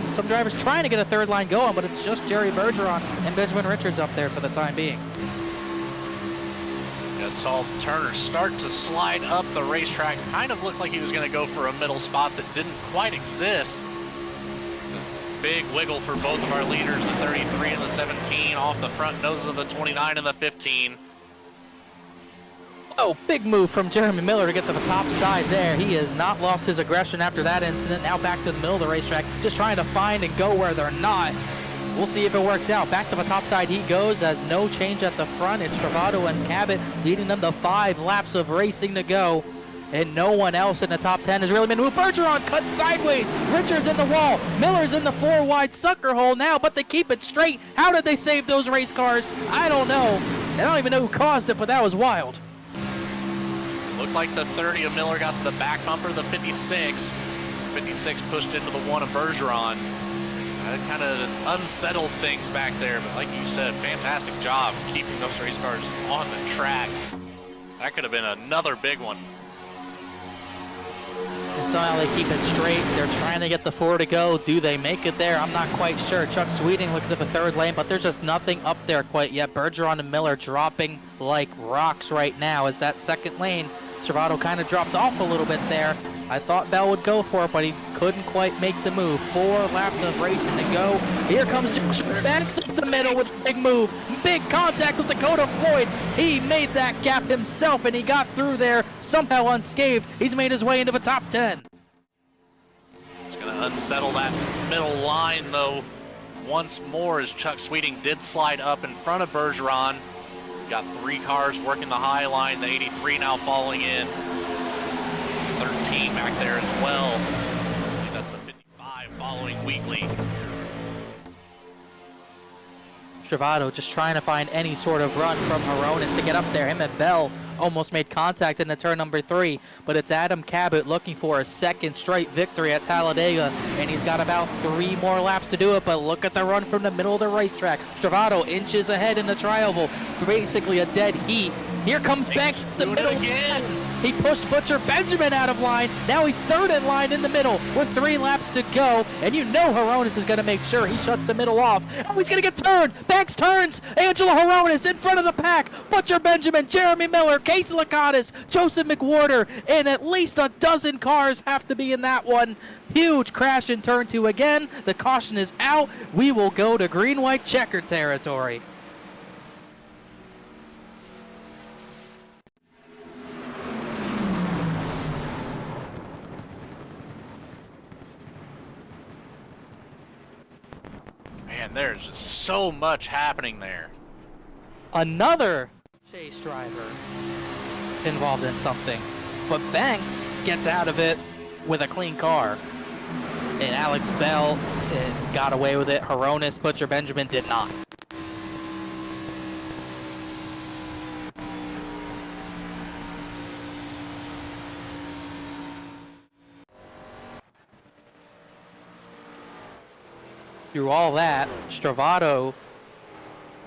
[SPEAKER 2] some drivers trying to get a third line going, but it's just Jerry Bergeron and Benjamin Richards up there for the time being.
[SPEAKER 8] Just saw Turner start to slide up the racetrack. Kind of looked like he was going to go for a middle spot that didn't quite exist. Big wiggle for both of our leaders, the 33 and the 17, off the front noses of the 29 and the 15.
[SPEAKER 2] Oh, big move from Jeremy Miller to get to the top side there. He has not lost his aggression after that incident. Now back to the middle of the racetrack, just trying to find and go where they're not. We'll see if it works out. Back to the top side he goes as no change at the front. It's Stravato and Cabot leading them to 5 laps of racing to go. And no one else in the top 10 has really been moved. Bergeron cut sideways. Richards in the wall. Miller's in the 4-wide sucker hole now, but they keep it straight. How did they save those race cars? I don't know. I don't even know who caused it, but that was wild.
[SPEAKER 8] Looked like the 30 of Miller got to the back bumper, the 56. 56 pushed into the 1 of Bergeron. That kind of unsettled things back there, but like you said, fantastic job keeping those race cars on the track. That could have been another big one.
[SPEAKER 2] And somehow they keep it straight. They're trying to get the 4 to go. Do they make it there? I'm not quite sure. Chuck Sweeting looking at the 3rd lane, but there's just nothing up there quite yet. Bergeron and Miller dropping like rocks right now as that 2nd lane. Stravato kind of dropped off a little bit there. I thought Bell would go for it, but he couldn't quite make the move. 4 laps of racing to go. Here comes Josh Benz up the middle with a big move. Big contact with Dakota Floyd. He made that gap himself, and he got through there somehow unscathed. He's made his way into the top 10.
[SPEAKER 8] It's going to unsettle that middle line, though, once more, as Chuck Sweeting did slide up in front of Bergeron. Got 3 cars working the high line, the 83 now falling in. 13 back there as well. I believe that's the 55 following Weekly.
[SPEAKER 2] Stravato just trying to find any sort of run from Hronis to get up there. Him and Bell almost made contact in the turn number 3, but it's Adam Cabot looking for a 2nd straight victory at Talladega, and he's got about 3 more laps to do it, but look at the run from the middle of the racetrack. Stravato inches ahead in the tri-oval, basically a dead heat. Here comes Banks the middle again. He pushed Butcher Benjamin out of line. Now he's 3rd in line in the middle with 3 laps to go. And you know Hronis is going to make sure he shuts the middle off. Oh, he's going to get turned. Banks turns. Angelo Hronis in front of the pack. Butcher Benjamin, Jeremy Miller, Casey Lakatos, Joseph McWhorter, and at least a dozen cars have to be in that one. Huge crash in turn 2 again. The caution is out. We will go to green-white checker territory.
[SPEAKER 8] Man, there's just so much happening there.
[SPEAKER 2] Another chase driver involved in something, but Banks gets out of it with a clean car. And Alex Bell got away with it. Hronis, Butcher Benjamin did not. Through all that, Stravato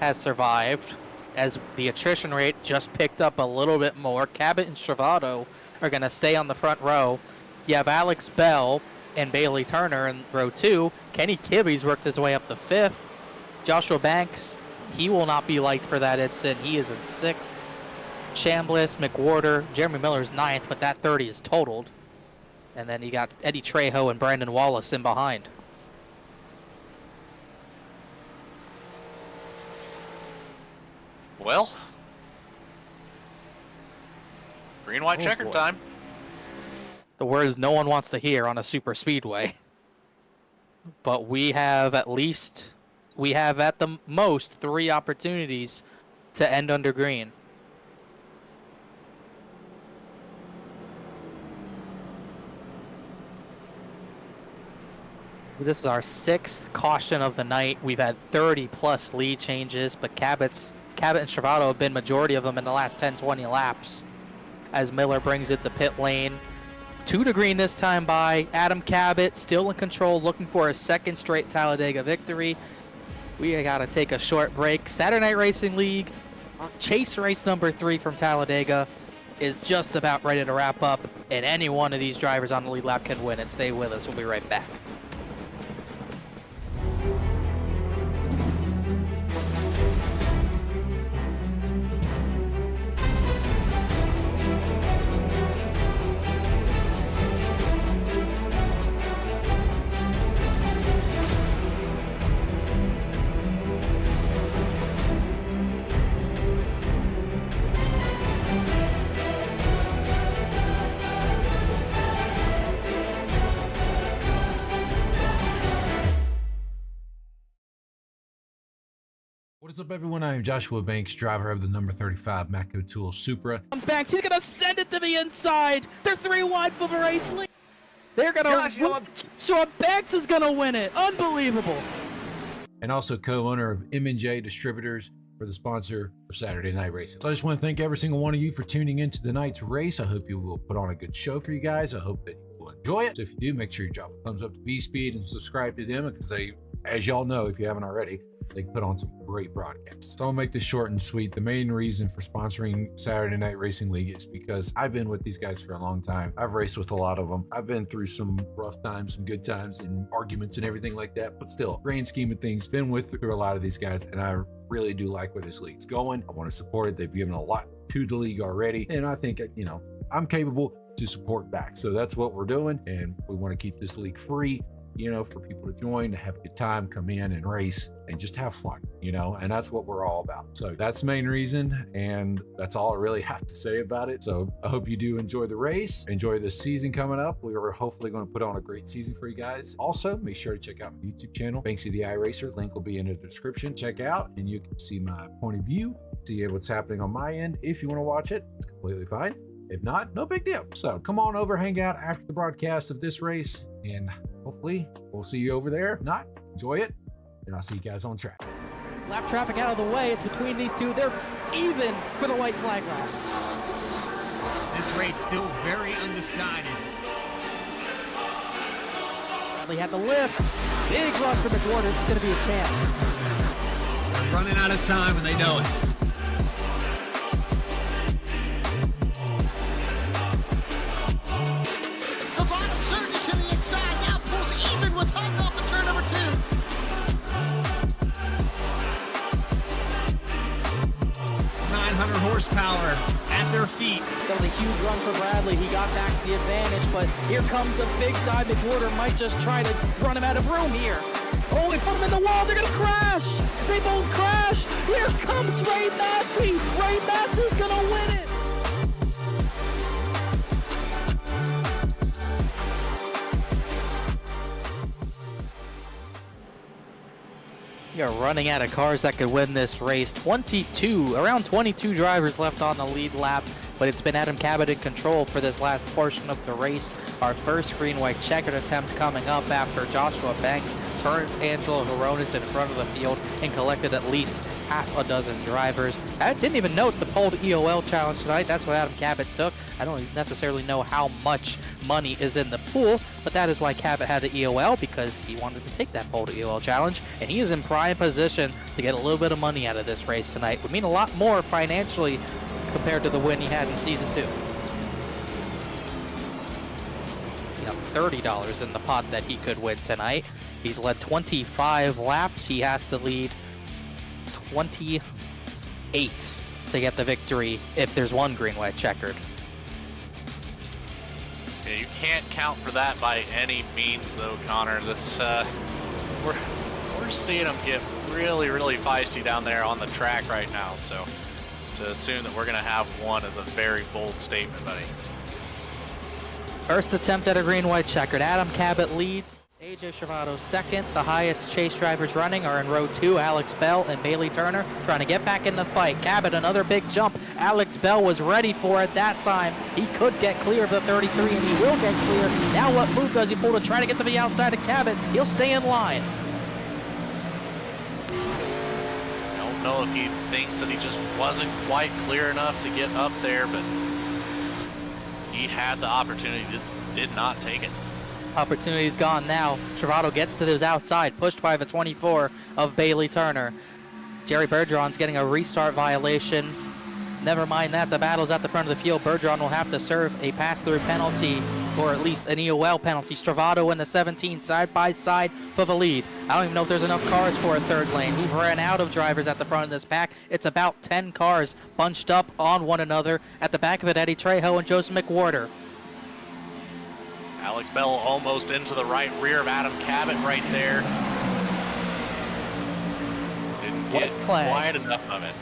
[SPEAKER 2] has survived as the attrition rate just picked up a little bit more. Cabot and Stravato are going to stay on the front row. You have Alex Bell and Bailey Turner in row 2. Kenny Kibbe's worked his way up to 5th. Joshua Banks, he will not be liked for that incident. He is in 6th. Chambliss, McWhorter, Jeremy Miller's 9th, but that 30 is totaled. And then you got Eddie Trejo and Brandon Wallace in behind.
[SPEAKER 8] Well, green, white, checkered time.
[SPEAKER 2] The words no one wants to hear on a super speedway. But we have at the most 3 opportunities to end under green. This is our 6th caution of the night. We've had 30+ lead changes, but Cabot and Stravato have been majority of them in the last 10-20 laps. As Miller brings it to pit lane. 2 to green this time by Adam Cabot, still in control, looking for a 2nd straight Talladega victory. We got to take a short break. Saturday Night Racing League, chase race number 3 from Talladega is just about ready to wrap up, and any one of these drivers on the lead lap can win it. Stay with us. We'll be right back.
[SPEAKER 6] What is up, everyone? I am Joshua Banks, driver of the number 35 Matco Tool Supra.
[SPEAKER 2] Comes Banks, he's gonna send it to the inside. They're 3 wide for the race lead. They're gonna Joshua Banks is gonna win it. Unbelievable.
[SPEAKER 6] And also co-owner of M&J Distributors for the sponsor of Saturday Night Racing. So I just want to thank every single one of you for tuning into tonight's race. I hope you will put on a good show for you guys. I hope that you will enjoy it. So if you do, make sure you drop a thumbs up to VSPEED and subscribe to them, because they, as y'all know, if you haven't already, they put on some great broadcasts. So I'll make this short and sweet. The main reason for sponsoring Saturday Night Racing League is because I've been with these guys for a long time. I've raced with a lot of them. I've been through some rough times, some good times, and arguments and everything like that. But still, grand scheme of things, been through a lot of these guys, and I really do like where this league's going. I want to support it. They've given a lot to the league already, and I think, you know, I'm capable to support back. So that's what we're doing, and we want to keep this league free, you know, for people to join, to have a good time, come in and race and just have fun, you know, and that's what we're all about. So that's the main reason, and that's all I really have to say about it. So I hope you do enjoy the race, enjoy the season coming up. We are hopefully going to put on a great season for you guys. Also, make sure to check out my YouTube channel, Banksy the iRacer. Link will be in the description. Check out, and you can see my point of view, see what's happening on my end. If you want to watch it, it's completely fine. If not, no big deal. So come on over, hang out after the broadcast of this race, and hopefully we'll see you over there. If not, enjoy it, and I'll see you guys on track.
[SPEAKER 2] Lap traffic out of the way. It's between these two. They're even for the white flag lap.
[SPEAKER 12] This race still very undecided.
[SPEAKER 2] Bradley had the lift. Big run for McWhorter. This is going to be his chance.
[SPEAKER 12] They're running out of time, and they know it. Horsepower at their feet.
[SPEAKER 2] That was a huge run for Bradley. He got back the advantage, but here comes a big dive. McWhorter might just try to run him out of room here. Oh, they put him in the wall. They're going to crash. They both crash. Here comes Ray Massey. Ray Massey's going to win it. We are running out of cars that could win this race. Around 22 drivers left on the lead lap, but it's been Adam Cabot in control for this last portion of the race. Our first green-white checkered attempt coming up after Joshua Banks turned Angelo Horonis in front of the field and collected at least half a dozen drivers. I didn't even note the polled EOL challenge tonight. That's what Adam Cabot took. I don't necessarily know how much money is in the pool, but that is why Cabot had the EOL, because he wanted to take that polled EOL challenge, and he is in prime position to get a little bit of money out of this race tonight. Would mean a lot more financially compared to the win he had in Season 2. $30 in the pot that he could win tonight. He's led 25 laps. He has to lead 28 to get the victory if there's one green, white, checkered.
[SPEAKER 8] Yeah, you can't count for that by any means, though, Connor. This we're seeing him get really, really feisty down there on the track right now. So to assume that we're going to have one is a very bold statement, buddy.
[SPEAKER 2] First attempt at a green, white, checkered. Adam Cabot leads. AJ Travado second. The highest chase drivers running are in row 2, Alex Bell and Bailey Turner, trying to get back in the fight. Cabot, another big jump. Alex Bell was ready for it that time. He could get clear of the 33, and he will get clear. Now what move does he pull to try to get to the outside of Cabot? He'll stay in line.
[SPEAKER 8] I don't know if he thinks that he just wasn't quite clear enough to get up there, but he had the opportunity, did not take it.
[SPEAKER 2] Opportunity's gone now. Travado gets to those outside, pushed by the 24 of Bailey Turner. Jerry Bergeron's getting a restart violation. Never mind that, the battle's at the front of the field. Bergeron will have to serve a pass-through penalty, or at least an EOL penalty. Travado in the 17 side by side for the lead. I don't even know if there's enough cars for a third lane. We've ran out of drivers at the front of this pack. It's about 10 cars bunched up on one another. At the back of it, Eddie Trejo and Joseph McWhorter.
[SPEAKER 8] Alex Bell almost into the right rear of Adam Cabot right there. Didn't get quite enough of it.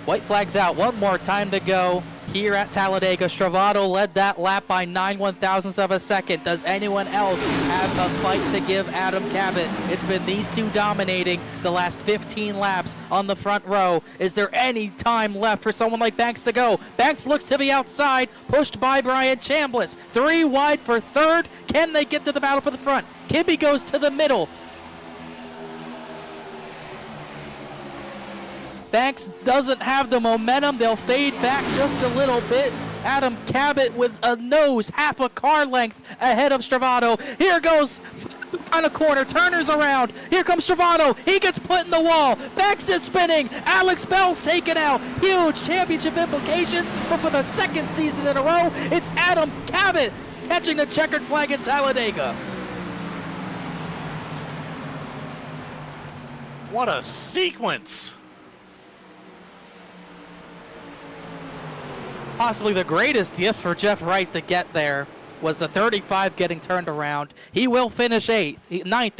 [SPEAKER 2] White flag's out. One more time to go here at Talladega. Travado led that lap by 9/1000ths of a second. Does anyone else have a fight to give Adam Cabot? It's been these two dominating the last 15 laps on the front row. Is there any time left for someone like Banks to go? Banks looks to the outside, pushed by Brian Chambliss. 3 wide for third. Can they get to the battle for the front? Kibbe goes to the middle. Banks doesn't have the momentum. They'll fade back just a little bit. Adam Cabot with a nose half a car length ahead of Travado. Here goes final corner. Turner's around. Here comes Travado. He gets put in the wall. Banks is spinning. Alex Bell's taken out. Huge championship implications. But for the second season in a row, it's Adam Cabot catching the checkered flag at Talladega.
[SPEAKER 8] What a sequence.
[SPEAKER 2] Possibly the greatest gift for Jeff Wright to get there was the 35 getting turned around. He will finish ninth,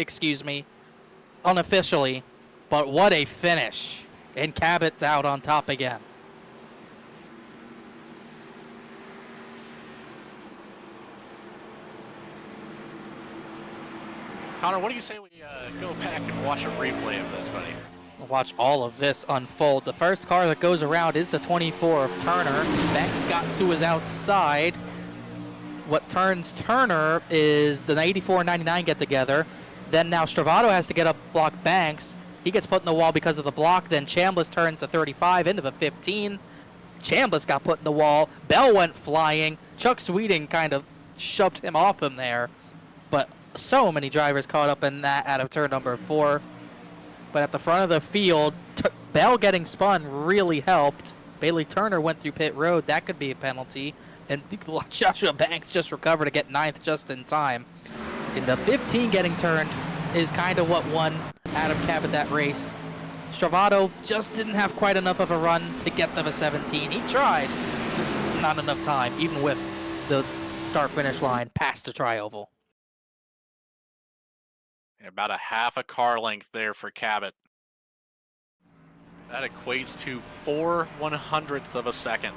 [SPEAKER 2] unofficially. But what a finish. And Cabot's out on top again.
[SPEAKER 8] Connor, what do you say we go back and watch a replay of this, buddy?
[SPEAKER 2] Watch all of this unfold. The first car that goes around is the 24 of Turner. Banks got to his outside. What turns Turner is the 84 and 99 get together. Then now Travado has to get up block Banks. He gets put in the wall because of the block. Then Chambliss turns the 35 into the 15. Chambliss got put in the wall. Bell went flying. Chuck Sweeting kind of shoved him off him there. But so many drivers caught up in that out of turn number 4. But at the front of the field, Bell getting spun really helped. Bailey Turner went through pit road. That could be a penalty. And Joshua Banks just recovered to get 9th just in time. And the 15 getting turned is kind of what won Adam Cabot that race. Travado just didn't have quite enough of a run to get to the 17. He tried, just not enough time, even with the start-finish line past the tri-oval.
[SPEAKER 8] About a half a car length there for Cabot. That equates to 4/100ths of a second.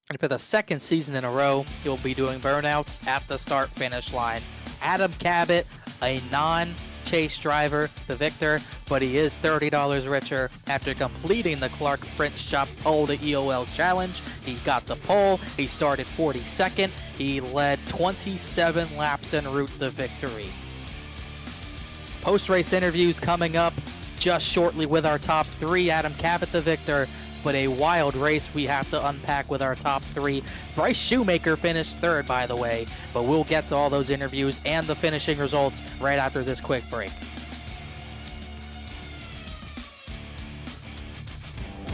[SPEAKER 2] And for the second season in a row, he'll be doing burnouts at the start-finish line. Adam Cabot, a non-chase driver, the victor, but he is $30 richer after completing the Clark Print Shop Pole to EOL Challenge. He got the pole. He started 42nd. He led 27 laps en route to victory. Post-race interviews coming up. just shortly with our top three. Adam Cabot the victor, but a wild race we have to unpack with our top three. Bryce Shoemaker finished third, by the way, but we'll get to all those interviews and the finishing results right after this quick break.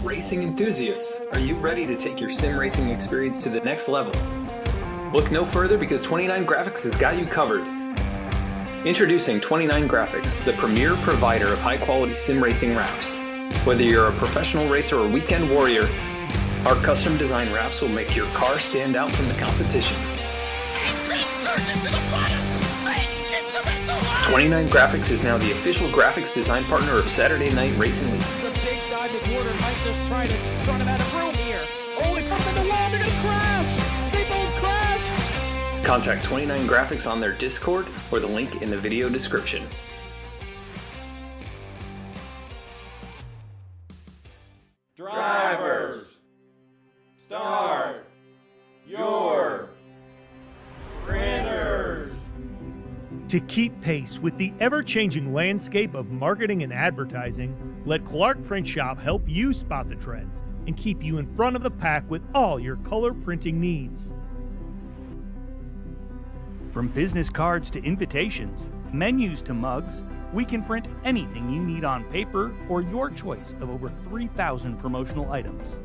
[SPEAKER 1] Racing enthusiasts, are you ready to take your sim racing experience to the next level? Look no further because 29 Graphics has got you covered. Introducing 29 Graphics, the premier provider of high-quality sim racing wraps. Whether you're a professional racer or weekend warrior, our custom design wraps will make your car stand out from the competition. 29 Graphics is now the official graphics design partner of Saturday Night Racing League.
[SPEAKER 2] It's a big dive. McWhorter might just try to run him out of room here. Oh, they put him in the wall. They're going to crash. They both crash.
[SPEAKER 1] Contact 29 Graphics on their Discord or the link in the video description.
[SPEAKER 3] Drivers, start your printers.
[SPEAKER 4] To keep pace with the ever-changing landscape of marketing and advertising, let Clark Print Shop help you spot the trends and keep you in front of the pack with all your color printing needs. From business cards to invitations, menus to mugs, we can print anything you need on paper or your choice of over 3,000 promotional items.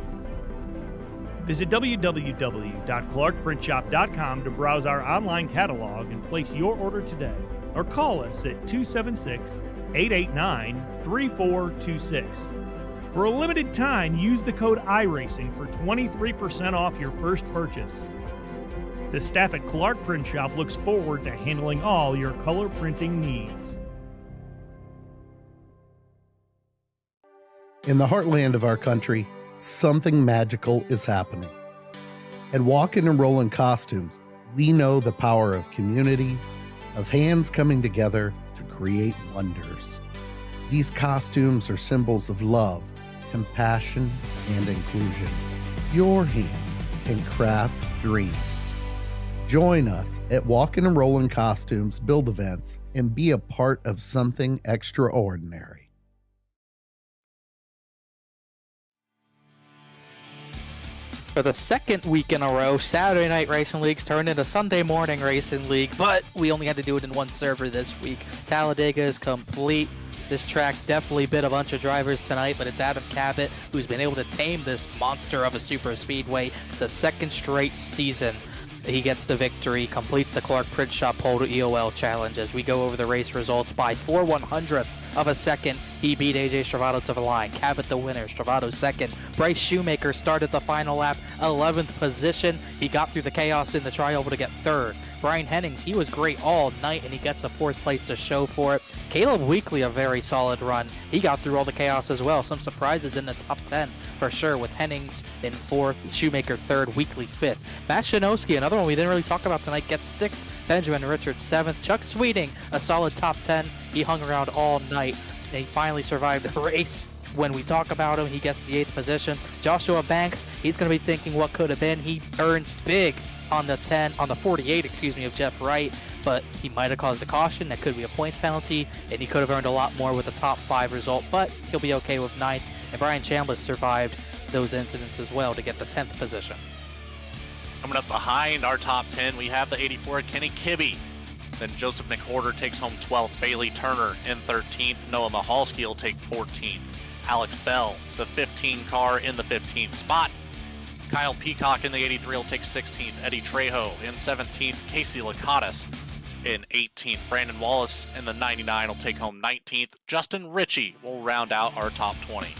[SPEAKER 4] Visit www.clarkprintshop.com to browse our online catalog and place your order today, or call us at 276-889-3426. For a limited time, use the code iRacing for 23% off your first purchase. The staff at Clark Print Shop looks forward to handling all your color printing needs.
[SPEAKER 5] In the heartland of our country, something magical is happening. At Walkin' and Rollin' Costumes, we know the power of community, of hands coming together to create wonders. These costumes are symbols of love, compassion, and inclusion. Your hands can craft dreams. Join us at Walkin' and Rollin' Costumes build events and be a part of something extraordinary.
[SPEAKER 2] For the second week in a row, Saturday Night Racing League's turned into Sunday Morning Racing League, but we only had to do it in one server this week. Talladega is complete. This track definitely bit a bunch of drivers tonight, but it's Adam Cabot who's been able to tame this monster of a super speedway the second straight season. He gets the victory, completes the Clark Print Shop Pole to EOL challenge. As we go over the race results, by 4/100ths of a second, he beat AJ Stravato to the line. Cabot the winner, Stravato second. Bryce Shoemaker started the final lap, 11th position. He got through the chaos in the trioval to get third. Brian Hennings, he was great all night, and he gets a fourth place to show for it. Caleb Weekly, a very solid run. He got through all the chaos as well. Some surprises in the top 10 for sure, with Hennings in fourth, Shoemaker third, Weekly fifth. Matt Shanowski, another one we didn't really talk about tonight, gets sixth. Benjamin Richards seventh. Chuck Sweeting, a solid top 10. He hung around all night, and he finally survived the race. When we talk about him, he gets the 8th position. Joshua Banks, he's going to be thinking what could have been. He earns big on the 48, of Jeff Wright, but he might have caused a caution. That could be a points penalty, and he could have earned a lot more with a top 5 result, but he'll be okay with 9th. And Brian Chambliss survived those incidents as well to get the 10th position.
[SPEAKER 8] Coming up behind our top 10, we have the 84 Kenny Kibbe. Then Joseph McWhorter takes home 12th. Bailey Turner in 13th. Noah Mahalski will take 14th. Alex Bell, the 15 car, in the 15th spot. Kyle Peacock in the 83 will take 16th. Eddie Trejo in 17th. Casey Lakatos in 18th. Brandon Wallace in the 99 will take home 19th. Justin Ritchie will round out our top 20.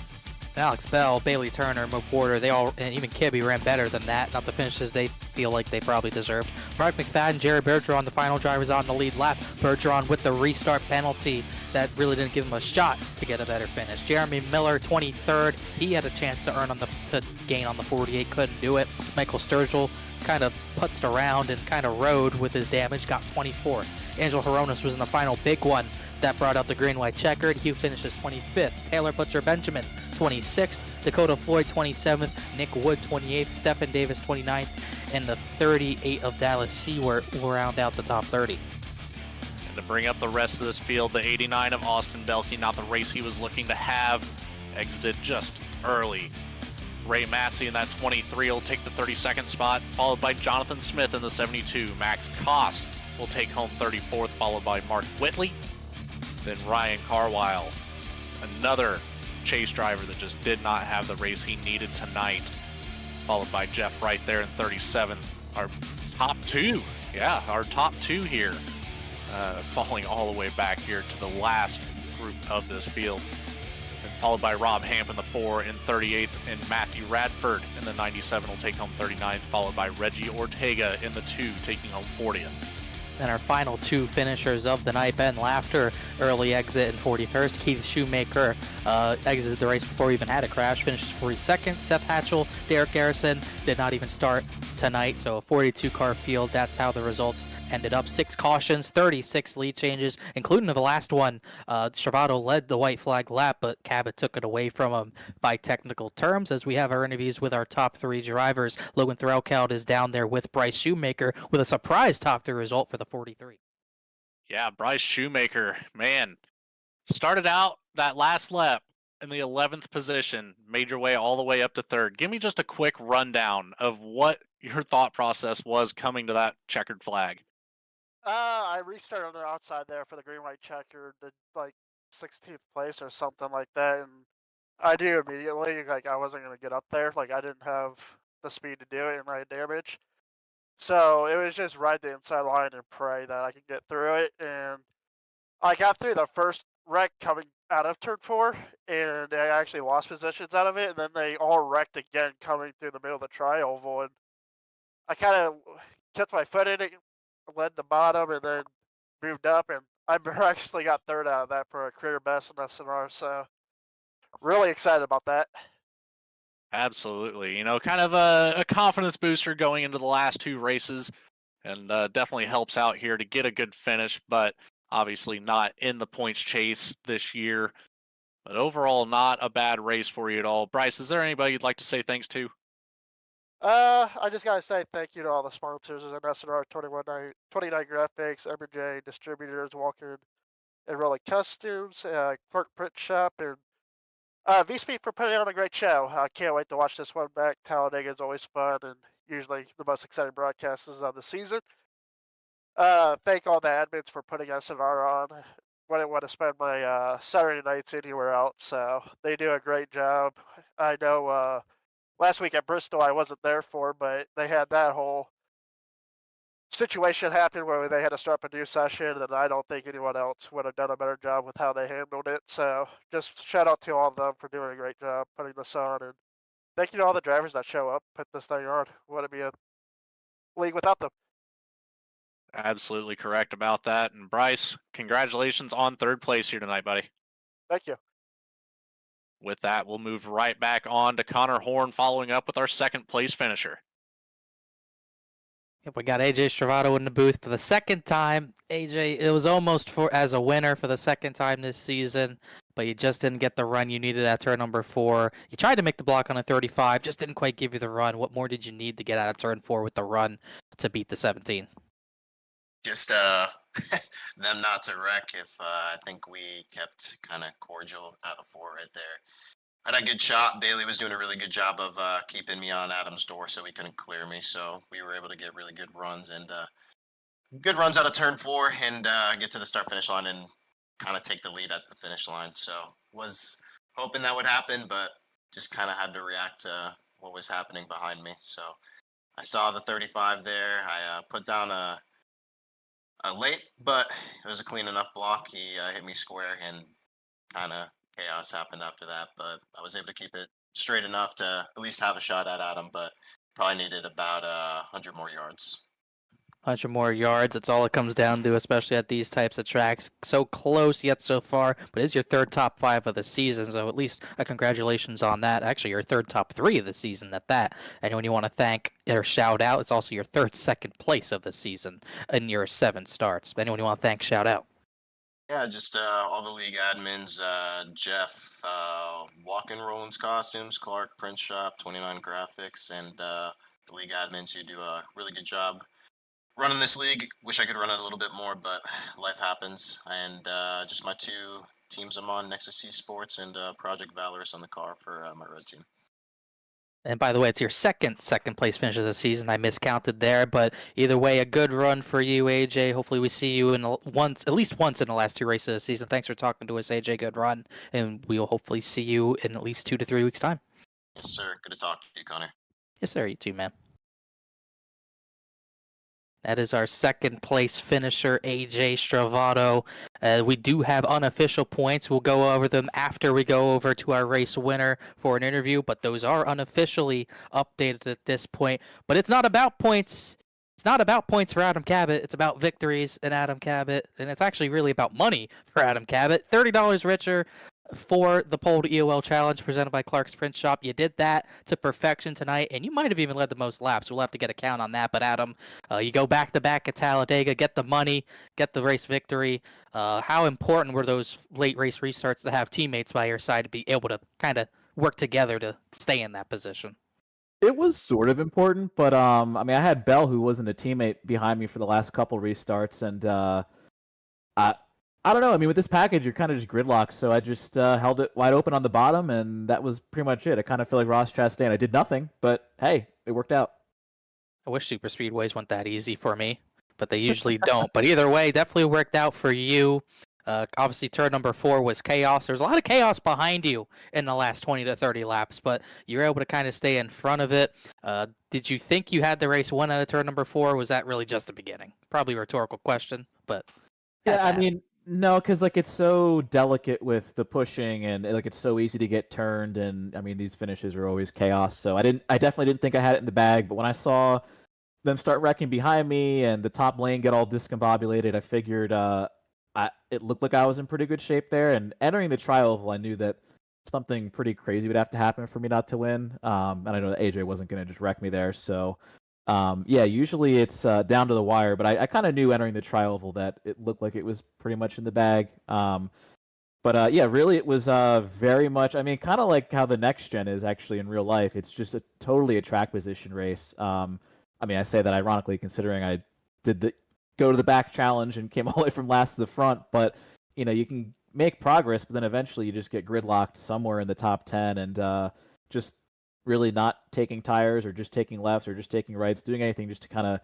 [SPEAKER 2] Alex Bell, Bailey Turner, McWhorter, they all, and even Kibbe ran better than that. Not the finishes they feel like they probably deserved. Mark McFadden, Jerry Bergeron, the final drivers on the lead lap. Bergeron with the restart penalty that really didn't give him a shot to get a better finish. Jeremy Miller, 23rd. He had a chance to gain on the 48, couldn't do it. Michael Sturgill kind of putzed around and kind of rode with his damage, got 24th. Angel Horonis was in the final big one that brought out the green-white checkered. He finishes 25th. Taylor Butcher Benjamin, 26th. Dakota Floyd, 27th. Nick Wood, 28th. Stephen Davis, 29th. And the 38 of Dallas Seward will round out the top 30.
[SPEAKER 8] And to bring up the rest of this field, the 89 of Austin Belke, not the race he was looking to have, exited just early. Ray Massey in that 23 will take the 32nd spot, followed by Jonathan Smith in the 72. Max Cost will take home 34th, followed by Mark Whitley. Then Ryan Carwile, another chase driver that just did not have the race he needed tonight, followed by Jeff Wright there in 37th. Our top two here, falling all the way back here to the last group of this field. And followed by Rob Hamp in the 4 in 38th, and Matthew Radford in the 97 will take home 39th, followed by Reggie Ortega in the 2, taking home 40th.
[SPEAKER 2] And our final two finishers of the night, Ben Laughter, early exit in 41st. Keith Shoemaker exited the race before he even had a crash, finishes 42nd. Seth Hatchell, Derek Garrison did not even start tonight, so a 42-car field. That's how the results ended up. 6 cautions, 36 lead changes, including the last one. Travato led the white flag lap, but Cabot took it away from him by technical terms. As we have our interviews with our top 3 drivers, Logan Threlkeld is down there with Bryce Shoemaker with a surprise top 3 result for the 43.
[SPEAKER 8] Yeah, Bryce Shoemaker, man, started out that last lap in the 11th position, made your way all the way up to 3rd. Give me just a quick rundown of what your thought process was coming to that checkered flag.
[SPEAKER 13] I restarted on the outside there for the green-white checker, did like 16th place or something like that, and I knew immediately, like, I wasn't going to get up there. Like, I didn't have the speed to do it, and I had damage. So it was just ride the inside line and pray that I could get through it. And I got through the first wreck coming out of turn 4, and I actually lost positions out of it. And then they all wrecked again coming through the middle of the tri-oval. And I kind of kept my foot in it, led the bottom, and then moved up. And I miraculously got 3rd out of that for a career best in SNR. So really excited about that.
[SPEAKER 8] Absolutely. You know, kind of a confidence booster going into the last 2 races, and definitely helps out here to get a good finish, but obviously not in the points chase this year. But overall, not a bad race for you at all. Bryce, is there anybody you'd like to say thanks to?
[SPEAKER 13] I just gotta say thank you to all the sponsors in SNR 29 Graphics, M&J Distributors, Walker and Rolling Customs, Clark Print Shop, and VSPEED for putting on a great show. I can't wait to watch this one back. Talladega is always fun and usually the most exciting broadcasts of the season. Thank all the admins for putting SNR on. Wouldn't want to spend my Saturday nights anywhere else, so they do a great job. I know last week at Bristol I wasn't there for, but they had that whole situation happen where they had to start a new session, and I don't think anyone else would have done a better job with how they handled it. So just shout out to all of them for doing a great job putting this on, and thank you to all the drivers that show up, put this thing on. Wouldn't be a league without them.
[SPEAKER 8] Absolutely correct about that. And Bryce, congratulations on 3rd place here tonight, buddy.
[SPEAKER 13] Thank you.
[SPEAKER 8] With that, we'll move right back on to Connor Horn, following up with our 2nd place finisher.
[SPEAKER 2] We got AJ Stravato in the booth for the 2nd time. AJ, it was almost as a winner for the 2nd time this season, but you just didn't get the run you needed at turn number 4. You tried to make the block on a 35, just didn't quite give you the run. What more did you need to get out of turn 4 with the run to beat the 17?
[SPEAKER 11] Just them not to wreck. If I think we kept kind of cordial out of 4 right there. I had a good shot. Bailey was doing a really good job of keeping me on Adam's door so he couldn't clear me. So we were able to get really good runs and good runs out of turn 4 and get to the start finish line and kind of take the lead at the finish line. So was hoping that would happen, but just kind of had to react to what was happening behind me. So I saw the 35 there. I put down a late, but it was a clean enough block. He hit me square and kind of chaos happened after that, but I was able to keep it straight enough to at least have a shot at Adam, but probably needed about 100 more yards.
[SPEAKER 2] 100 more yards, that's all it comes down to, especially at these types of tracks. So close yet so far, but it's your 3rd top 5 of the season, so at least a congratulations on that. Actually, your 3rd top 3 of the season at that. Anyone you want to thank or shout out, it's also your 3rd 2nd place of the season in your 7 starts. Anyone you want to thank, shout out.
[SPEAKER 11] Yeah, just all the league admins, Jeff, Walk-In Rollins Costumes, Clark Print Shop, 29 Graphics, and the league admins who do a really good job running this league. Wish I could run it a little bit more, but life happens. And just my two teams I'm on, Nexus C Sports and Project Valorous on the car for my road team.
[SPEAKER 2] And by the way, it's your second place finish of the season. I miscounted there, but either way, a good run for you, AJ. Hopefully, we see you at least once in the last 2 races of the season. Thanks for talking to us, AJ. Good run, and we'll hopefully see you in at least 2 to 3 weeks' time.
[SPEAKER 11] Yes, sir. Good to talk to you, Connor.
[SPEAKER 2] Yes, sir. You too, man. That is our second place finisher, AJ Stravato. We do have unofficial points. We'll go over them after we go over to our race winner for an interview, but those are unofficially updated at this point. But it's not about points. It's not about points for Adam Cabot. It's about victories in Adam Cabot, and it's actually really about money for Adam Cabot. $30 richer for the Pole to EOL Challenge presented by Clark's Print Shop. You did that to perfection tonight, and you might have even led the most laps. We'll have to get a count on that. But Adam, you go back-to-back at Talladega, get the money, get the race victory. How important were those late race restarts to have teammates by your side to be able to kind of work together to stay in that position?
[SPEAKER 14] It was sort of important, but I mean, I had Bell, who wasn't a teammate, behind me for the last couple restarts, and I don't know. I mean, with this package, you're kind of just gridlocked, so I just held it wide open on the bottom, and that was pretty much it. I kind of feel like Ross Chastain. I did nothing, but hey, it worked out.
[SPEAKER 2] I wish super speedways went that easy for me, but they usually don't. But either way, definitely worked out for you. Obviously, turn number 4 was chaos. There's a lot of chaos behind you in the last 20 to 30 laps, but you're able to kind of stay in front of it. Did you think you had the race won out of turn number 4? Or was that really just the beginning? Probably a rhetorical question, but
[SPEAKER 14] yeah, I mean, no, because like it's so delicate with the pushing, and like it's so easy to get turned, and I mean these finishes are always chaos. So I definitely didn't think I had it in the bag. But when I saw them start wrecking behind me and the top lane get all discombobulated, I figured it looked like I was in pretty good shape there. And entering the tri-oval, I knew that something pretty crazy would have to happen for me not to win. And I know that AJ wasn't going to just wreck me there. So yeah, usually it's down to the wire, but I kind of knew entering the tri-oval that it looked like it was pretty much in the bag. But yeah, really it was very much, I mean, kind of like how the next gen is actually in real life. It's just totally a track position race. I mean, I say that ironically considering I did the go to the back challenge and came all the way from last to the front, but you know, you can make progress, but then eventually you just get gridlocked somewhere in the top 10 and just really not taking tires or just taking lefts or just taking rights, doing anything just to kind of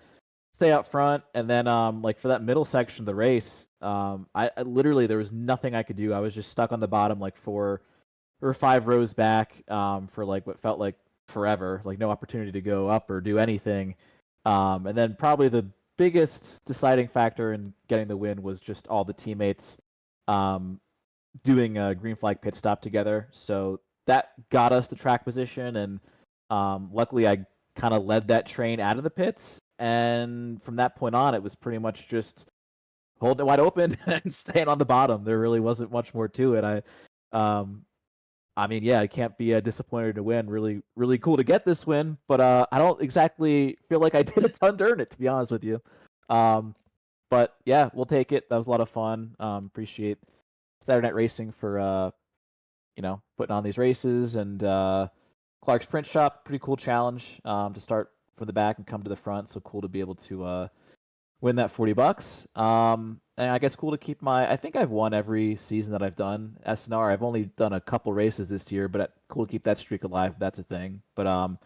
[SPEAKER 14] stay out front. And then like for that middle section of the race, I literally, there was nothing I could do. I was just stuck on the bottom like 4 or 5 rows back for like what felt like forever, like no opportunity to go up or do anything. And then probably the biggest deciding factor in getting the win was just all the teammates doing a green flag pit stop together. So that got us the track position, and luckily I kind of led that train out of the pits. And from that point on, it was pretty much just holding it wide open and staying on the bottom. There really wasn't much more to it. I mean, yeah, I can't be disappointed to win. Really, really cool to get this win, but I don't exactly feel like I did a ton to earn it, to be honest with you. But yeah, we'll take it. That was a lot of fun. Appreciate Saturday Night Racing for you know, putting on these races, and Clark's Print Shop, pretty cool challenge to start from the back and come to the front. So cool to be able to win that $40. And I guess cool to keep I think I've won every season that I've done SNR. I've only done a couple races this year, but cool to keep that streak alive. That's a thing. But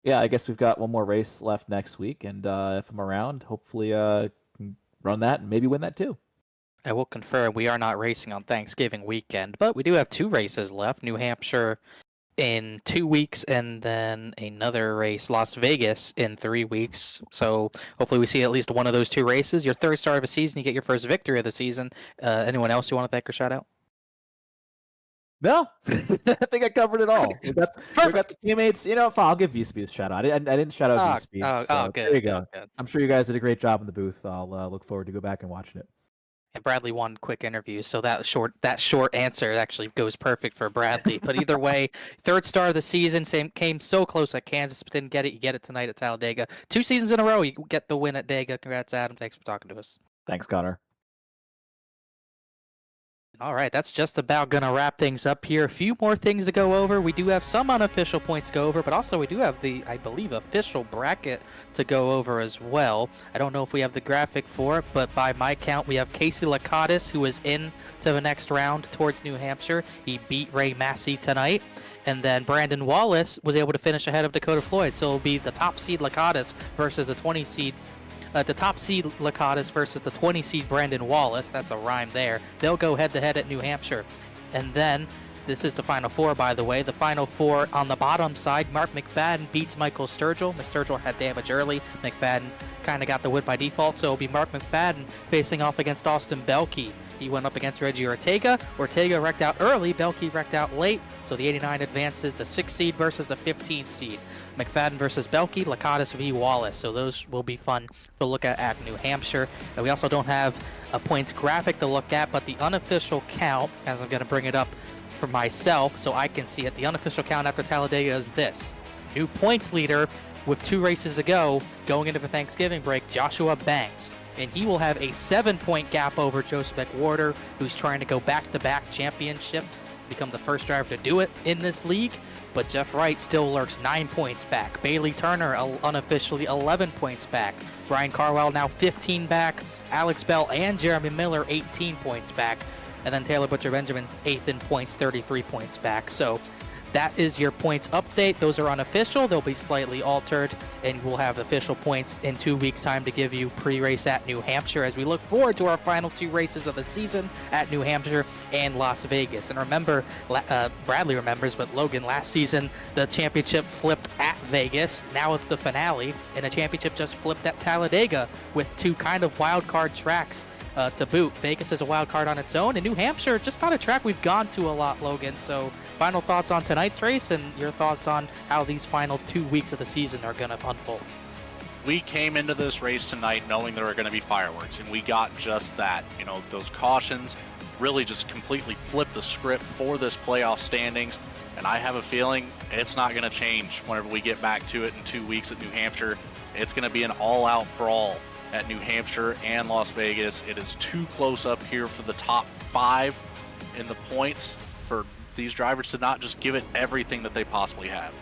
[SPEAKER 14] yeah, I guess we've got one more race left next week, and if I'm around, hopefully can run that and maybe win that too.
[SPEAKER 2] I will confirm we are not racing on Thanksgiving weekend, but we do have 2 races left. New Hampshire in 2 weeks, and then another race, Las Vegas, in 3 weeks. So hopefully we see at least one of those 2 races. Your third start of a season, you get your first victory of the season. Anyone else you want to thank or shout out?
[SPEAKER 14] No, I think I covered it all. We got the teammates. You know, fine, I'll give VSPEED a shout out. I didn't shout out VSPEED. So
[SPEAKER 2] good.
[SPEAKER 14] There you go.
[SPEAKER 2] Good.
[SPEAKER 14] I'm sure you guys did a great job in the booth. I'll look forward to go back and watching it.
[SPEAKER 2] And Bradley won quick interview, so that short answer actually goes perfect for Bradley. But either way, third star of the season, came so close at Kansas, but didn't get it. You get it tonight at Talladega. 2 seasons in a row, you get the win at Dega. Congrats, Adam. Thanks for talking to us.
[SPEAKER 14] Thanks, Connor.
[SPEAKER 2] All right, that's just about going to wrap things up here. A few more things to go over. We do have some unofficial points to go over, but also we do have the, I believe, official bracket to go over as well. I don't know if we have the graphic for it, but by my count, we have Casey Lakatos, who is in to the next round towards New Hampshire. He beat Ray Massey tonight. And then Brandon Wallace was able to finish ahead of Dakota Floyd. So it'll be the top seed Lakatos versus the 20 seed the top seed Lakatos versus the 20 seed Brandon Wallace. That's a rhyme there. They'll go head-to-head at New Hampshire. And then, this is the Final Four, by the way. The Final Four on the bottom side, Mark McFadden beats Michael Sturgill. Sturgill had damage early. McFadden kind of got the win by default, so it'll be Mark McFadden facing off against Austin Belkey. He went up against Reggie Ortega. Ortega wrecked out early. Belkey wrecked out late. So the 89 advances the 6th seed versus the 15th seed. McFadden versus Belkey, Lakatos v. Wallace. So those will be fun to look at New Hampshire. And we also don't have a points graphic to look at, but the unofficial count, as I'm going to bring it up for myself so I can see it, the unofficial count after Talladega is this. New points leader with 2 races to go going into the Thanksgiving break, Joshua Banks. And he will have a 7-point gap over Joseph Eckwarder, who's trying to go back-to-back championships to become the first driver to do it in this league. But Jeff Wright still lurks 9 points back. Bailey Turner unofficially 11 points back. Brian Carwell now 15 back. Alex Bell and Jeremy Miller 18 points back. And then Taylor Butcher-Benjamin's 8th in points, 33 points back. So that is your points update. Those are unofficial. They'll be slightly altered, and we'll have official points in 2 weeks' time to give you pre-race at New Hampshire as we look forward to our final 2 races of the season at New Hampshire and Las Vegas. And remember, Bradley remembers, but Logan, last season, the championship flipped at Vegas. Now it's the finale, and the championship just flipped at Talladega with 2 kind of wild card tracks to boot. Vegas is a wild card on its own, and New Hampshire, just not a track we've gone to a lot, Logan. So final thoughts on tonight's race and your thoughts on how these final 2 weeks of the season are going to unfold.
[SPEAKER 8] We came into this race tonight knowing there were going to be fireworks, and we got just that. You know, those cautions really just completely flipped the script for this playoff standings, and I have a feeling it's not going to change whenever we get back to it in 2 weeks at New Hampshire. It's going to be an all-out brawl at New Hampshire and Las Vegas. It is too close up here for the top 5 in the points for these drivers to not just give it everything that they possibly have.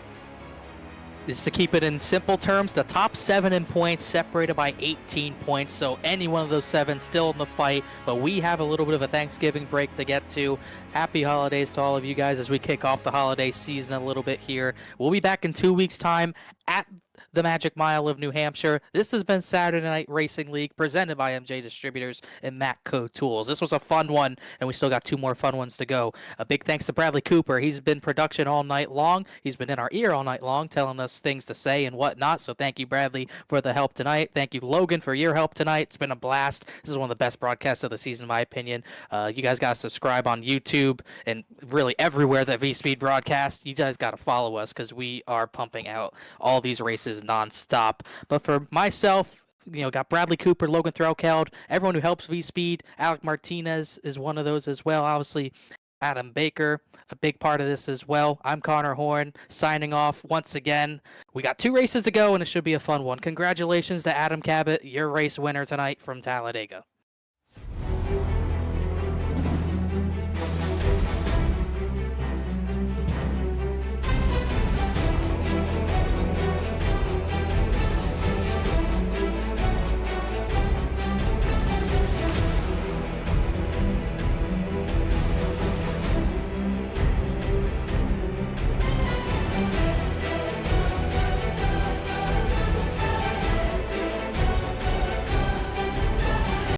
[SPEAKER 2] Just to keep it in simple terms, the top 7 in points separated by 18 points, so any one of those 7 still in the fight, but we have a little bit of a Thanksgiving break to get to. Happy holidays to all of you guys as we kick off the holiday season a little bit here. We'll be back in 2 weeks' time at the Magic Mile of New Hampshire. This has been Saturday Night Racing League presented by M&J Distributors and Matco Tools. This was a fun one, and we still got 2 more fun ones to go. A big thanks to Bradley Cooper. He's been production all night long. He's been in our ear all night long telling us things to say and whatnot. So thank you, Bradley, for the help tonight. Thank you, Logan, for your help tonight. It's been a blast. This is one of the best broadcasts of the season, in my opinion. You guys got to subscribe on YouTube and really everywhere that VSPEED broadcasts. You guys got to follow us because we are pumping out all these races nonstop. But for myself, got Bradley Cooper, Logan Threlkeld, everyone who helps VSPEED. Alec Martinez is one of those as well. Obviously, Adam Baker, a big part of this as well. I'm Connor Horn, signing off once again. We got 2 races to go, and it should be a fun one. Congratulations to Adam Cabot, your race winner tonight from Talladega.